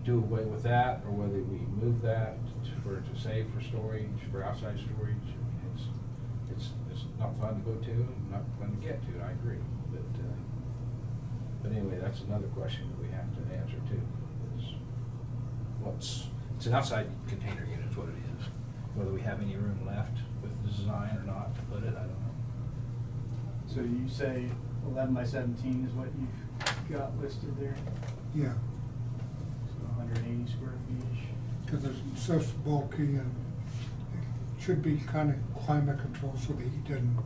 do away with that or whether we move that to save for storage, for outside storage. It's not fun to go to, and not fun to get to, I agree. But anyway, that's another question that we have to answer too. It's an outside container unit is what it is. Whether we have any room left with the design or not to put it, I don't know. So you say 11 by 17 is what you've got listed there? Yeah, So 180 square feet-ish. because it's so bulky and it should be kind of climate controlled so the heat doesn't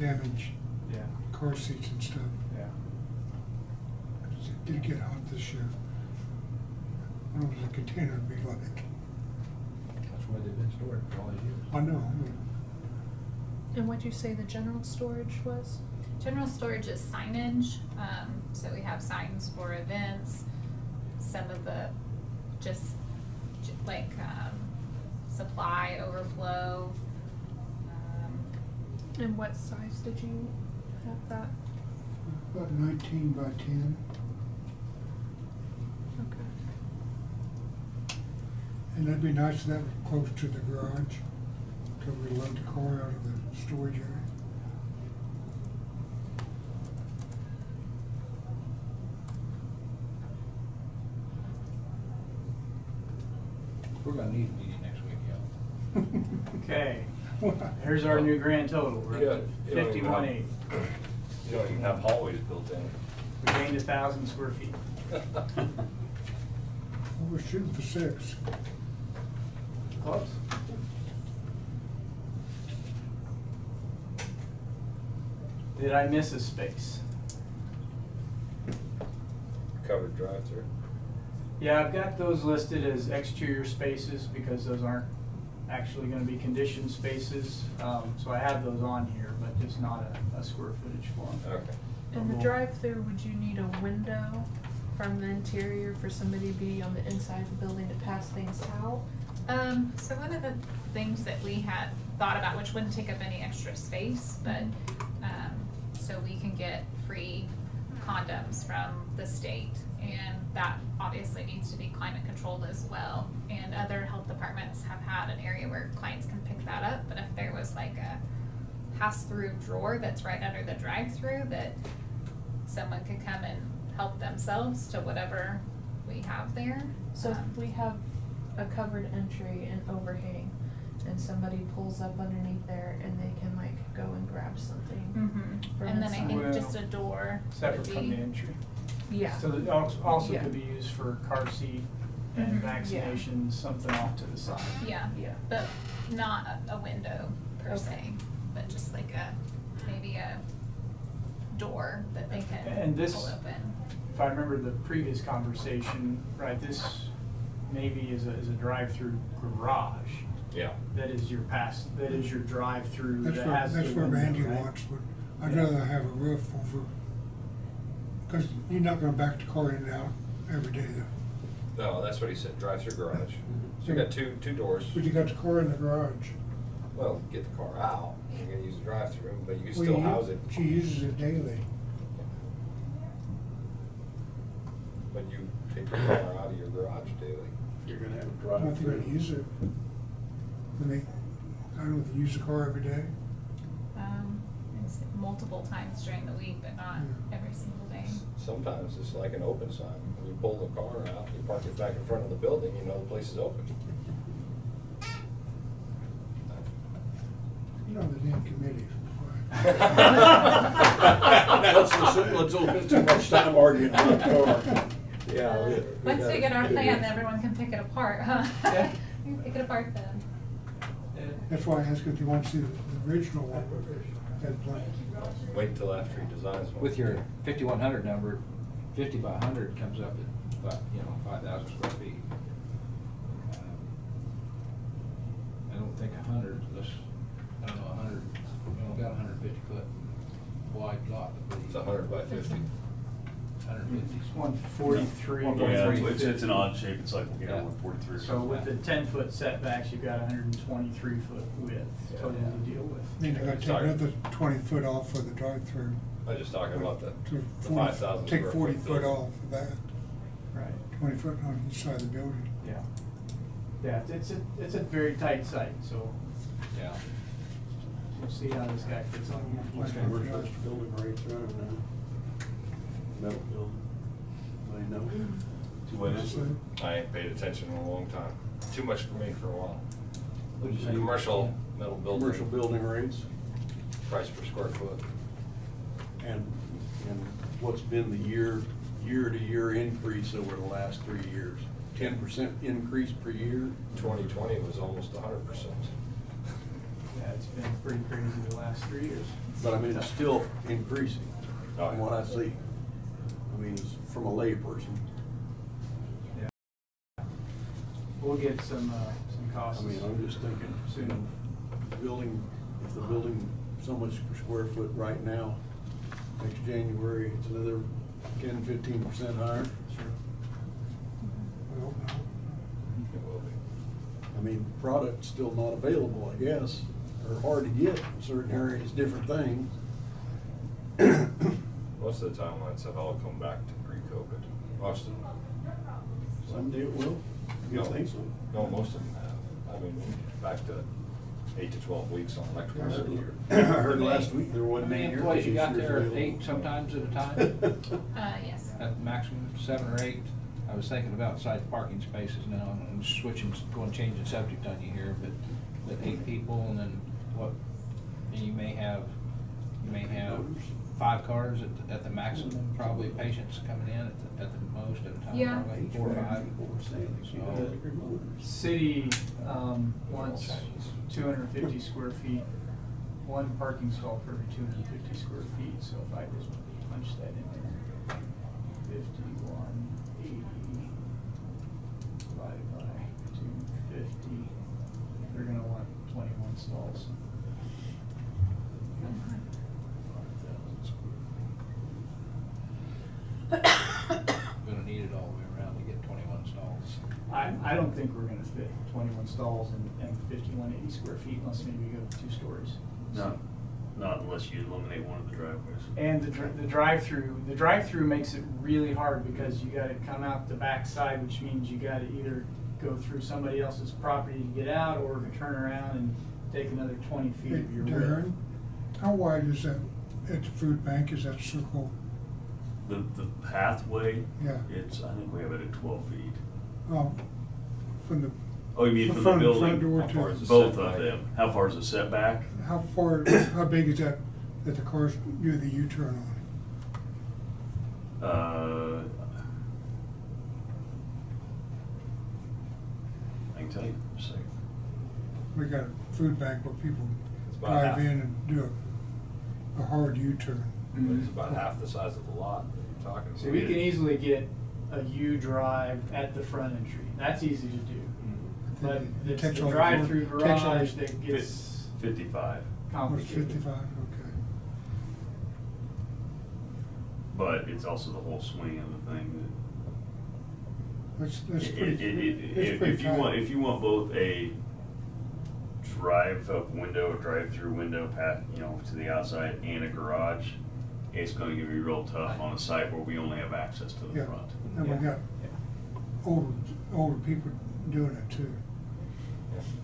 damage Yeah, car seats and stuff. yeah. 'Cause it did get hot this year. I don't know what the container would be like. That's where they've been stored for all these years. I know, And what'd you say the general storage was? General storage is signage, so we have signs for events, some of the just like supply overflow. And what size did you have that? about 19 by 10. Okay. And that'd be nice if that was close to the garage, so we load the car out of the storage area. We're gonna need a meeting next week, yeah. Okay, here's our new grand total. We're Yeah, at 51.8. You don't even have hallways built in. We gained 1,000 square feet. Well, we're shooting for 6. Close. Did I miss a space? Covered drive-through. Yeah, I've got those listed as exterior spaces because those aren't actually gonna be conditioned spaces. So I have those on here, but just not a square footage for them. Okay. In the drive-through, would you need a window from the interior for somebody to be on the inside of the building to pass things out? So one of the things that we had thought about, which wouldn't take up any extra space, but, so we can get free condoms from the state, and that obviously needs to be climate controlled as well. And other health departments have had an area where clients can pick that up, but if there was like a pass-through drawer that's right under the drive-through that someone could come and help themselves to whatever we have there. So if we have a covered entry and overhang, and somebody pulls up underneath there and they can like go and grab something. From And then I inside. think Well, just a door Separate would from the be, entry. Yeah. So that also Yeah. could be used for car seat and Mhm. vaccinations, something off to the side. yeah, Yeah. but not a window per Okay. se, but just like maybe a door that they can And this, pull open. if I remember the previous conversation, right, this maybe is a drive-through garage. Yeah. That is your drive-through That's that what, has the that's what window, Randy right? wants, but I'd Yeah. rather have a roof over, because you're not gonna back the car in and out every day though. No, that's what he said, drive-through garage. So you got two doors. But you got the car in the garage. Well, get the car out, you're gonna use the drive-through, but you can Well, still house it. She uses it daily. When you take your car out of your garage daily. You're gonna have a I don't think drive-through. I'd use it. I don't use the car every day. It's multiple times during the week, but not every single day. Sometimes it's like an open sign. When you pull the car out, you park it back in front of the building, you know the place is open. You know, the damn committee. Let's all spend too much time arguing about the car. Yeah. Once we get our plan, everyone can pick it apart, huh? Yeah. We can pick it apart then. That's why I asked if you want to see the original one, that plan. Wait until after he designs one. With your 5100 number, 50 by 100 comes up at about, 5,000 square feet. I don't think 100, I don't know, 100, we only got 150 foot wide lot. It's 100 by 50. 150. It's 143. Yeah, it's an odd shape, it's like, Yeah. 143. So with the 10-foot setbacks, you've got 123-foot width total to deal with. Then you gotta take another 20 foot off for the drive-through. I'm just talking about the To 5,000 Take square 40 foot foot building. off of that, Right. 20 foot on each side of the building. Yeah. Yeah, it's a very tight site, so Yeah. we'll see how this guy fits on here. What's the commercial building rates right now? Metal building. I know. What is it? I ain't paid attention in a long time. Too much for me for a while. What'd you say? Commercial metal building. Commercial building rates Price per square foot. and what's been the year-to-year increase over the last 3 years? 10% increase per year? 2020 was almost 100%. Yeah, it's been pretty crazy the last 3 years. But I mean, it's still increasing Oh, from yeah. what I see. I mean, it's from a layperson. We'll get some I costs. mean, I'm just thinking, Soon. if the building so much per square foot right now, next January, it's another 10-15% higher. Sure. Well, no. It will be. I mean, product's still not available, I guess, or hard to get in certain areas, different things. Most of the timelines have all come back to pre-COVID. Most of them. Someday it will. You No. think so? No, most of them have. I mean, back to 8 to 12 weeks on electrical. I heard last week there How wasn't many any employees you got there? available. 8 sometimes at a time? Yes. At maximum 7 or 8. I was thinking about side parking spaces now, and I'm switching, changing subject on you here, but 8 people, and then what, and you may have 5 cars at the maximum, probably patients coming in at the most at a time, Yeah. probably 4 or 5. The city wants 250 square feet, one parking stall for every 250 square feet, so if I just punch that in there, 5180 divided by 250, they're gonna want 21 stalls. Gonna need it all the way around to get 21 stalls. I don't think we're gonna fit 21 stalls and 5180 square feet unless maybe we go 2 stories. Not unless you eliminate one of the driveways. And the drive-through makes it really hard because you gotta come out the back side, which means you gotta either go through somebody else's property to get out or turn around and take another 20 feet Hey, of your width. Darren, how wide is that at the food bank? Is that circle? The pathway, Yeah. I think we have it at 12 feet. From the. Oh, you mean from the front building? door How far is to, the Both setback? of them. How far is the setback? how far, how big is that the cars do the U-turn on? I can tell you in a second. We got a food bank where people It's about drive half. in and do a hard U-turn. But it's about half the size of the lot that you're talking about. So we can easily get a U-drive at the front entry. That's easy to do. But it's Takes the all the drive-through board- takes all- garage that gets 55. Or complicated. 55, okay. But it's also the whole swing of the thing That's that. pretty, it's pretty tight. If you want both a drive-up window, drive-through window path, to the outside and a garage, it's going to be real tough on a site where we only have access to the Yeah, front. and we got older people doing it too.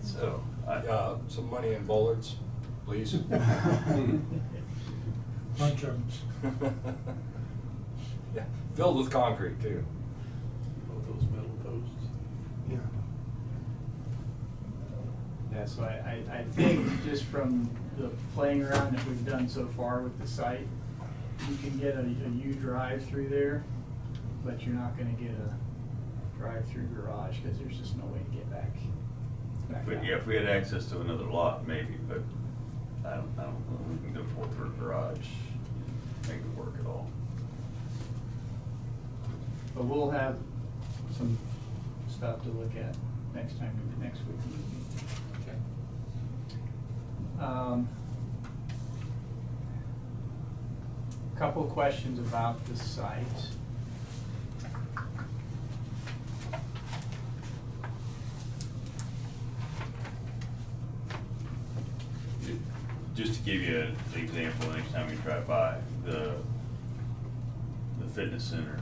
So, some money in bollards, please. Bunch of them. Yeah, filled with concrete too. Both those metal posts. Yeah. Yeah, so I think just from the playing around that we've done so far with the site, you can get a U-drive through there, but you're not gonna get a drive-through garage, because there's just no way to get back out. If we had access to another lot, maybe, but I don't know, we can go for a garage, make it work at all. But we'll have some stuff to look at next week. Okay. Couple questions about the site. Just to give you an example, next time you drive by, the fitness center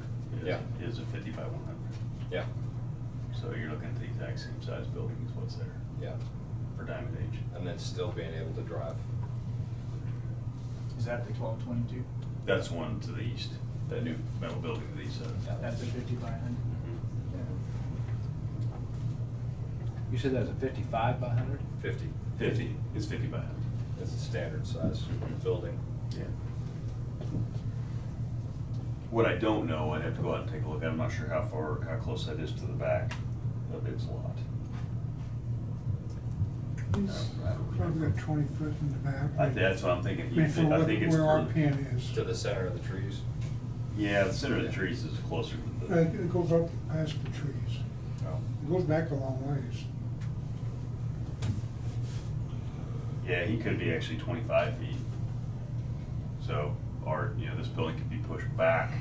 is a 50 by 100. Yeah. So you're looking at the exact same size building as what's there. Yeah. For Diamond Age. And then still being able to drive. Is that the 1222? That's one to the east, that new metal building to the east side. That's a 50 by 100? You said that was a 55 by 100? 50. 50, it's 50 by 100. It's a standard size building. Yeah. What I don't know, I'd have to go out and take a look. I'm not sure how close that is to the back of its lot. Probably got 20 foot in the back. That's what I'm thinking. I mean, for I think it's where our for- pin is. To the center of the trees. Yeah, the center of the trees is closer to the. It goes up past the trees. Oh. It goes back a long ways. Yeah, he could be actually 25 feet. So, this building could be pushed back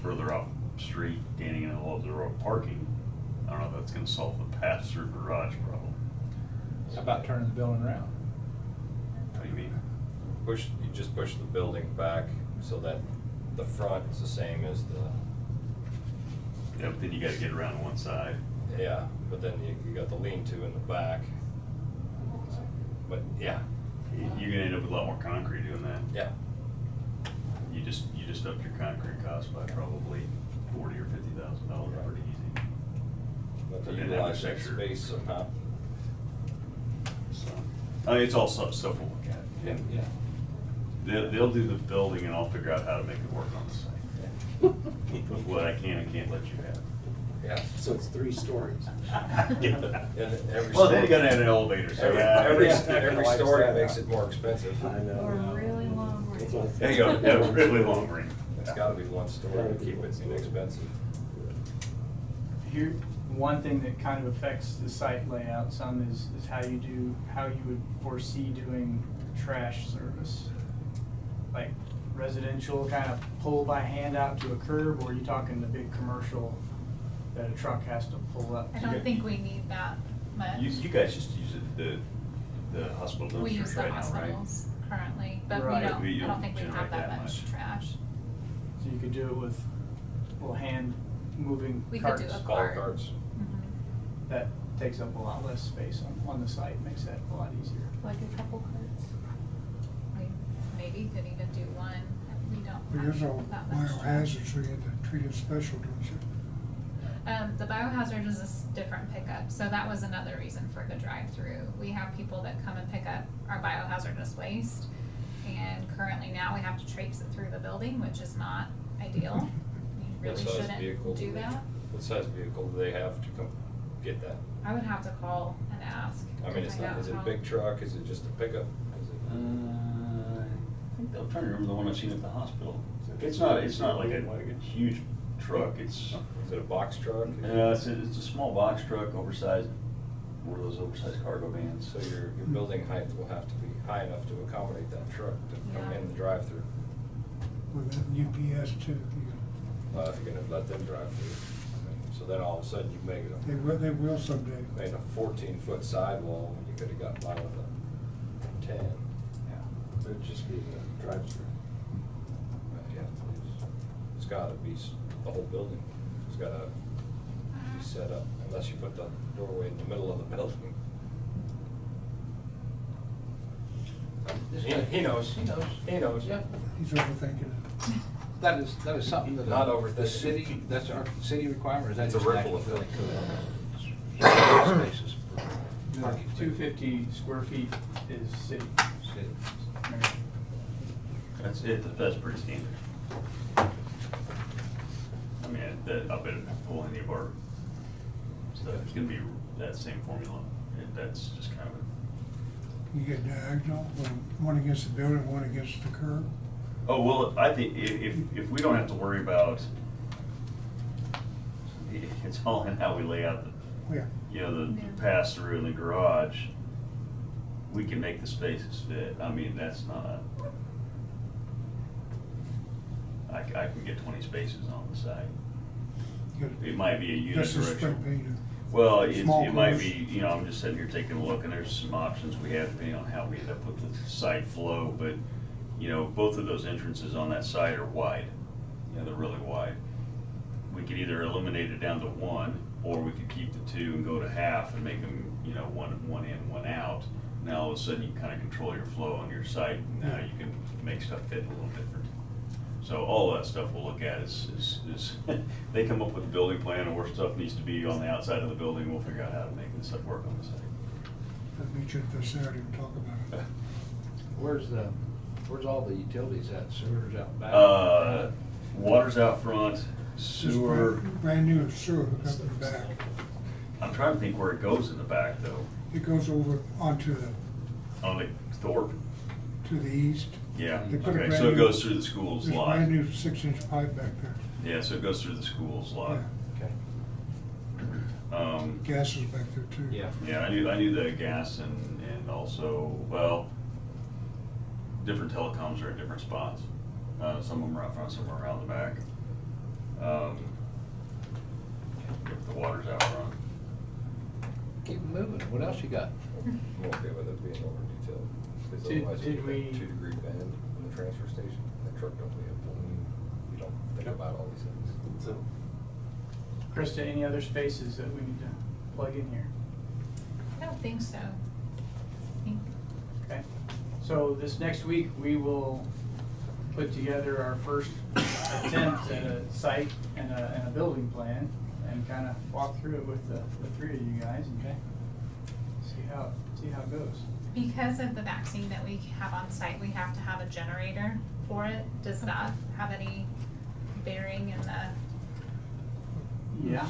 further up street, gaining in a little bit of road parking. I don't know if that's gonna solve the pass-through garage problem. How about turning the building around? What do you mean? You just push the building back so that the front is the same as the. Yeah, but then you gotta get around one side. Yeah, but then you got the lean-to in the back. But yeah. You're gonna end up with a lot more concrete doing that. Yeah. You just upped your concrete cost by probably $40,000 or $50,000 pretty easy. But to And that utilize that sector- space somehow. So, it's all stuff we'll look at. Yeah. They'll do the building and I'll figure out how to make it work on the site. But what I can't let you have. Yeah. So it's 3 stories. And every Well, then story- you gotta add an elevator, so Every Yeah. story makes it more expensive. I know. Or a really long That's ring. what I There you go, yeah, really long ring. It's gotta be one story to keep it inexpensive. Here, one thing that kind of affects the site layout some is how you would foresee doing trash service. Like residential, kind of pull by hand out to a curb, or are you talking the big commercial that a truck has to pull up? I don't think we need that much. You guys just use it, the hospital We use dumpsters the right now, right? hospitals currently, but Right. I You don't don't think we generate have that that much much. trash. So you could do it with little hand moving We could carts. do a Call cart. cards. Mhm. That takes up a lot less space on the site, makes that a lot easier. Like a couple carts. We maybe could even do one. We don't There's all not much. biohazards, so you have to treat it special, don't you? The biohazard is a different pickup, so that was another reason for the drive-through. We have people that come and pick up our biohazardous waste, and currently now we have to traipse it through the building, which is not ideal. You really What size shouldn't vehicle do that. What size vehicle do they have to come get that? I would have to call and ask. I mean, to it's find not, out is it a how- big truck, is it just a pickup? Is it? I think I'm trying to remember the one I've seen at the hospital. It's not like a huge truck, it's. Is it a box truck? It's a small box truck, oversized, one of those oversized cargo vans. So your building height will have to be high enough to accommodate that truck to come Yeah. in the drive-through. With that UPS too. If you're gonna let them drive through. I mean, so then all of a sudden you make They will someday. made a 14-foot sidewall when you could've got by with a 10. Yeah, it'd just be the drive-through. Yeah, it's gotta be the whole building. It's gotta be set up, unless you put the doorway in the middle of the building. He knows. He knows. Yeah. He's overthinking it. That is something that. Not over the this. city, that's our city requirement, or is that It's a just ripple national building effect. code? Spaces. The 250 square feet is city. City. That's pretty standard. I mean, up at pulling the apart stuff, it's gonna be that same formula. That's just kind of You get diagonal, one against the building, one against the curb. Oh, well, I think if we don't have to worry about, it's all in how we lay out the, Yeah. you know, the pass-through in the garage, we can make the spaces fit. I mean, that's not, I can get 20 spaces on the site. It might be a This is spray unidirectional. painted. Well, it Small might cars. be, you know, I'm just sitting here taking a look, and there's some options we have depending on how we end up with the site flow, but, you know, both of those entrances on that site are wide. You know, they're really wide. We could either eliminate it down to one, or we could keep the two and go to half and make them, you know, one in, one out. Now, all of a sudden, you kind of control your flow on your site, and now you can make stuff fit a little different. So all that stuff we'll look at is they come up with a building plan and where stuff needs to be on the outside of the building, we'll figure out how to make this stuff work on the site. I'll meet you at this Saturday and talk about it. Where's all the utilities at? Sewers out back? Water's out front, sewer. Brand new sewer hook up in the back. I'm trying to think where it goes in the back though. It goes over onto the, On the Thorpe? to the east. Yeah, They put a okay, brand so it new- goes through the school's There's a lot. brand new 6-inch pipe back there. Yeah, so it goes through the school's lot. Yeah. Gas is back there too. Yeah, I knew the gas and also, well, different telecoms are at different spots. Some of them are out front, some are around the back. The water's out front. Keep moving. What else you got? I'm okay with it being over detailed, because Did- otherwise did you we- get a 2-degree bend in the transfer station. That truck don't leave, you don't think about all these things. So, Krista, any other spaces that we need to plug in here? I don't think so. Okay, so this next week, we will put together our first attempt at a site and a building plan, and kind of walk through it with the three of you guys, and see how it goes. Because of the vaccine that we have on site, we have to have a generator for it. Does that have any bearing in the? Yeah.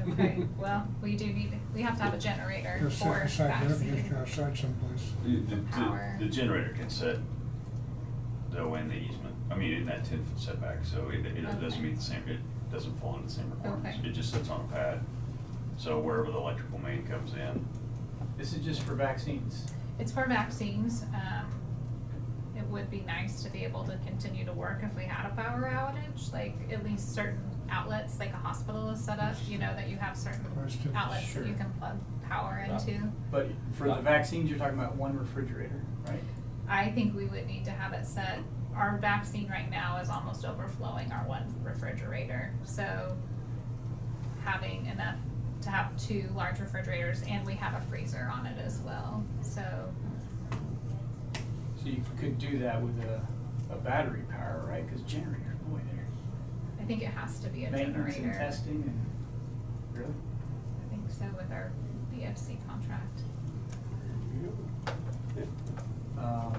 Okay, well, we have to have a generator Just set for aside there, vaccine. just outside someplace. Power. The generator can set though in the easement, I mean, in that 10-foot setback, so it doesn't Okay. meet the same, it doesn't fall into the same requirements. Okay. It just sits on a pad, so wherever the electrical main comes in. This is just for vaccines. It's for vaccines. It would be nice to be able to continue to work if we had a power outage, like at least certain outlets, like a hospital is set up, you know, that you have certain outlets that you can plug power into. But for the vaccines, you're talking about one refrigerator, right? I think we would need to have it set, our vaccine right now is almost overflowing our one refrigerator, so having enough to have 2 large refrigerators, and we have a freezer on it as well, so. So you could do that with a battery power, right? Because generator, boy, there. I think it has to be a Maintenance and generator. testing and, really? I think so with our BFC contract.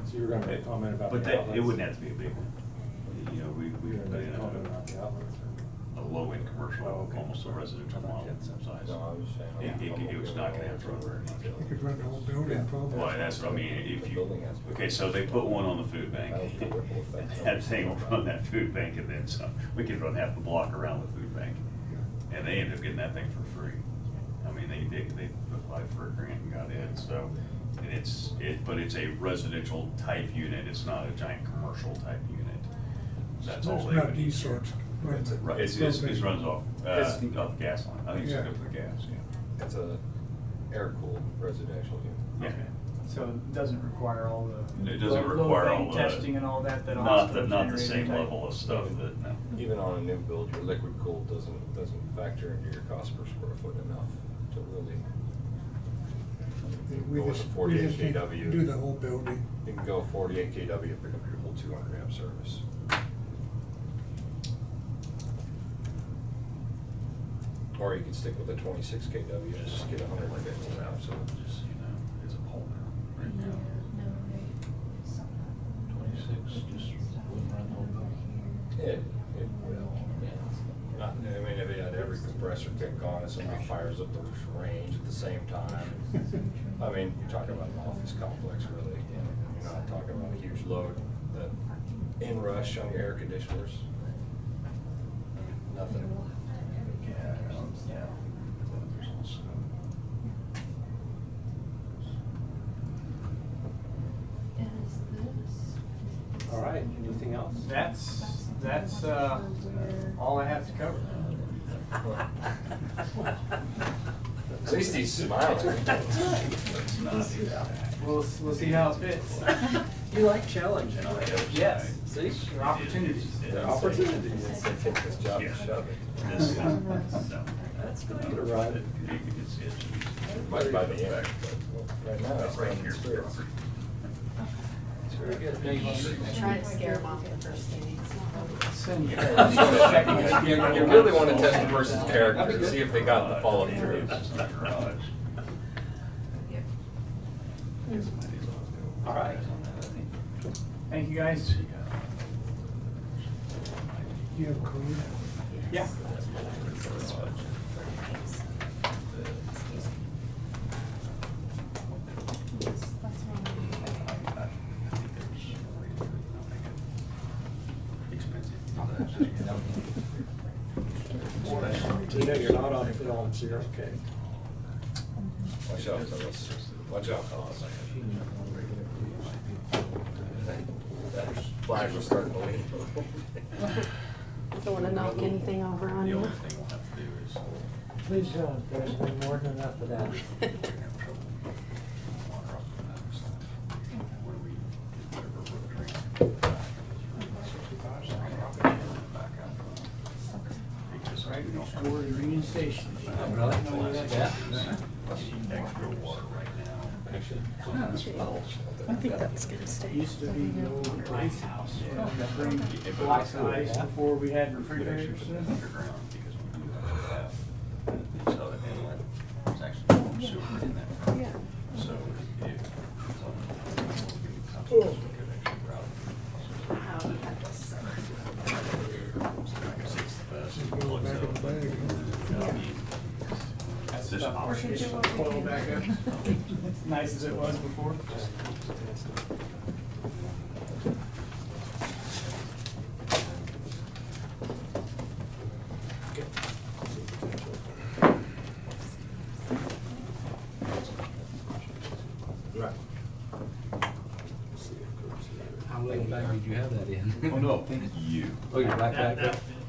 So you were gonna make a comment about the But outlets? it wouldn't have to be a big one. You know, we You could were put gonna in make a comment about the outlets? a low-end commercial, Oh, okay. almost a residential model size. No, I was saying. It's not gonna have to run very You much. could run the whole building probably. Well, that's what I mean, if you, okay, so they put one on the food bank. That thing will run that food bank and then some. We could run half the block around the food bank. And they ended up getting that thing for free. I mean, they applied for a grant and got in, so. And but it's a residential type unit, it's not a giant commercial type unit. That's all It's they not would. these sorts. Right, it runs off, off gas line, I think it's Yeah. hooked up with gas, yeah. It's a air-cooled residential unit. Yeah. So it doesn't require all the. It doesn't low require bank all the. testing and all that, that a Not the, hospital not the generator same type. level of stuff that, no. Even on a new build, your liquid cooled doesn't factor into your cost per square foot enough to really. We Go with just, a we 48 just can't kW. do the whole building. You can go 48 kW, pick up your whole 200 amp service. Or you can stick with a 26 kW and just get 150 amp, so Just, you know, it's a pole now, right now. 26, just wouldn't run the whole thing. it will. Not, I mean, if you had every compressor kick on and somebody fires up the range at the same time. I mean, you're talking about an office complex, really. You're not talking about a huge load. The inrush on your air conditioners. Nothing. Yeah. There's also. All right, anything else? That's all I have to cover. At least he's smiling. We'll see how it fits. You like challenging. Yes. See? There are opportunities. There are opportunities. Take this job and shove it. This is, no. That's good. Get it right. Might by the end, but right now it's Right right here. here. It's very good. Try to scare them off the first meeting. You really want to test a person's character and see if they got the follow through. All right. Thank you, guys. You have a code? Yeah. Tina, you're not on film, so you're okay. Watch out, fellas. Watch out, fellas. That flag was starting to lean. Don't want to knock anything over on The you. only thing we'll have to do is. Please don't, there's been more than enough of that. Right, or Union Station. Really? Yeah. Extra water right now. I think that's gonna stay. Used to be the old ice house. Bring blocks of ice before we had refrigerators. Underground, because we do have that southern inlet, there's actually more sewer in there. Yeah. So if. Go back in the bag. That's This stuff coil back up. As nice as it was before. Right. How little bag did you have that in? Oh, no, you. Oh, your black bag?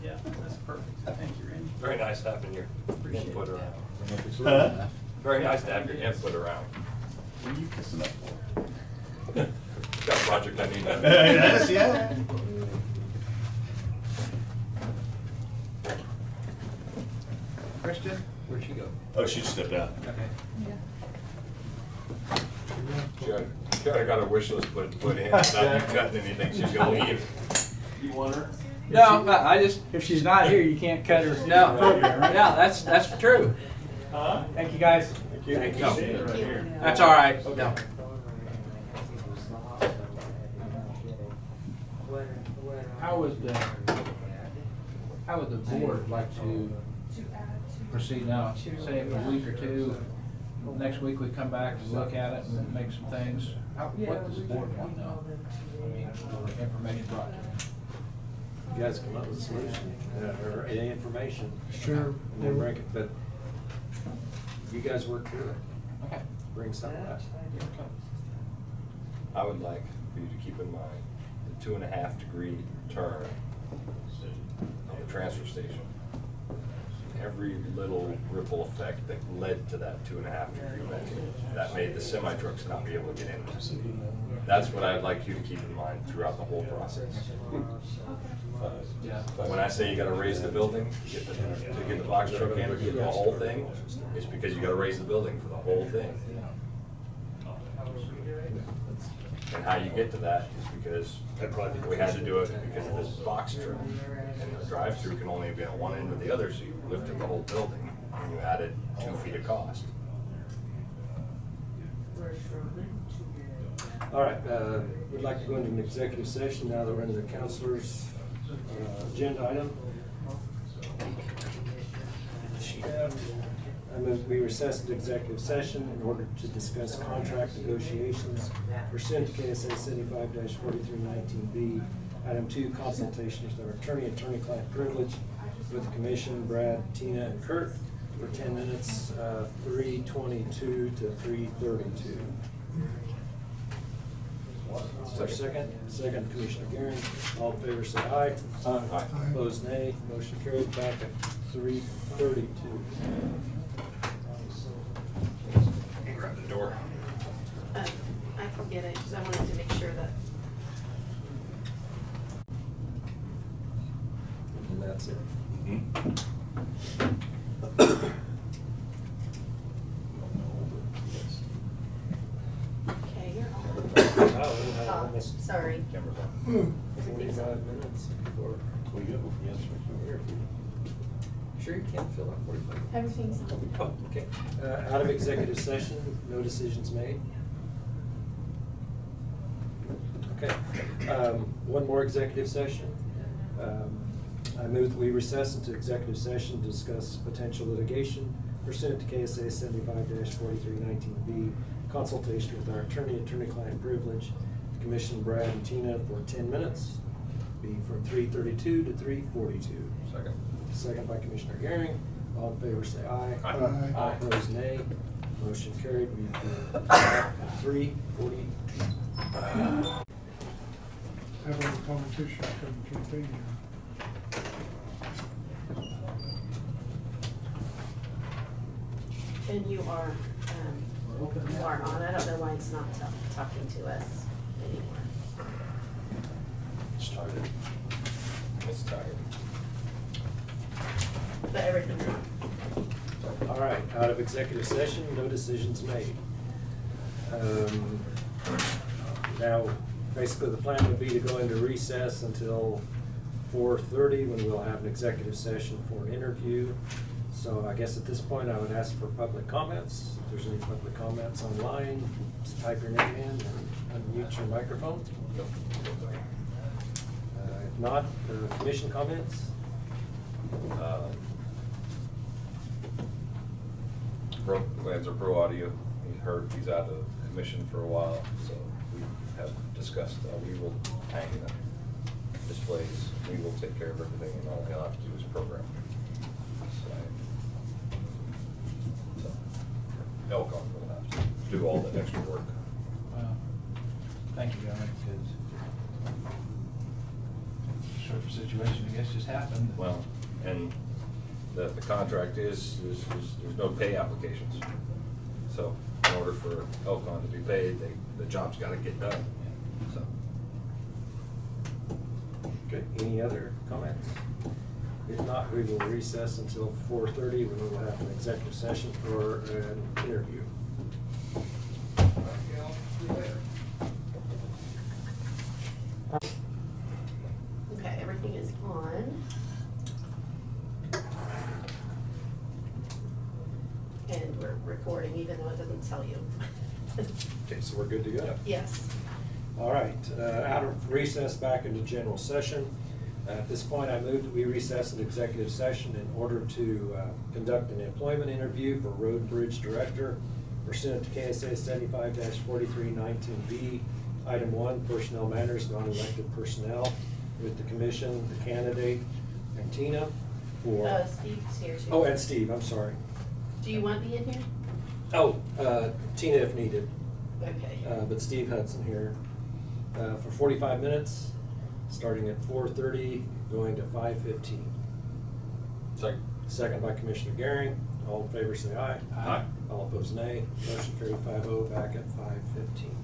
Yeah, that's perfect. Thank you, Randy. Very nice having your input around. Huh? Very nice to have your input around. What are you kissing up for? Got a project I need to. Yes, yeah. Christian? Where'd she go? Oh, she stepped out. Okay. She got a wish list put in, without you cutting anything, she's gonna leave. You want her? No, I just, If she's not here, you can't cut her. no, that's true. Thank you, guys. Thank you. No. Thank you. That's all right, no. How would the board like to proceed now? Say in a week or two, next week we come back and look at it and make some things. What does the board want to know? I mean, information brought to them. You guys come up with a solution, or any information. Sure. And then bring it, but you guys work through it. Okay. Bring something up. I would like for you to keep in mind the 2.5-degree turn of the transfer station. Every little ripple effect that led to that 2.5-degree bend, that made the semi-trucks not be able to get in. That's what I'd like you to keep in mind throughout the whole process. But when I say you gotta raise the building, to get the box truck in, to get the whole thing, it's because you gotta raise the building for the whole thing. And how you get to that is because we had to do it because of this box truck. And the drive-through can only be on one end or the other, so you lifted the whole building and you added 2 feet of cost. All right, we'd like to go into an executive session now that we're into the counselor's agenda item. I move we recess into executive session in order to discuss contract negotiations pursuant to KSA 75-4319B. Item 2, consultation with our attorney-client privilege with the commission, Brad, Tina, and Kurt for 10 minutes, 3:22 to 3:32. Is there a second? Second, Commissioner Gearing. All in favor, say aye. Aye. Opposed, nay. Motion carried. Back at 3:32. Grab the door. I can get it, because I wanted to make sure that, And that's it. okay, you're on. Wow, we had Oh, almost sorry. 45 minutes before. We go from yesterday. Sure you can fill out 45. Everything's on. Oh, okay. Out of executive session, no decisions made. Okay. One more executive session. I move that we recess into executive session to discuss potential litigation pursuant to KSA 75-4319B, consultation with our attorney-client privilege, the commission, Brad and Tina, for 10 minutes, be from 3:32 to 3:42. Second. Second by Commissioner Gearing. All in favor, say aye. Aye. All opposed, nay. Motion carried. We are at 3:42. Have all the politicians come to the thing now. And you are on. I don't know why it's not talking to us anymore. It's tired. It's tired. But everything's on. All right, out of executive session, no decisions made. Now, basically, the plan would be to go into recess until 4:30, when we'll have an executive session for an interview. So I guess at this point, I would ask for public comments. If there's any public comments online, just type your name in and unmute your microphone. If not, commission comments? Lancer Pro Audio, he's out of commission for a while, so we have discussed, we will hang the displays, we will take care of everything, and all he'll have to do is program. So, Elcon will have to do all the extra work. Well, thank you, guys, because sort of situation, I guess, just happened. Well, and the contract is there's no pay applications. So in order for Elcon to be paid, the job's gotta get done, so. Okay, any other comments? If not, we will recess until 4:30, when we will have an executive session for an interview. Okay, everything is on. And we're recording, even though it doesn't tell you. Okay, so we're good to go? Yes. All right, out of recess, back into general session. At this point, I move that we recess an executive session in order to conduct an employment interview for Road Bridge Director pursuant to KSA 75-4319B. Item 1, personnel matters, non-elected personnel, with the commission, the candidate, and Tina for. Steve's here too. Oh, and Steve, I'm sorry. Do you want me in here? Oh, Tina if needed. Okay. But Steve Hudson here for 45 minutes, starting at 4:30, going to 5:15. Second. Second by Commissioner Garing. All in favor say aye. Aye. All opposed nay. Motion carried 5-0, back at 5:15.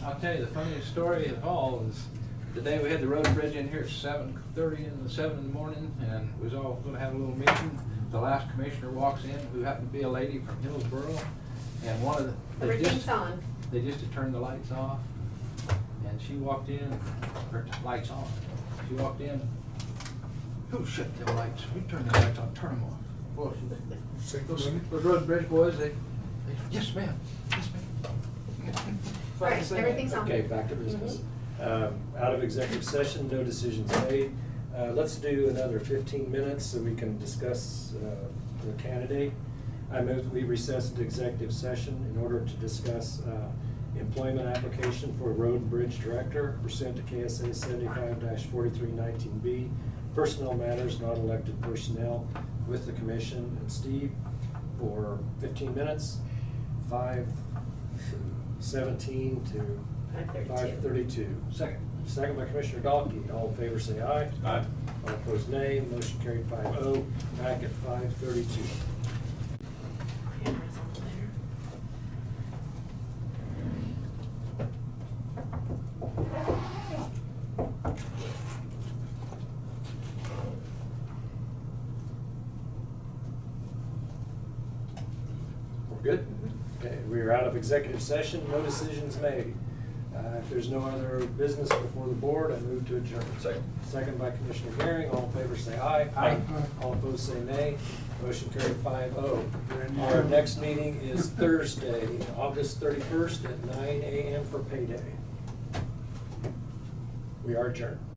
I'll tell you, the funniest story of all is the day we had the road bridge in here at 7:30 and 7 in the morning, and we was all gonna have a little meeting. The last commissioner walks in, who happened to be a lady from Hillsborough, and one of the. Everything's on. They just had turned the lights off, and she walked in, her lights on. She walked in, who shut the lights? Who turned the lights on? Turn them off. Well, those road bridge boys, they, yes ma'am, yes ma'am. All right, everything's on. Okay, back to business. Out of executive session, no decisions made. Let's do another 15 minutes so we can discuss the candidate. I move that we recess into executive session in order to discuss employment application for Road Bridge Director pursuant to KSA 75-4319B, personnel matters, non-elected personnel, with the commission and Steve for 15 minutes, 5:17 to 5:32. Second. Second by Commissioner Dahlke. All in favor say aye. Aye. All opposed nay. Motion carried 5-0, back at 5:32. Cameras on there. We're good? Okay, we are out of executive session, no decisions made. If there's no other business before the board, I move to adjourn. Second. Second by Commissioner Garing. All in favor say aye. Aye. All opposed say nay. Motion carried 5-0. Our next meeting is Thursday, August 31st at 9 a.m. for payday. We are adjourned.